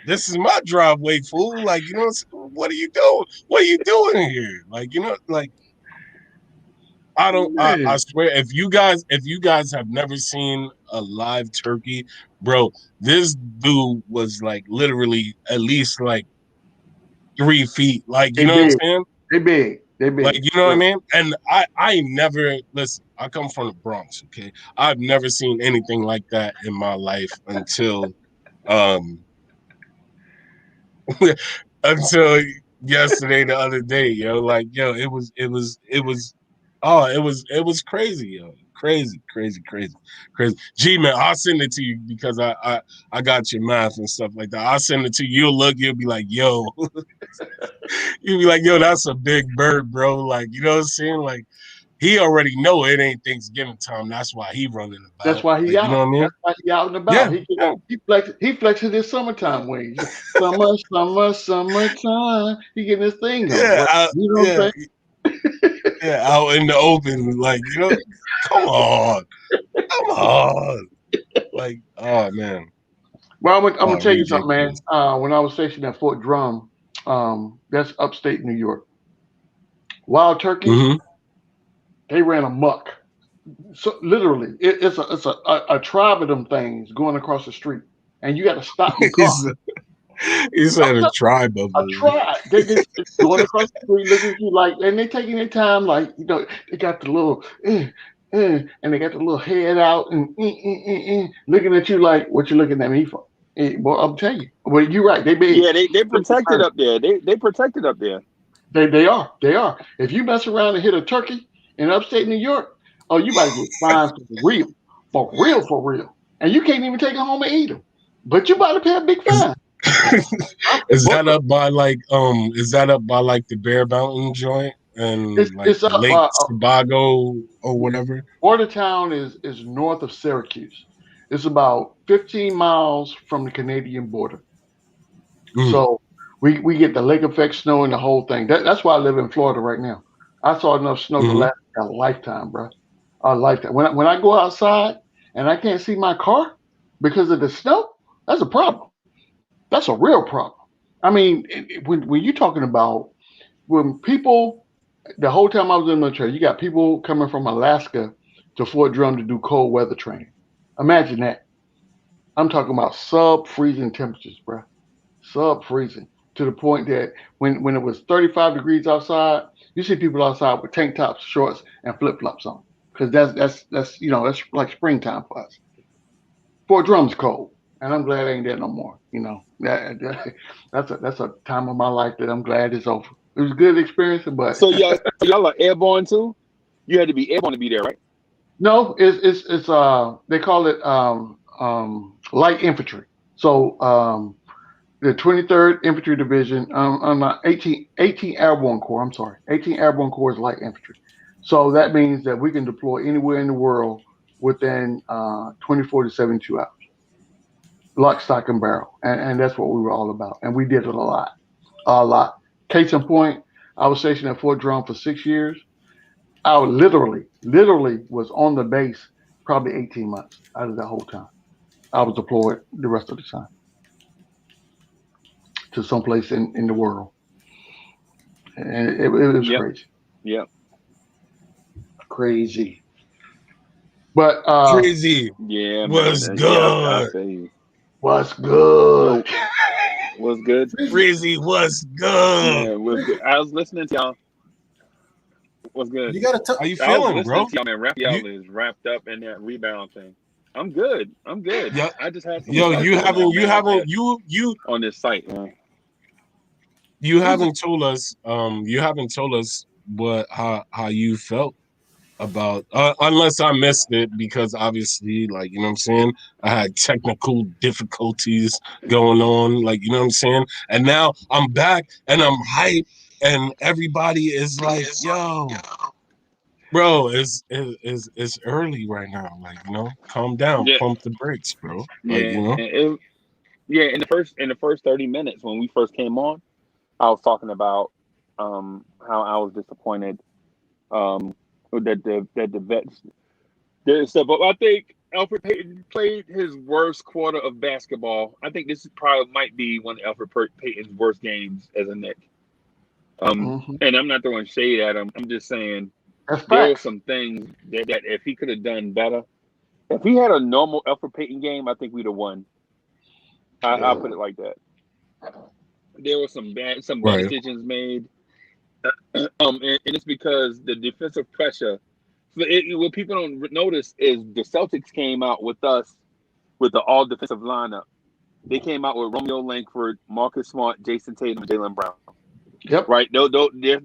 this is my driveway, fool. Like you know what are you doing? What are you doing here? Like you know, like I don't. I swear, if you guys have never seen a live turkey, bro, this dude was like literally at least like 3 feet. Like you They know what I'm big. saying? They big. They Like big. you know what I Yeah. mean? And I never listen. I come from the Bronx. Okay, I've never seen anything like that in my life until um until yesterday, the other day, yo. Like, yo, it was crazy, yo. Crazy. G man, I'll send it to you because I got your math and stuff like that. I'll send it to you. You'll look, you'll be like, yo. You'll be like, yo, that's a big bird, bro. Like, you know what I'm saying? Like, he already know it ain't Thanksgiving time. That's why he running That's about. why he Like, you know out. what I mean? That's why he out and Yeah. about. He flexes his summertime wings. Summertime. He getting his thing on. Yeah, Right? You know what I'm saying? Yeah, out in the open, like come on, come on, like oh man, Well, I'm gonna tell you something, man. ridiculous. When I was stationed at Fort Drum, that's upstate New York. Wild turkeys, Mm-hmm. they ran amok. So literally, it's a tribe of them things going across the street, and you got to stop your car. He said a tribe of A them. tribe. They just going across the street, looking at you like, and they taking their time, like they got the little, and they got the little head out and looking at you like, what you looking at me for? Well, I'm telling you. Well, you're right. They big. Yeah, they protected up there. They protected up there. They are. If you mess around and hit a turkey in upstate New York, oh, you about to get fined for real, for real. And you can't even take it home and eat them. But you about to pay a big fine. Is that up by the Bear Mountain joint and like It's the up. Lake Sebago or whatever? Bordertown is north of Syracuse. It's about 15 miles from the Canadian border. Mm, So we get the lake effect snow and the whole thing. That's why I live in Florida right now. I saw enough snow to hmm last a lifetime, bro. A lifetime. When I go outside and I can't see my car because of the snow, that's a problem. That's a real problem. I mean, when you're talking about when people, the whole time I was in the military, you got people coming from Alaska to Fort Drum to do cold weather training. Imagine that. I'm talking about sub freezing temperatures, bro. Sub freezing to the point that when it was 35 degrees outside, you see people outside with tank tops, shorts, and flip flops on because that's like springtime for us. Fort Drum's cold, and I'm glad I ain't there no more. That's a time of my life that I'm glad it's over. It was a good experience, but So y'all are airborne too. You had to be airborne to be there, right? no, it's they call it light infantry. So the 23rd Infantry Division, I'm not 18 Airborne Corps. I'm sorry, 18 Airborne Corps is light infantry. So that means that we can deploy anywhere in the world within 24 to 72 hours, lock, stock, and barrel, and that's what we were all about. And we did it a lot. Case in point, I was stationed at Fort Drum for 6 years. I literally was on the base probably 18 months out of that whole time. I was deployed the rest of the time to someplace in the world. And it was Yep. crazy. Yep. Crazy. But Crazy Yeah, man. was Yeah, I good. feel you. what's good? Yo, what's good? Crazy was good. Yeah, what's good? I was listening to y'all. What's good? You gotta tell. How you I was feeling, listening bro? to y'all, man. You Raphael is wrapped up in that rebound thing. I'm good. I'm good. yo, I just had some yo, stuff going on, you man, haven't that you on this site, man. you haven't told us what how you felt about unless I missed it because obviously like you know what I'm saying I had technical difficulties going on like you know what I'm saying and now I'm back and I'm hyped and everybody is like yo bro it's early right now like you know calm down Yeah, pump the brakes bro like yeah. you know Yeah, in the first 30 minutes when we first came on, I was talking about how I was disappointed that the vets did stuff. But I think Alfred Payton played his worst quarter of basketball. I think this probably might be one of Payton's worst games as a Knick. Mhm. And I'm not throwing shade at him. I'm just saying That's there were facts. some things that if he could have done better, if he had a normal Alfred Payton game, I think we'd have won. I'll put it like that. There were some bad right decisions made, and it's because the defensive pressure. So what people don't notice is the Celtics came out with us with the all defensive lineup. They came out with Romeo Langford, Marcus Smart, Jason Tatum, and Jalen Brown. Yep. Right?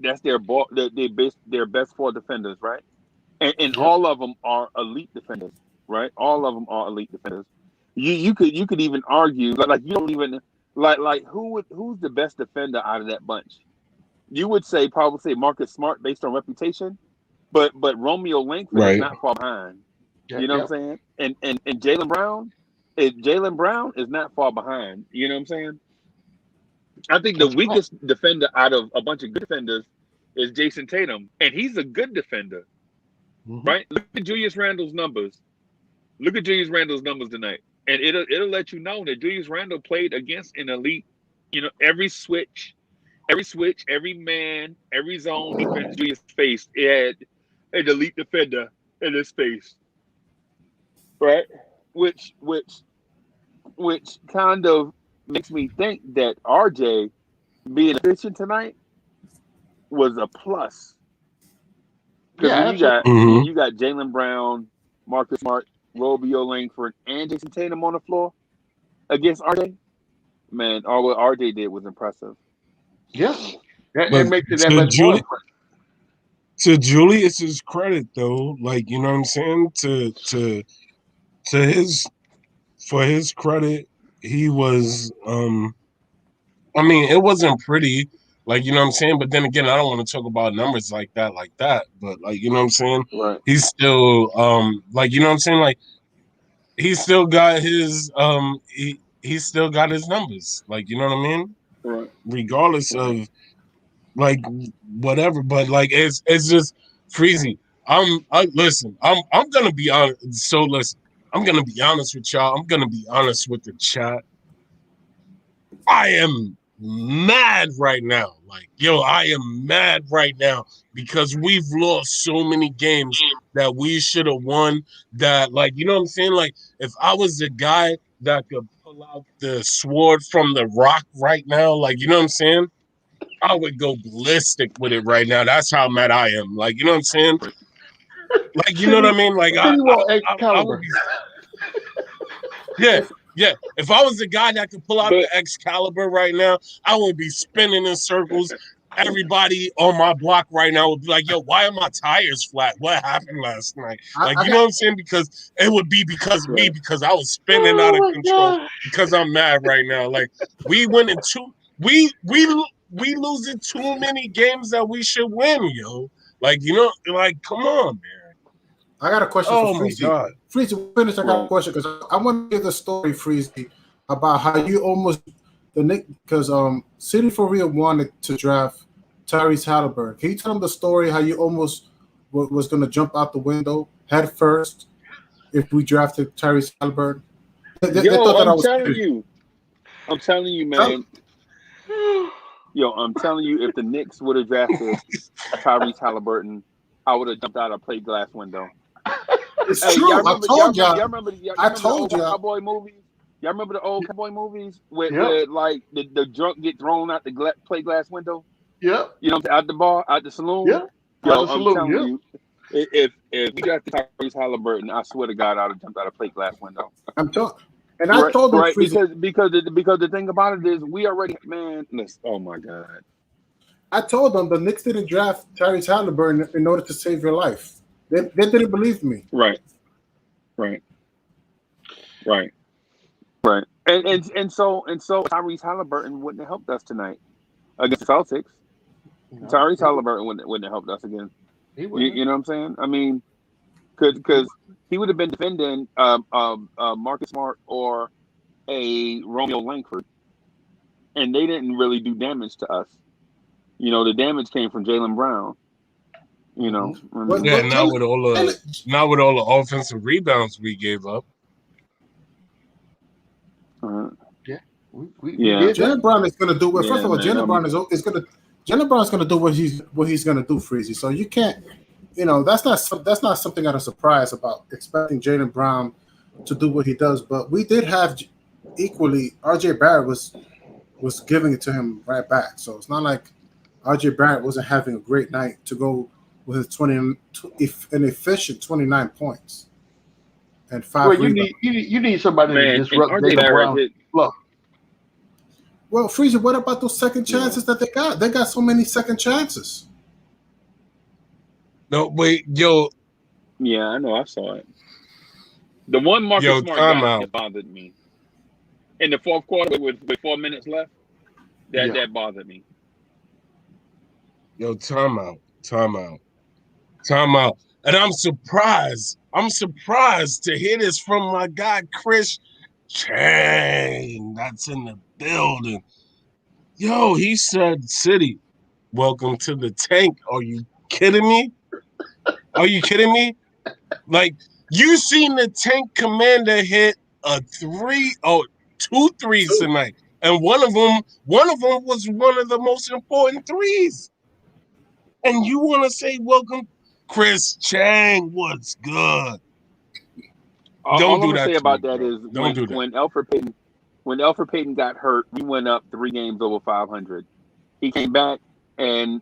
That's their ball. Their best four defenders, right? And Yep. all of them are elite defenders, right? All of them are elite defenders. You could even argue like you don't even like who's the best defender out of that bunch? You would probably say Marcus Smart based on reputation, but Romeo Langford is right not far behind. You Yep. know what I'm Yep. saying? And Jalen Brown is not far behind. You know what I'm saying? I think the That's right. weakest defender out of a bunch of good defenders is Jason Tatum, and he's a good defender, right? Look at Julius Randle's numbers. Look at Julius Randle's numbers tonight, and it'll let you know that Julius Randle played against an elite. Every switch, every man, every zone defense Julius faced, it had an elite defender in his face, right? Which kind of makes me think that RJ being efficient tonight was a plus. Because Yeah, when you got Mhm. you got Jaylen Brown, Marcus Smart, Romeo Langford, and Jason Tatum on the floor against RJ, man, all what RJ did was impressive. yeah. But It makes it that to much more Julie, impressive. to Julius's credit, though, like you know what I'm saying, to his for his credit, he was. I mean, it wasn't pretty, like you know what I'm saying. But then again, I don't want to talk about numbers like that. But like you know what I'm saying, Right. he's still like you know what I'm saying, like he still got his he still got his numbers, like you know what I mean, Right. regardless Right. of like whatever. But like it's just freezy. I'm gonna be honest. So listen, I'm gonna be honest with y'all. I'm gonna be honest with the chat. I am mad right now. Like, yo, I am mad right now because we've lost so many games that we should have won. That, like, you know what I'm saying? Like, if I was the guy that could pull out the sword from the rock right now, like, you know what I'm saying? I would go ballistic with it right now. That's how mad I am. Like, you know what I'm saying? Like, you know what City, I mean? Like, City want I would Excalibur. be, yeah, yeah. If I was the guy that could pull out But the Excalibur right now, I would be spinning in circles. Everybody on my block right now would be like, yo, why are my tires flat? What happened last night? Like, I you know got what I'm saying? Because it would be because of me, right. because I was spinning out Oh of my control, god. because I'm mad right now. Like, we winning we losing too many games that we should win, yo. Like, you know, like, come on, man. I got a question for Oh my Freezy. God. Freezy, finish. I got a Right. question because I want to hear the story, Freezy, about how you almost the Nick because City for Real wanted to draft Tyrese Halliburton. Can you tell them the story how you almost was going to jump out the window head first if we drafted Tyrese Halliburton? They Yo, thought that I I'm was telling kidding. you. I'm telling you, Tell- man. Yo, I'm telling you, if the Knicks would have drafted Tyrese Halliburton, I would have jumped out a plate glass window. It's Hey, y'all true. I remember? Y'all told remember? Y'all y'all. remember? Y'all I remember the told old y'all. cowboy movies? Y'all remember the old cowboy movies Yep. where like the drunk get thrown out the plate glass window? Yep. You know, out the bar, out the saloon. Yep. Out Yo, the I'm saloon. telling Yep. you, if we got Tyrese Halliburton, I swear to God, I'd have jumped out a plate glass window. I'm telling. And I Right, told them, right. Freezy. Because the thing about it is, we already man. Listen, oh my God. I told them the Knicks didn't draft Tyrese Halliburton in order to save your life. They didn't believe me. Right, right, right, right. And so Tyrese Halliburton wouldn't have helped us tonight against the Celtics. No, Tyrese Halliburton wouldn't have helped us again. he You, wouldn't. you know what I'm saying? I mean, because he would have been defending Marcus Smart or a Romeo Langford, and they didn't really do damage to us. You know, the damage came from Jaylen Brown. You know, I But mean, Yeah, but not with all the Jalen, not with all the offensive rebounds we gave up. uh, Yeah. We yeah, did that. Jalen Brown is going to do well. First yeah, of all, man. Jalen Brown is going to Jalen Brown is going to do what he's going to do, Freezy. So you can't, that's not something that I'm surprised about expecting Jalen Brown to do what he does. But we did have equally RJ Barrett was giving it to him right back. So it's not like RJ Barrett wasn't having a great night to go with his an efficient 29 points and Well, 5 rebounds. you need somebody to Man, and disrupt RJ Jalen Barrett Brown's hit. flow. Well, Freezer, what about those second Yeah, chances that they got? They got so many second chances. No, wait, yo, yeah, I know. I saw it. The one Marcus Smart got timeout. that bothered me in the fourth quarter with 4 minutes left. That Yeah. that bothered me. Yo, timeout. And I'm surprised. I'm surprised to hear this from my guy Chris Chang. That's in the building. Yo, he said City. Welcome to the tank. Are you kidding me? Are you kidding me? Like, you seen the tank commander hit two threes tonight. And one of them was one of the most important threes. And you want to say welcome, Chris Chang? What's good? Don't All I'm do gonna that say to me, about that bro. is Don't do that. when Alfred Payton got hurt, we went up 3 games over 500. He came back, and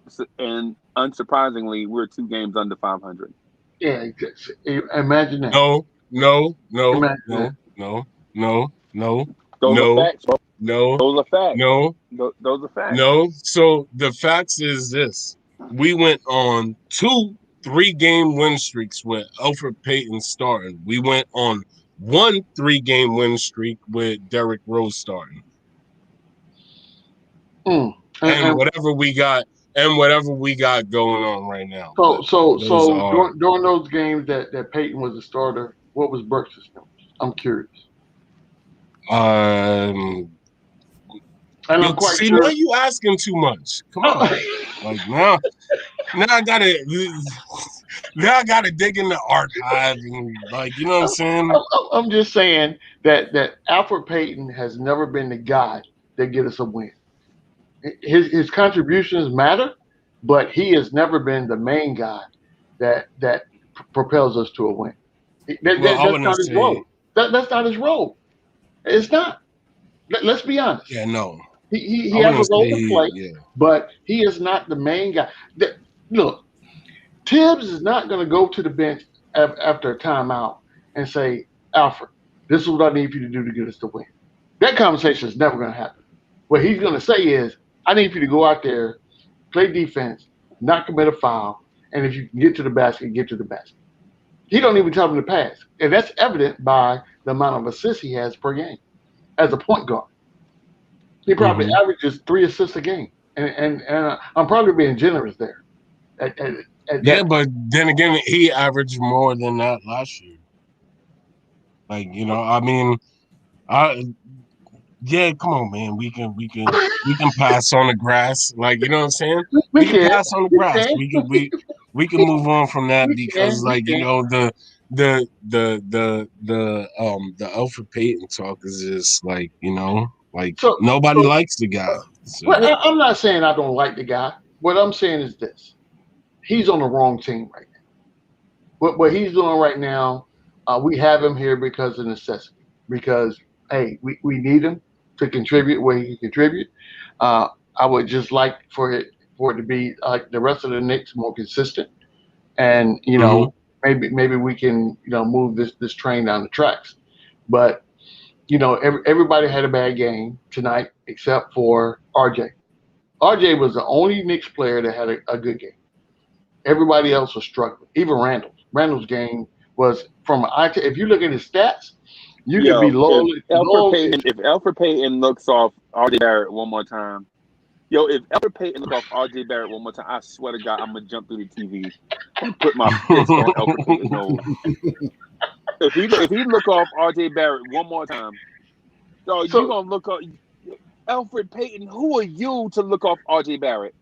unsurprisingly, we're 2 games under 500. Yeah, imagine that. No, no, no, Imagine that. no, no, no, no, Those are no, facts, bro. no, Those are facts. no, Those are facts. no. So the facts is this: we went on 2 3-game win streaks with Alfred Payton starting. We went on 1 3-game win streak with Derrick Rose starting. Mm. And whatever we got going on right now. So during those games that Peyton was a starter, what was Burks' numbers? I'm curious. And I'm quite sure. Now you asking too much. Come on. Like now I gotta dig in the archive and, like, you know what I'm saying? I'm just saying that Alfred Payton has never been the guy that get us a win. His contributions matter, but he has never been the main guy that propels us to a win. That's not his role. That's not his role. It's not. Let's be honest. Yeah, no. He has a role to play, but he is not the main guy. Look, Tibbs is not going to go to the bench after a timeout and say, Alfred, this is what I need for you to do to get us the win. That conversation is never going to happen. What he's going to say is, I need for you to go out there, play defense, not commit a foul, and if you can get to the basket, get to the basket. He don't even tell them to pass. And that's evident by the amount of assists he has per game as a point guard. He probably averages 3 assists a game. And I'm probably being generous there. But then again, he averaged more than that last year. Like, you know, I mean, come on, man. We can pass on the grass. Like, you know what I'm saying? We can pass on the grass. We can move on from that because, like, you know, the Alfred Payton talk is just like, you know, like, nobody likes the guy. So. Well, I'm not saying I don't like the guy. What I'm saying is this: he's on the wrong team right now. What he's doing right now, we have him here because of necessity. Because hey, we need him to contribute where he can contribute. I would just like for it to be like the rest of the Knicks, more consistent, and you know, maybe we can, you know, move this train down the tracks. But you know, everybody had a bad game tonight except for RJ. RJ was the only Knicks player that had a good game. Everybody else was struggling. Even Randall. Randall's game was if you look at his stats, you could be low. If Alfred Payton looks off RJ Barrett one more time, if Alfred Payton looks off RJ Barrett one more time, I swear to God, I'm gonna jump through the TV and put my fist on Alfred Payton's nose. If he look off RJ Barrett one more time, you gonna look up Alfred Payton. Who are you to look off RJ Barrett?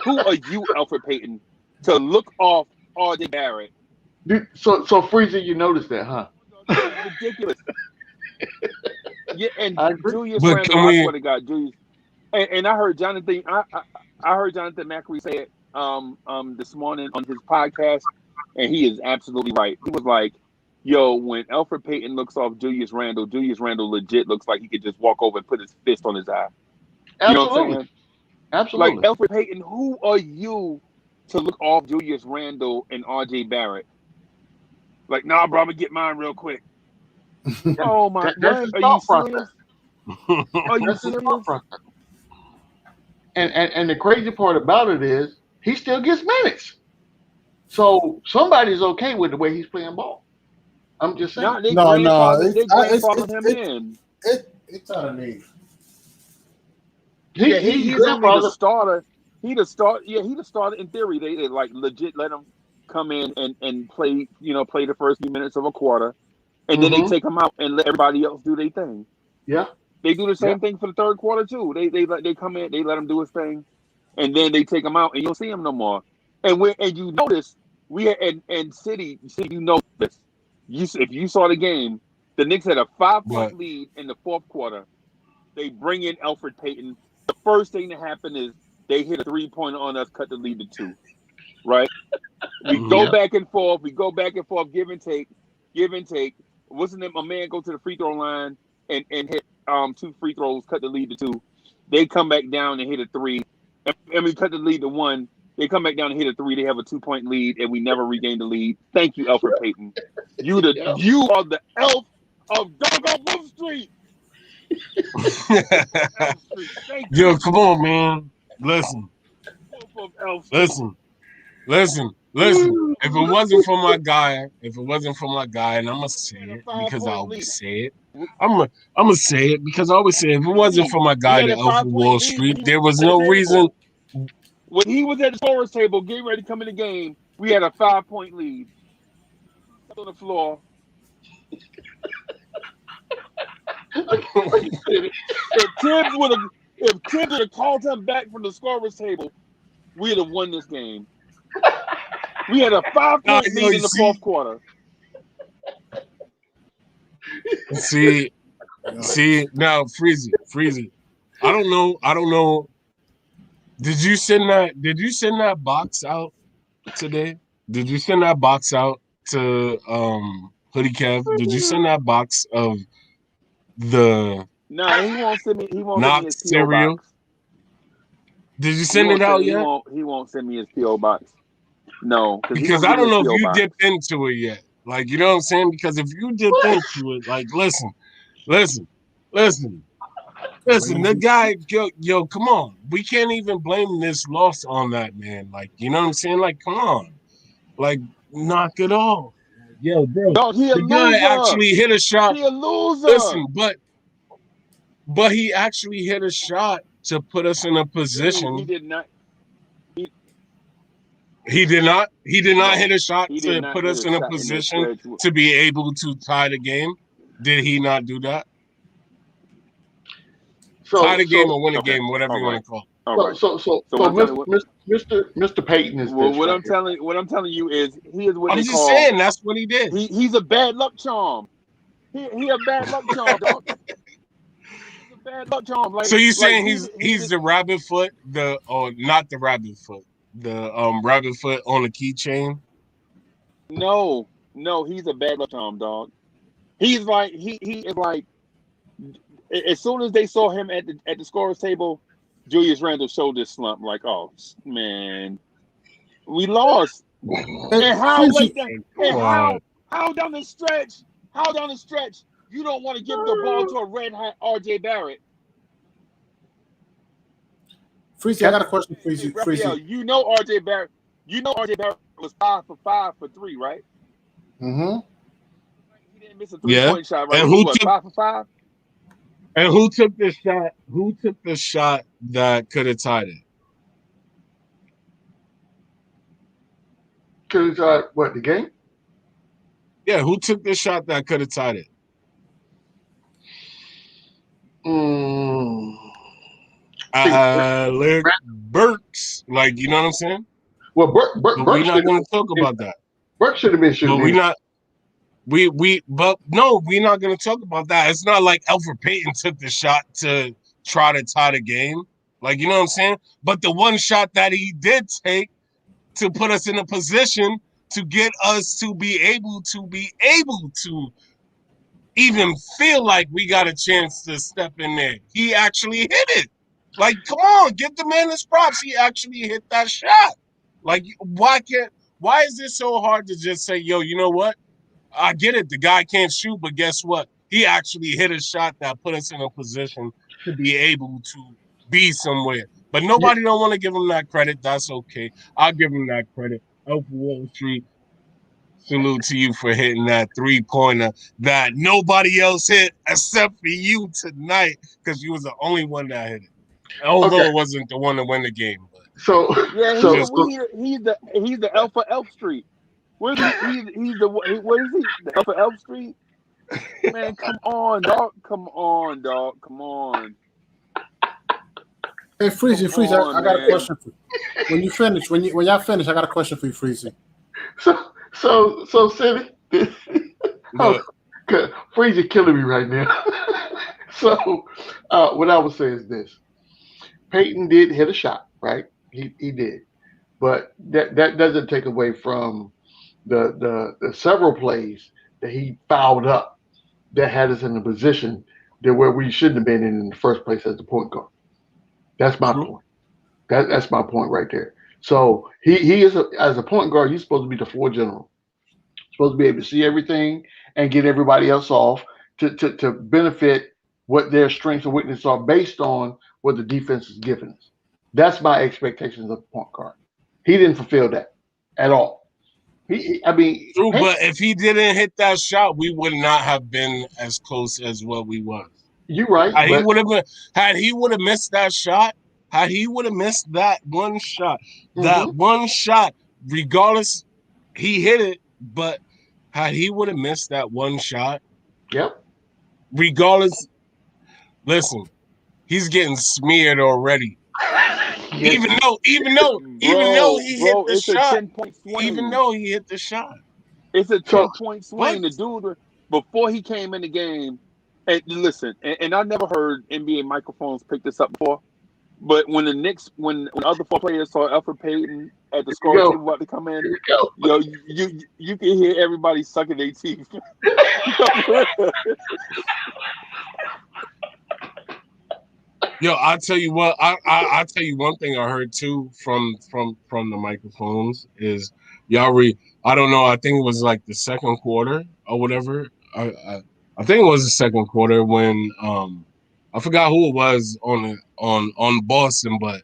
Who are you, Alfred Payton, to look off RJ Barrett? Dude, so Freezer, you noticed that, huh? Ridiculous. Yeah, and Julius But Randle, I swear to God, Julius. And I heard Jonathan. I heard Jonathan Macri say it this morning on his podcast, and he is absolutely right. He was like, "Yo, when Alfred Payton looks off Julius Randle legit looks like he could just walk over and put his fist on his eye." You know what I'm saying? Absolutely. Like, Alfred Payton, who are you to look off Julius Randle and RJ Barrett? Like, nah, bro, I'm gonna get mine real quick. Oh my God, are you serious? Are you serious? And the crazy part about it is he still gets minutes. So somebody's okay with the way he's playing ball. I'm just saying. It's out of need. He's the starter. He the starter in theory. They like legit let him come in and play, play the first few minutes of a quarter, and then they take him out and let everybody else do their thing. Yeah. They do the same thing for the third quarter too. They come in, they let him do his thing. and then they take him out, and you don't see him no more. And you notice we had and City, you know this. If you saw the game, the Knicks had a 5-point But lead in the fourth quarter. They bring in Alfred Payton. The first thing that happened is they hit a 3-pointer on us, cut the lead to 2. Right? We go yeah, back and forth. We go back and forth, give and take, give and take. What's the name? A man go to the free throw line and hit 2 free throws, cut the lead to 2. They come back down and hit a 3, and we cut the lead to 1. They come back down and hit a 3. They have a 2-point lead, and we never regain the lead. Thank you, Alfred Payton. You Yeah. are the elf of Doggone Wolf Street. Elf Street. Thank you, yo, come on, man. Listen, Wolf of Elf Street. listen. If it wasn't for my guy, and I'm gonna say We had a it because I 5-point lead. always say it. I'm gonna say it because I always say it. If it wasn't for my We guy, had the a Elf of 5-point Wall lead Street, when he there was was at no the reason. table. When he was at the scorer's table, getting ready to come in the game, we had a 5-point lead. On the floor. If Tibbs would have called him back from the scorer's table, we'd have won this game. We had a 5-point Yo, lead in the fourth quarter. See, now Freezy. I don't know. Did you send that box out today? Did you send that box out to Hoodie Kev? Did you send that box of the Nah, he won't send me. He won't send me knocked his PO cereal? box. Did you send it out yet? He won't send me his PO box. No, Because I don't know if you dipped into it yet. Like, you know what I'm saying? Because if you dipped into it, like, listen. The guy, yo, come on. We can't even blame this loss on that, man. Like, you know what I'm saying? Like, come on. Like, knock it off. Yo, bro. Dog, he a The guy loser. actually hit a shot. He a loser. Listen, but he actually hit a shot to put us in a position. He did not. He did not No, hit a shot he did to not put hit us a in a shot in this position stretch. to be able to tie the game. Did he not do that? Tie the game or win the game, whatever you want to call it. So Mr. Payton is Well, this what right I'm here. telling you is he is what I'm they just call. saying that's what he did. He's a bad luck charm. He a bad luck charm, dog. He's a bad luck charm. So you saying he he's the rabbit foot, not the rabbit foot, the rabbit foot on the keychain? No, he's a bad luck charm, dog. He's like he is like. As soon as they saw him at the scorer's table, Julius Randle's shoulders slumped. Like, oh man, we lost. And how late? How down the stretch? How down the stretch? You don't want to give the ball to a red hot R.J. Barrett. Freezy, I got a question, Freezy. Raphael, you know R.J. Barrett. You know R.J. Barrett was 5 for 5 for 3, right? Mm-hmm. He didn't miss a 3-point shot, right? And He was 5 for 5. And who took the shot? Who took the shot that could have tied it? Could have tied what, the game? Yeah, who took the shot that could have tied it? Alec Burks. Like, you know what I'm saying? Well, But we're not going to talk about that. Burke should have been shooting. But we're not. But no, we're not going to talk about that. It's not like Alfred Payton took the shot to try to tie the game. Like, you know what I'm saying? But the one shot that he did take to put us in a position to get us to be able to even feel like we got a chance to step in there. He actually hit it. Like, come on, give the man his props. He actually hit that shot. Like, why is it so hard to just say, yo, you know what? I get it. The guy can't shoot, but guess what? He actually hit a shot that put us in a position to be able to be somewhere. But nobody don't want to give him that credit. That's okay. I'll give him that credit. Off Wall Street, salute to you for hitting that 3-pointer that nobody else hit except for you tonight, because you was the only one that hit it. Although it wasn't the one to win the game. But So yeah, he's the Alpha Elf Street. What is he? He's the what is he? The Alpha Elf Street? Man, come on, dog. Come on. Hey, Freezy, Come on, I got a man. question for you. When you finish, when y'all finish, I got a question for you, Freezy. So, City, oh, But good. Freezy killing me right now. So, what I would say is this: Peyton did hit a shot, right? He did, but that doesn't take away from the several plays that he fouled up that had us in a position that where we shouldn't have been in the first place as the point guard. That's my true. point. That's my point right there. So he is as a point guard, he's supposed to be the floor general. Supposed to be able to see everything and get everybody else off to benefit what their strengths and weaknesses are based on what the defense is giving us. That's my expectations of the point guard. He didn't fulfill that at all. I mean, True, hey, but if he didn't hit that shot, we would not have been as close as what we was. you're right, Had he but would have been, had he would have missed that shot, had he would have missed mhm, that one shot, regardless, he hit it. But had he would have missed that one shot, yep. regardless, listen, he's getting smeared already. Yes, Even though Bro, he hit bro, the it's a shot, 10-point even swing. though he hit the shot, It's a so 10-point what? swing. The dude, before he came in the game, and listen, and I never heard NBA microphones pick this up before, but when the Knicks, when other four players saw Alfred Payton at the here we score go. table about to come in, Here we go. yo, you can hear everybody sucking their teeth. Yo, for real. Yo, I'll tell you what. I'll tell you one thing I heard too from the microphones is y'all I don't know. I think it was like the second quarter or whatever. I think it was the second quarter when I forgot who it was on Boston, but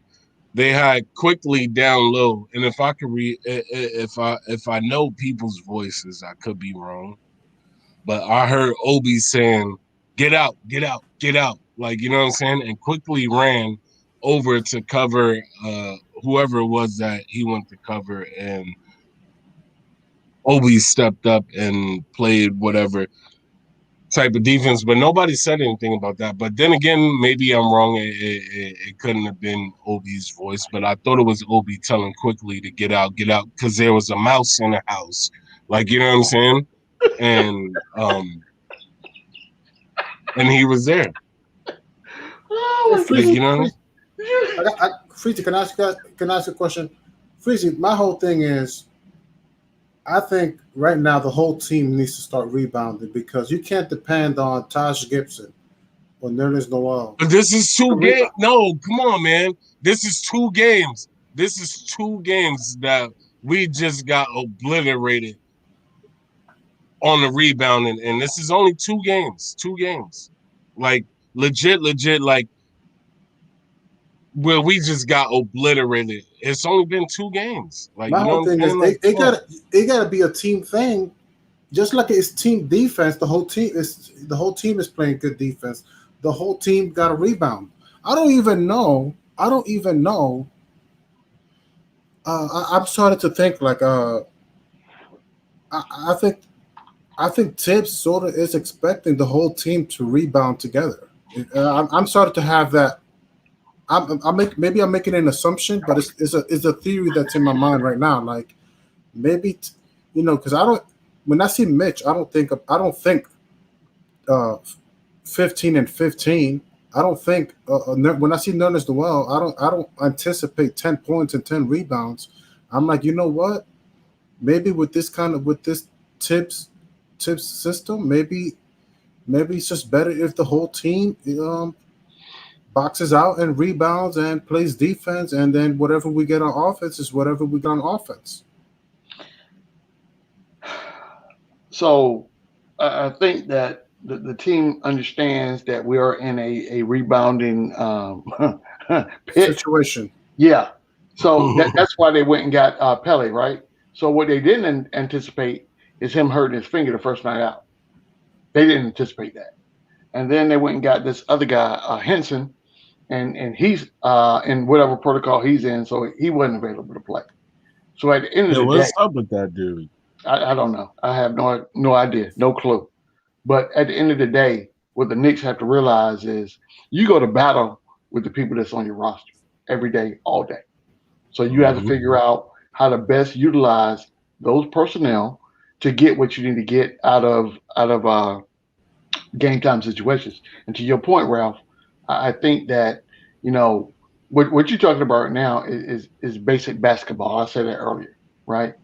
they had quickly down low. And if I could if I know people's voices, I could be wrong, but I heard Obi saying, "Get out, get out, get out!" Like you know what I'm saying, and quickly ran over to cover whoever it was that he went to cover, and Obi stepped up and played whatever type of defense, but nobody said anything about that. But then again, maybe I'm wrong. It couldn't have been Obi's voice, but I thought it was Obi telling quickly to get out, because there was a mouse in the house. Like you know what I'm saying, and he was there. Hey, Oh Like Freezy, you know. Freezy, Freezy, can I ask you a question? Freezy, my whole thing is, I think right now the whole team needs to start rebounding because you can't depend on Taj Gibson or Nerlens Noel But this is to two games. rebound. No, come on, man. This is 2 games. This is 2 games that we just got obliterated on the rebounding, and this is only 2 games. 2 games, like legit, like where we just got obliterated. It's only been 2 games. Like My you know whole what I'm thing is saying? Like it gotta be a team thing, just like it's team defense. The whole team is playing good defense. The whole team got a rebound. I don't even know. I'm starting to think like I, I think I think Tibbs sort of is expecting the whole team to rebound together. I'm starting to have that. Maybe I'm making an assumption, but it's a theory that's in my mind right now. Like maybe because I don't. When I see Mitch, I don't think 15 and 15. I don't think when I see Nerlens Noel, I don't anticipate 10 points and 10 rebounds. I'm like, you know what? Maybe with this Tibbs Tibbs system, maybe it's just better if the whole team boxes out and rebounds and plays defense, and then whatever we get on offense is whatever we get on offense. So I think that the team understands that we are in a rebounding pit. Situation. Yeah. So that's why they went and got Pele, right? So what they didn't anticipate is him hurting his finger the first night out. They didn't anticipate that. And then they went and got this other guy, Henson, and he's in whatever protocol he's in, so he wasn't available to play. So at the end of Yeah, the day, what's up with that dude? I don't know. I have no idea, no clue. But at the end of the day, what the Knicks have to realize is you go to battle with the people that's on your roster. every day, all day. So you have to figure out how to best utilize those personnel to get what you need to get out of game time situations. And to your point, Ralph, I think that you know what you're talking about right now is basic basketball. I said that earlier, right?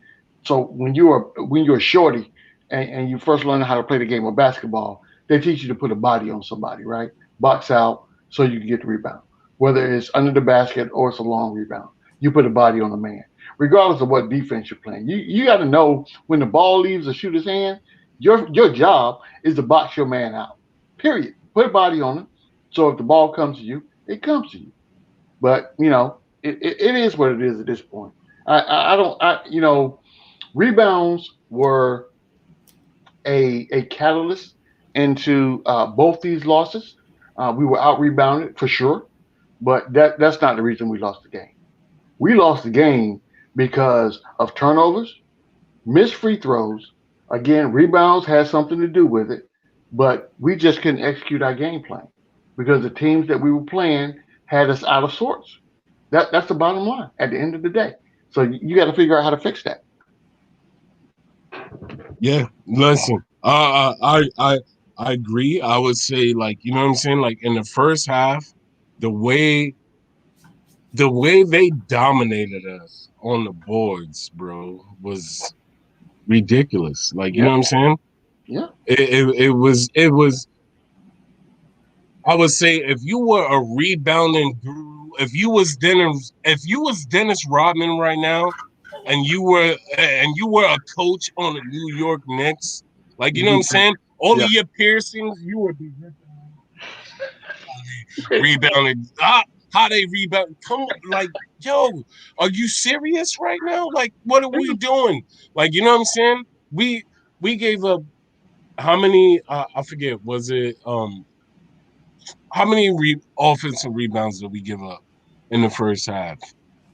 So when you're a shorty and you first learn how to play the game of basketball, they teach you to put a body on somebody, right? Box out so you can get the rebound. Whether it's under the basket or it's a long rebound, you put a body on a man, regardless of what defense you're playing. You got to know when the ball leaves the shooter's hand. Your job is to box your man out. Period. Put a body on him. So if the ball comes to you, it comes to you. But it is what it is at this point. I don't rebounds were a catalyst into both these losses. We were out rebounded for sure, but that's not the reason we lost the game. We lost the game because of turnovers, missed free throws. Again, rebounds had something to do with it, but we just couldn't execute our game plan because the teams that we were playing had us out of sorts. That's the bottom line at the end of the day. So you got to figure out how to fix that. Yeah, listen, I agree. I would say, like, you know what I'm saying, like in the first half, the way they dominated us on the boards, bro, was ridiculous. Like, you know Yeah, what I'm saying? yeah. It was. I would say if you were a rebounding guru, if you was Dennis Rodman right now, and you were a coach on the New York Knicks, like, you know what I'm saying? All of Yeah. your piercings, you would be rebounding. How they rebound? Come on, like, yo, are you serious right now? Like, what are we doing? Like, you know what I'm saying? We gave up how many? I forget. Was it how many offensive rebounds did we give up in the first half?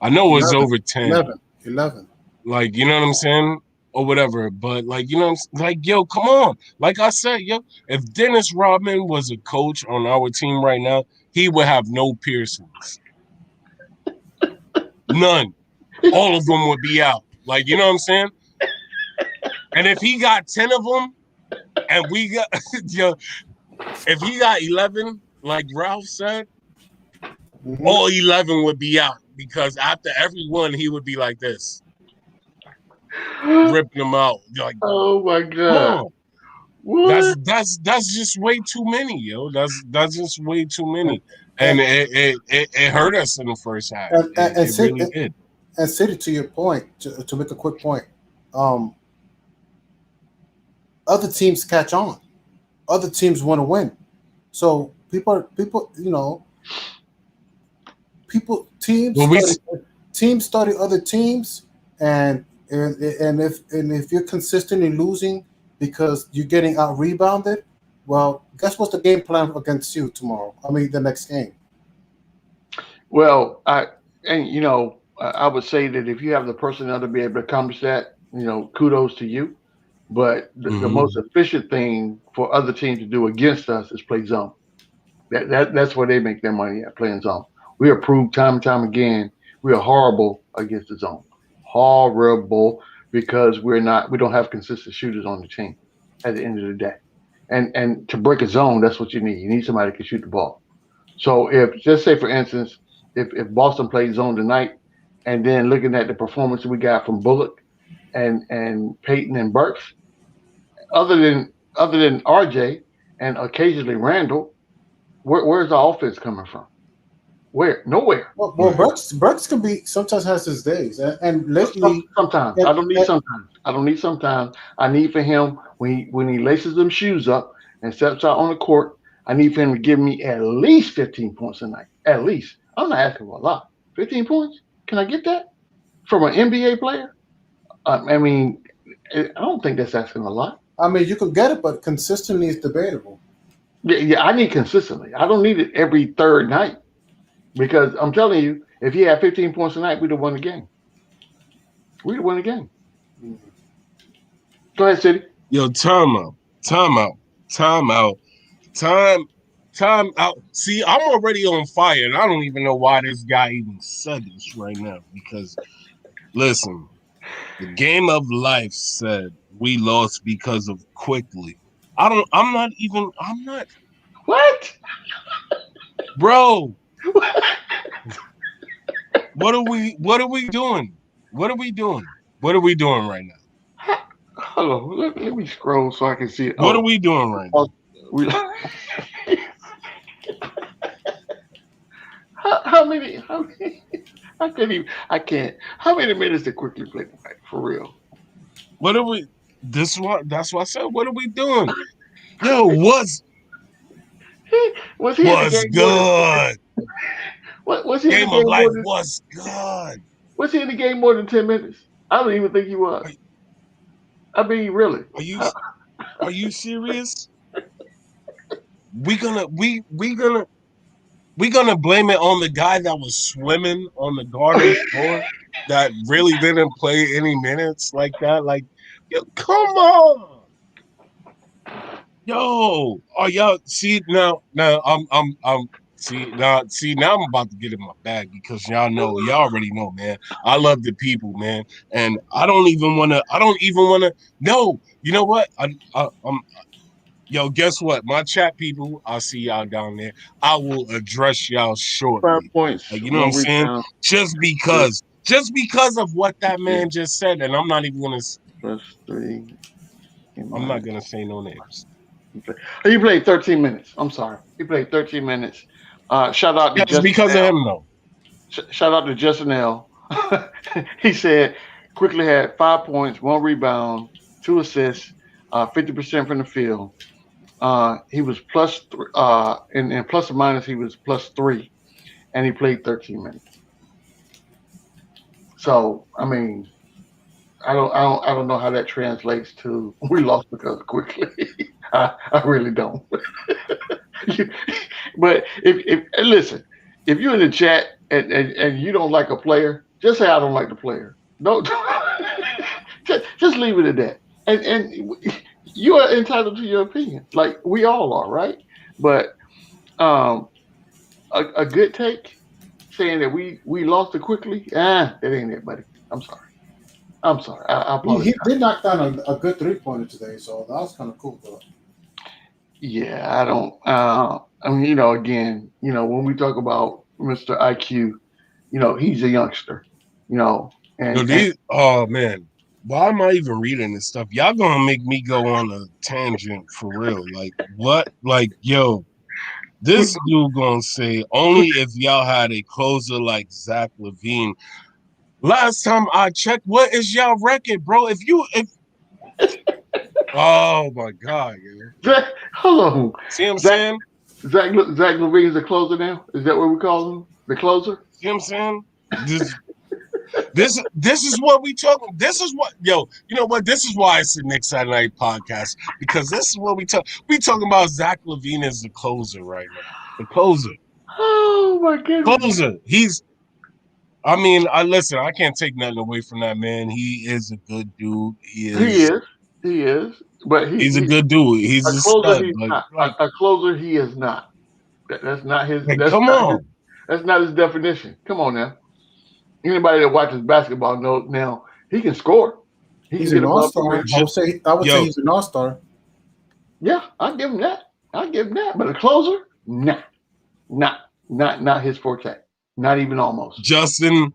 I know it was 11, over 10. 11, 11. Like, you know what I'm saying? Or whatever. But, like, you know what I'm saying? Like, yo, come on. Like I said, yo, if Dennis Rodman was a coach on our team right now, he would have no piercings. None. All of them would be out. Like, you know what I'm saying? And if he got 10 of them and we got, yo, if he got 11, like Ralph said, Mhm. all 11 would be out because after every one, he would be like this, ripping them out. Like, Oh my come God. on. What? That's just way too many, yo. That's just way too And, many. And and, it hurt us in the first half. and, It really did. City, to your point, to make a quick point, um, other teams catch on. Other teams want to win. So people, Well, we teams study other teams, and if you're consistently losing because you're getting out rebounded, well, guess what's the game plan against you tomorrow? I mean, the next game. Well, I would say that if you have the personnel to be able to accomplish that, kudos to you. But the most Mhm. efficient thing for other teams to do against us is play zone. That's where they make their money at playing zone. We are proved time and time again we are horrible against the zone. Horrible because we don't have consistent shooters on the team at the end of the day. And to break a zone, that's what you need. You need somebody who can shoot the ball. So if just say for instance, if Boston plays zone tonight, and then looking at the performance we got from Bullock and Peyton and Burks, other than RJ and occasionally Randall, where's the offense coming from? Where? Nowhere. Well, Burks can be sometimes has his days, and lately, Sometimes and, I don't need and, sometimes. I don't need sometimes. I need for him when he laces them shoes up and steps out on the court. I need for him to give me at least 15 points a night. At least. I'm not asking for a lot. 15 points? Can I get that from an NBA player? I mean, I don't think that's asking a lot. I mean, you could get it, but consistently is debatable. Yeah, I need consistently. I don't need it every third night because I'm telling you, if he had 15 points a night, we'd have won the game. We'd have won the game. Go ahead, City. Yo, time out. Time out. See, I'm already on fire, and I don't even know why this guy even said this right now. Because listen, the game of life said we lost because of quickly. I'm not even. I'm not, What? bro. What are we? What are we doing? What are we doing? What are we doing right now? Hold on. Let me scroll so I can see it. What are we doing right now? We, how many? How many? I can't even. I can't. How many minutes did quickly play tonight? For real? What are we? This what? That's what I said. What are we doing? Yo, what's Was he in the game more than? good? What was he in the Game of game more life than? was good. Was he in the game more than 10 minutes? I don't even think he was. Are, I mean, really? are you are you serious? We gonna blame it on the guy that was swimming on the garden floor that really didn't play any minutes like that. Like, yo, come on, yo, oh y'all see now now I'm about to get in my bag because y'all already know, man. I love the people, man, and I don't even wanna no, you know what? I'm Yo, guess what? My chat people, I'll see y'all down there. I will address y'all 5 shortly. points, Like, you know what I'm one saying? rebound, Just because of what that plus man just said, and I'm plus 3, and not minus. gonna say no names. He played 13 minutes. I'm sorry. He played 13 minutes. Shout out to Just Justin because of L. him, though. Shout out to Justin L. He said quickly had 5 points, one rebound, 2 assists, 50% from the field. He was plus in plus or minus he was +3, and he played 13 minutes. So I mean, I don't know how that translates to we lost because of quickly. I really don't. But if listen, if you're in the chat and you don't like a player, just say I don't like the player. Don't just leave it at that. And you are entitled to your opinion, like we all are, right? But um, a good take saying that we lost it quickly, that ain't it, buddy. I'm sorry. I'm sorry. I He apologize. did knock down a good 3-pointer today, so that was kind of cool. Though. Yeah, I don't. I mean, again, when we talk about Mr. IQ, he's a youngster, Yo, and oh man, why am I even reading this stuff? Y'all gonna make me go on a tangent for real. Like, what? Like, yo, this dude gonna say only if y'all had a closer like Zach LaVine. Last time I checked, what is y'all record, bro? If oh my god, yo. Zach, hold on, See what I'm Zach, saying? Zach Levine's the closer now. Is that what we call him? The closer? See what I'm saying? This is what we talk. This is what you know what? This is why it's the Knicks Saturday Night podcast, because this is what we talk. We talking about Zach LaVine as the closer right now. The closer. Oh my goodness. Closer. I mean, I listen, I can't take nothing away from that man. He is a good dude. He is. He is. But He's a he's good dude. He's a a closer. stud. He's But not like, a closer. He is not. That's not his. come on. That's not his definition. Come on now. Anybody that watches basketball knows now he can score. He can He's get an above the all-star. rim. I would say Yo, he's an all-star. Yeah, I'll give him that. I'll give him that. But a closer, nah, not his forte. Not even almost. Justin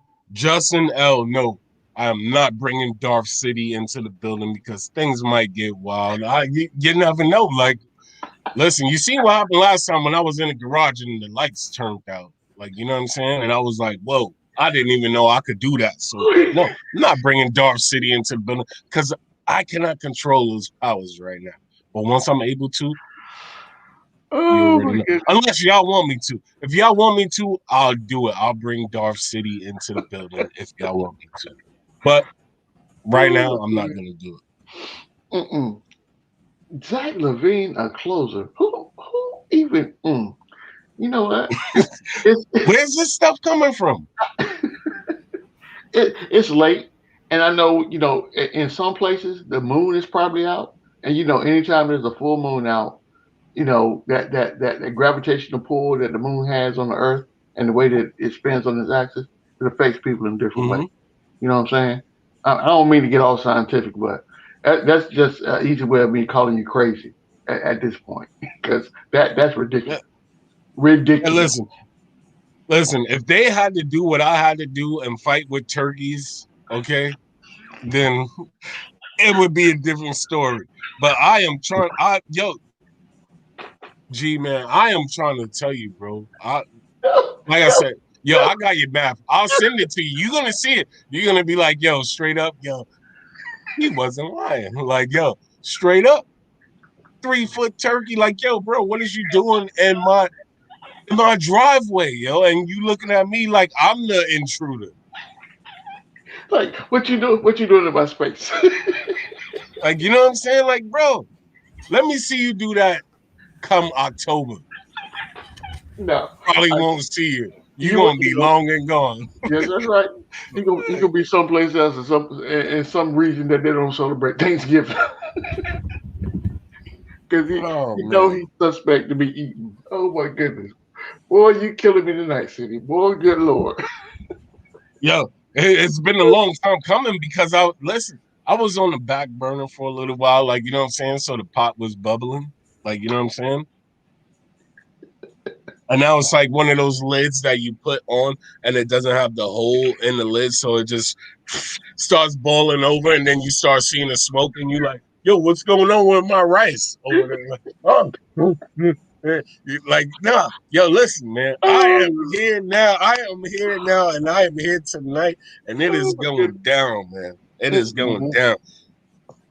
L. No, I am not bringing Darth City into the building because things might get wild. You never know. Like, listen, you see what happened last time when I was in the garage and the lights turned out. Like, you know what I'm saying? And I was like, whoa, I didn't even know I could do that. So, no, I'm not bringing Darth City into the building because I cannot control those powers right now. But once I'm able to, you Oh already my know. goodness. Unless y'all want me to. If y'all want me to, I'll do it. I'll bring Darth City into the building if y'all want me to. But right now, I'm not gonna do it. Zach Levine, a closer. Who even? You know what? Where's this stuff coming from? It's late, and I know in some places the moon is probably out, and anytime there's a full moon out, that gravitational pull that the moon has on the Earth and the way that it spins on its axis, it affects people in different ways. Mm-hmm. You know what I'm saying? I don't mean to get all scientific, but that's just an easy way of me calling you crazy at this point because that's Yeah. ridiculous. And Ridiculous. listen. If they had to do what I had to do and fight with turkeys, okay, then it would be a different story. But I am trying. G man, I am trying to tell you, bro. Like I said, yo, I got your map. I'll send it to you. You're gonna see it. You're gonna be like, yo, straight up, yo, he wasn't lying. Like, yo, straight up, 3 foot turkey. Like, yo, bro, what is you doing in my driveway, yo? And you looking at me like I'm the intruder. Like, what you do? What you doing in my space? Like, you know what I'm saying? Like, bro, let me see you do that come October. No, Probably I, won't see you. You you gonna be long and gone. yes, that's right. He gonna be someplace else in some region that they don't celebrate Thanksgiving because Oh man. he's suspect to be eaten. Oh my goodness, boy, you killing me tonight, City. Boy, good lord. Yo, it's been a long time coming because I was on the back burner for a little while, like you know what I'm saying. So the pot was bubbling, like you know what I'm saying. And now it's like one of those lids that you put on and it doesn't have the hole in the lid, so it just starts boiling over, and then you start seeing the smoke, and you like, yo, what's going on with my rice over there? Like, oh, like, nah, yo, listen, man, I am here now. I am here now, and I am here tonight, and it Oh is my going goodness. down, man. It is going Mhm. down.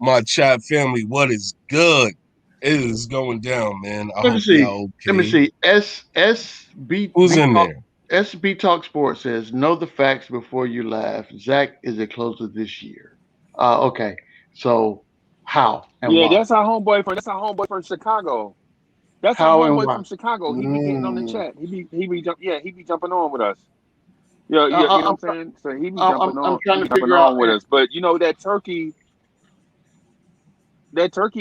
My chat family, what is good? It is going down, man. I Let me hope see. y'all Let me okay. see. Who's SSB in Talk there? SB Talk Sports says, know the facts before you laugh. Zach is a closer this year. Okay. So how and Yeah, why? that's our homeboy from Chicago. That's our How and homeboy why? from Chicago. He be getting on the Mm. chat. He be jumping on with us. Yeah, I, yeah, you I, know I'm, what I'm saying? So he be I'm jumping I'm on. He trying be to jumping figure out. on with us. But you know that turkey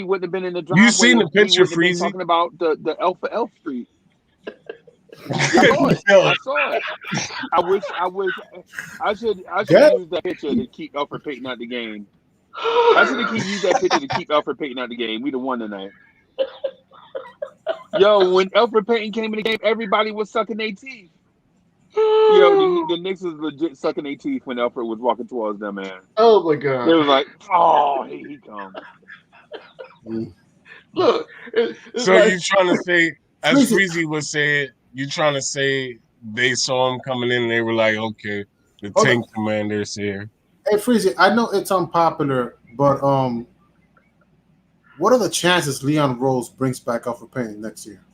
wouldn't have been in the You driveway seen if the we picture, wouldn't have been Freezy? talking about the Elf for Elf Street. I saw it. Yo, I saw it. I wish I should have Get used that picture to keep Alfred Payton out the game. I should have used that picture to keep Alfred Payton out the game. We'd have won tonight. Yo, when Alfred Payton came in the game, everybody was sucking their teeth. Yo, the Knicks was legit sucking their teeth when Alfred was walking towards them, man. Oh my They god! was like, "Oh, here he come." Look, it's so like you trying to say, as Freezy. Freezy was saying, you trying to say they saw him coming in and they were like, okay, the Hold on. tank commander's here. Hey, Freezy. I know it's unpopular, but what are the chances Leon Rose brings back Alfred Payne next year?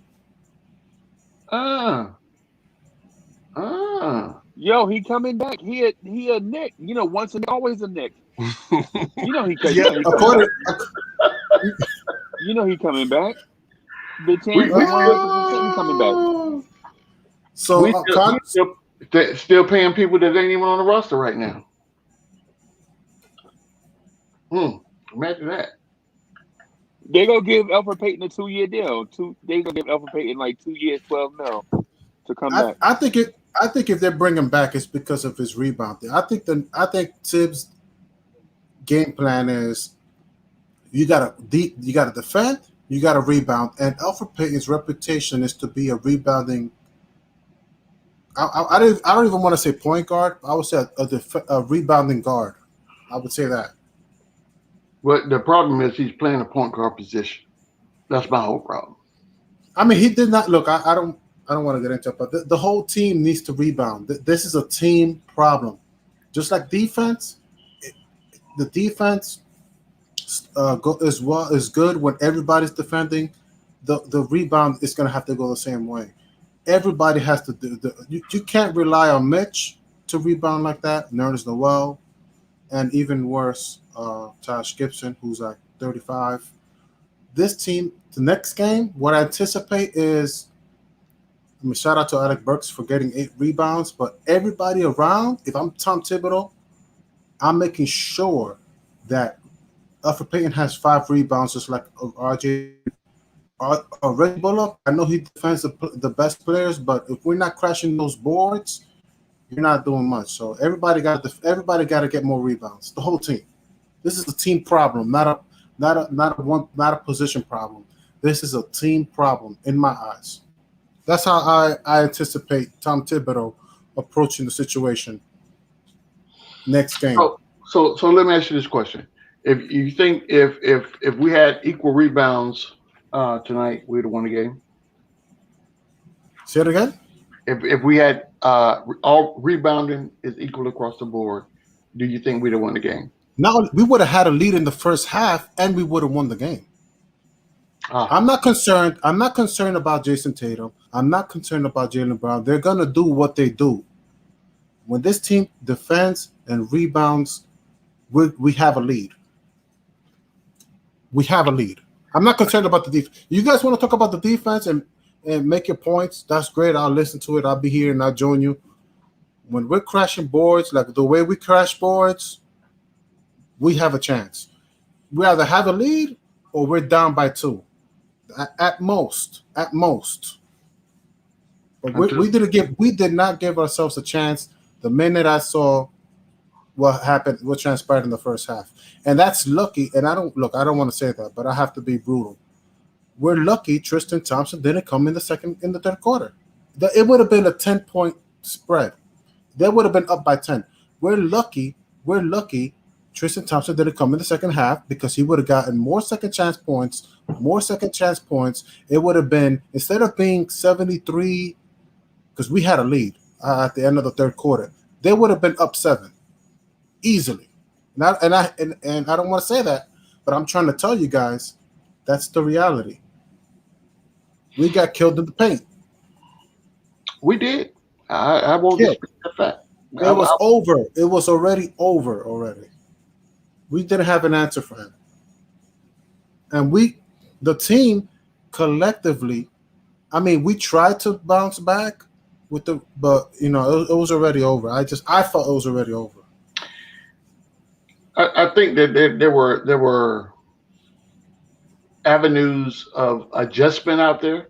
ah ah. Yo, he coming back. He a Nick. You know, once a Nick, always a Nick. You know he Yeah, he coming according. back. You know he coming back. The We chance is we one still hundred percent he coming back. So, we still we still paying people that ain't even on the roster right now. Hmm. Imagine that. They gonna give Alfred Payton a 2 year deal. They gonna give Alfred Payton like 2 years, 12 mil to come back. I think it. I think if they bring him back, it's because of his rebounding. I think Tibbs' game plan is you gotta defend, you gotta rebound, and Alfred Payton's reputation is to be a rebounding. I don't even want to say point guard. I would say a rebounding guard. I would say that. But the problem is he's playing a point guard position. That's my whole problem. I mean, he did not look. I don't want to get into it, but the whole team needs to rebound. This is a team problem. Just like defense, the defense is good when everybody's defending. The rebound is going to have to go the same way. Everybody has to do. You can't rely on Mitch to rebound like that. Nerlens Noel, and even worse, Josh Gibson, who's like 35. This team, the next game, what I anticipate is, I mean, shout out to Alec Burks for getting 8 rebounds, but everybody around, if I'm Tom Thibodeau, I'm making sure that Alfred Payton has 5 rebounds, just like RJ. Reggie Bullock, I know he defends the best players, but if we're not crashing those boards, you're not doing much. So everybody got to get more rebounds. The whole team. This is a team problem, not a position problem. This is a team problem in my eyes. That's how I anticipate Tom Thibodeau approaching the situation next game. So let me ask you this question: If you think if we had equal rebounds tonight, we'd have won the game. Say it again. If we had all rebounding is equal across the board, do you think we'd have won the game? Now we would have had a lead in the first half, and we would have won the game. I'm not concerned. I'm not concerned about Jason Tatum. I'm not concerned about Jaylen Brown. They're gonna do what they do. When this team defends and rebounds, we have a lead. We have a lead. I'm not concerned about the defense. You guys want to talk about the defense and make your points? That's great. I'll listen to it. I'll be here and I'll join you. When we're crashing boards, like the way we crash boards, we have a chance. We either have a lead or we're down by 2. At most. But we did not give ourselves a chance the minute I saw what transpired in the first half. And that's lucky. And I don't want to say that, but I have to be brutal. We're lucky Tristan Thompson didn't come in the third quarter. It would have been a 10-point spread. They would have been up by 10. We're lucky Tristan Thompson didn't come in the second half because he would have gotten more second chance points. It would have been, instead of being 73, because we had a lead at the end of the third quarter, they would have been up 7 easily. And I don't want to say that, but I'm trying to tell you guys that's the reality. We got killed in the paint. We did. I won't dispute that fact. It was over. It was already over already. We didn't have an answer for him. And the team collectively, we tried to bounce back but it was already over. I felt it was already over. I think that there were avenues of adjustment out there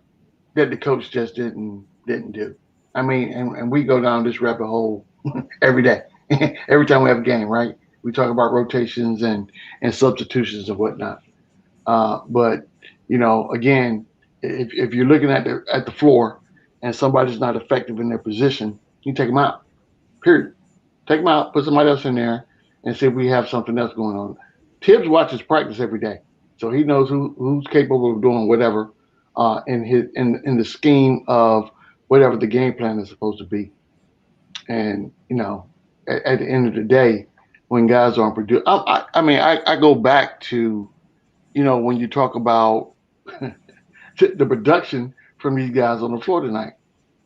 that the coach just didn't do. And we go down this rabbit hole every day, every time we have a game, right? We talk about rotations and substitutions and whatnot. But again, if you're looking at the floor and somebody's not effective in their position, you take them out. Period. Take them out, put somebody else in there, and see if we have something else going on. Tibbs watches practice every day, so he knows who's capable of doing whatever in the scheme of whatever the game plan is supposed to be. And at the end of the day, when guys aren't producing, I go back to, when you talk about the production from these guys on the floor tonight.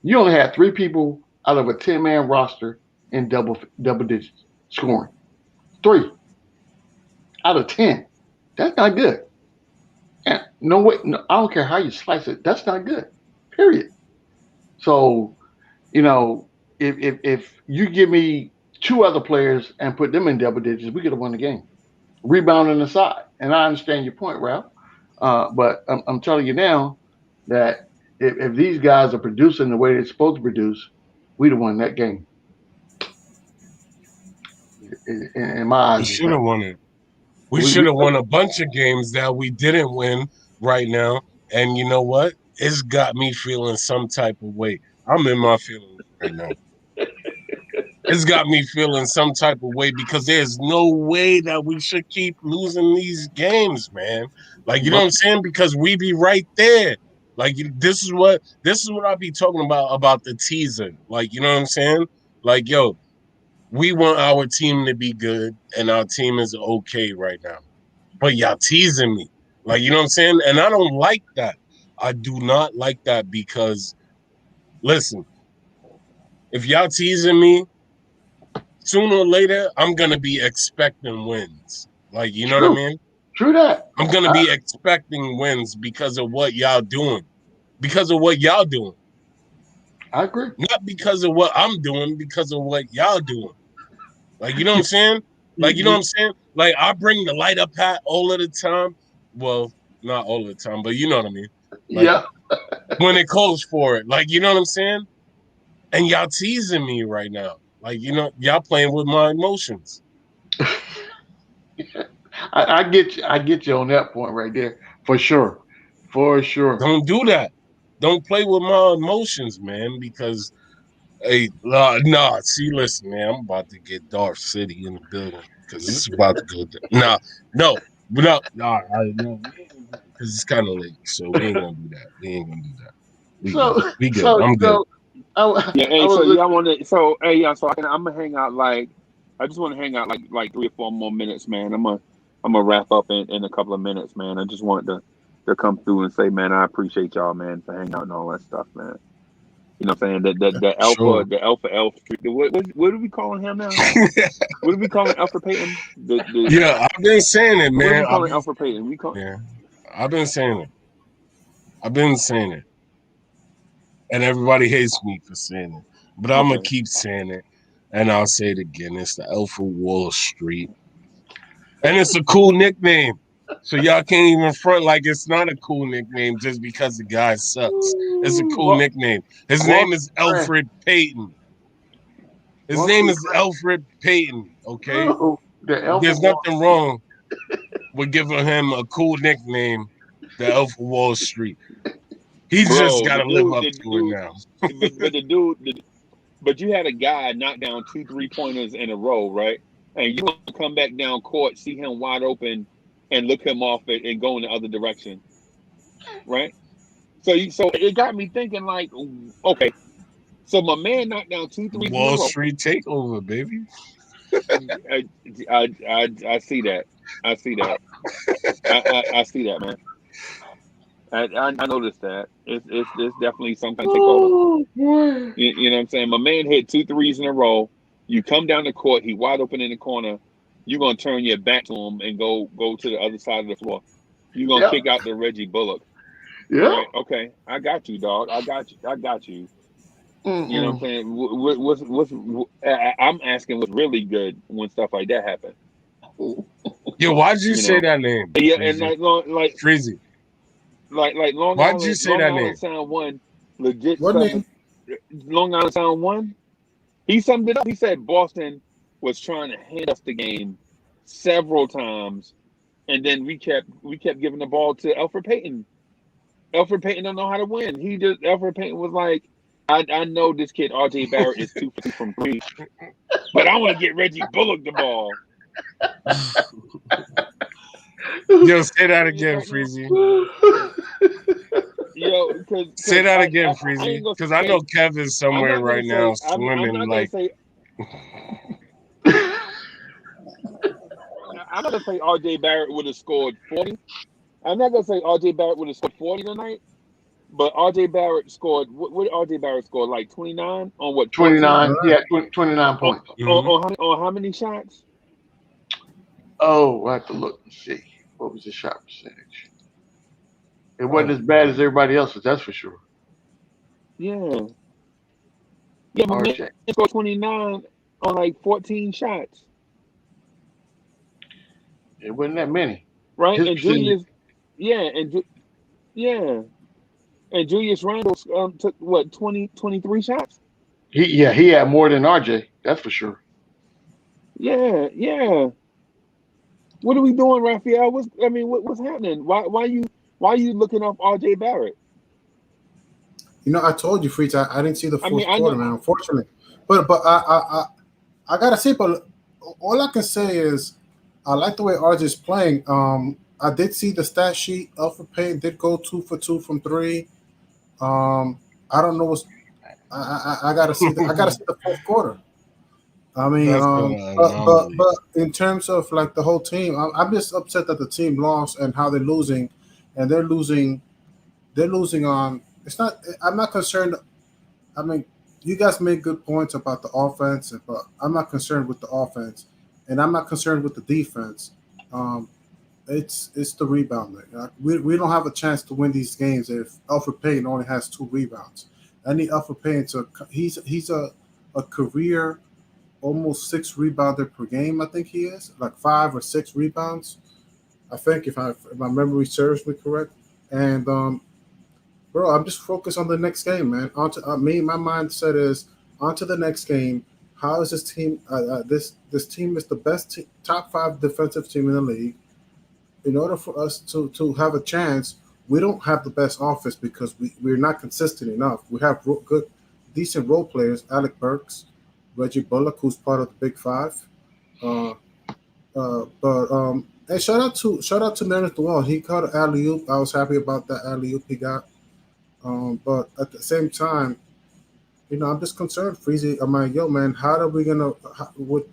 You only had 3 people out of a 10-man roster in double digits scoring. 3 out of 10. That's not good. And no, I don't care how you slice it. That's not good. Period. So, if you give me 2 other players and put them in double digits, we could have won the game. Rebounding aside, and I understand your point, Ralph. But I'm telling you now that if these guys are producing the way they're supposed to produce, we'd have won that game. In my eyes, we should have won it. We should have won a bunch of games that we didn't win right now. And you know what? It's got me feeling some type of way. I'm in my feelings right now. It's got me feeling some type of way because there's no way that we should keep losing these games, man. Like, you know what I'm saying? Because we be right there. Like, this is what I be talking about the teaser. Like, you know what I'm saying? Like, yo, we want our team to be good, and our team is okay right now. But y'all teasing me. Like, you know what I'm saying? And I don't like that. I do not like that because, listen, if y'all teasing me, sooner or later, I'm going to be expecting wins. Like, you know what I mean? True that. I'm going to be expecting wins because of what y'all doing. Because of what y'all doing. I agree. Not because of what I'm doing, because of what y'all doing. Like, you know what I'm saying? Like, you know what I'm saying? Like, I bring the light up hat all of the time. Well, not all of the time, but you know what I mean. Like Yeah. when it calls for it. Like, you know what I'm saying? And y'all teasing me right now. Like, y'all playing with my emotions. I get you. I get you on that point right there for sure. For sure. Don't do that. Don't play with my emotions, man, because hey, nah, see, listen, man, I'm about to get Darth City in the building because this is about to go down. No, no, we ain't gonna do because it's kind of late, so we ain't gonna do that. We ain't gonna do that. We good. So We good. so I'm you good. know, I, Yeah, I hey, so was y'all listening. want to? So hey, yeah, so I'm gonna hang out like I just want to hang out like 3 or 4 more minutes, man. I'm gonna wrap up in a couple of minutes, man. I just wanted to come through and say, man, I appreciate y'all, man, for hanging out and all that stuff, man. You know what I'm saying? Sure. The Alpha Elf Street. What are we calling him now? What are we calling Alfred Payton? The Yeah, I've been saying it, what are man. we calling Alfred Payton? We call Yeah, I've been saying it. I've been saying it, and everybody hates me for saying it, but I'm gonna okay. keep saying it, and I'll say it again. It's the Alpha Wall Street. And it's a cool nickname. So y'all can't even front like it's not a cool nickname just because the guy sucks. It's a cool Wall, nickname. His Wall name is Street Brand. Alfred Payton. His Wall name Street is Alfred Payton, okay? Brand. No, the Alpha There's Wall nothing Street. wrong with giving him a cool nickname, the Alpha Wall Street. He just Bro, got the to live dude, up the to it dude, now. but the dude, but you had a guy knock down 2 3 pointers in a row, right? And you want to come back down court, see him wide open, and look him off it and go in the other direction, right? So it got me thinking, like, okay, so my man knocked down two threes in a Wall row. Street takeover, baby. I see that. I see that. I see that, man. I noticed that. It's definitely some kind of takeover. Oh boy. You know what I'm saying? My man hit 2 threes in a row. You come down the court, he wide open in the corner. You're gonna turn your back to him and go to the other side of the floor. You're gonna Yep. kick out the Reggie Bullock. Yep. Right? Okay, I got you, dog. I got you. I got you. You know what I'm Mm-mm. saying? I'm asking what's really good when stuff like that happen. Yo, why'd you You say know? that name, Yeah, and Freezy? like Freezy. Long Why'd you Island, say Long that Island name? Sound one, legit What Southern. name? Long Island Sound one. He summed it up. He said Boston was trying to hand us the game several times, and then we kept giving the ball to Alfred Payton. Alfred Payton don't know how to win. Alfred Payton was like, I know this kid RJ Barrett is 2 for 2 from three, but I want to get Reggie Bullock the ball. Yo, say that again, Right now, Freezy. yo, Say because that again, I Freezy. ain't gonna Because I say know Kev is I'm somewhere not gonna right now say I'm swimming not gonna like. say I'm not gonna say RJ Barrett would have scored 40. I'm not gonna say RJ Barrett would have scored 40 tonight, but RJ Barrett scored what did RJ Barrett score? Like 29 on what 14? 29. He had 29 On, points. Mhm. on how many shots? Oh, I have to look and see. What was the shot percentage? It wasn't Oh, as bad as everybody else's, that's for sure. Yeah. Yeah, my man RJ. scored 29 on like 14 shots. It wasn't that many. Right? His And percentage. yeah, yeah. And Julius Randle took what 23 shots? He had more than RJ. That's for sure. Yeah, yeah. What are we doing, Raphael? What's happening? Why you looking up RJ Barrett? You know, I told you, Fritz, I didn't see the I mean, fourth I quarter, know. man. Unfortunately, but I gotta say, but all I can say is I like the way RJ's playing. I did see the stat sheet. Alpha Payne did go 2 for 2 from three. I don't know what's. I gotta see the. I gotta see the fourth quarter. I mean, that's an but anomaly. in terms of like the whole team, I'm just upset that the team lost and how they're losing, and they're losing. They're losing on. It's not. I'm not concerned. I mean, you guys made good points about the offense, but I'm not concerned with the offense, and I'm not concerned with the defense. Um, it's the rebounding. We don't have a chance to win these games if Alfred Payton only has 2 rebounds. I need Alfred Payton to. He's a career almost 6 rebounder per game. I think he is like 5 or 6 rebounds. I think if my memory serves me correct, and bro, I'm just focused on the next game, man. On to me, my mindset is on to the next game. How is this team? This team is the best top five defensive team in the league. In order for us to have a chance, we don't have the best offense because we're not consistent enough. We have good, decent role players, Alec Burks, Reggie Bullock, who's part of the Big Five. Uh, but and shout out to Nerith Wall. He caught an alley oop. I was happy about that alley oop he got. But at the same time, I'm just concerned, Freezy. I'm like, yo, man, how are we gonna with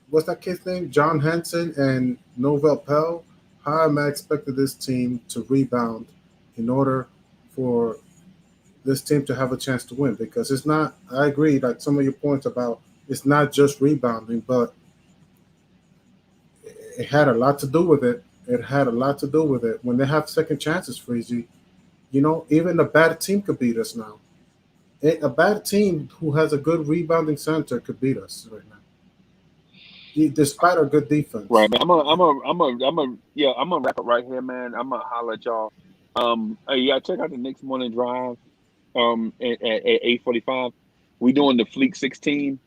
what's that kid's name? John Henson and Novell Pell. How am I expecting this team to rebound in order for this team to have a chance to win? Because it's not. I agree, like some of your points about it's not just rebounding, but it had a lot to do with it. It had a lot to do with it. When they have second chances, Freezy, even a bad team could beat us now. A bad team who has a good rebounding center could beat us right now, despite our good Right, defense. man. I'm gonna wrap up right here, man. I'm gonna holler at y'all. Hey, yeah, check out the next morning drive. At 8:45, we doing the Fleek 16.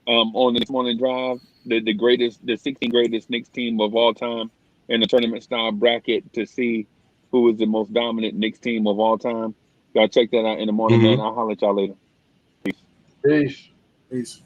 On the next morning drive, the 16 greatest Knicks team of all time in the tournament style bracket to see who is the most dominant Knicks team of all time. Y'all check that out in the morning, Mhm. man. I'll holler at y'all later. Peace. Peace. Peace.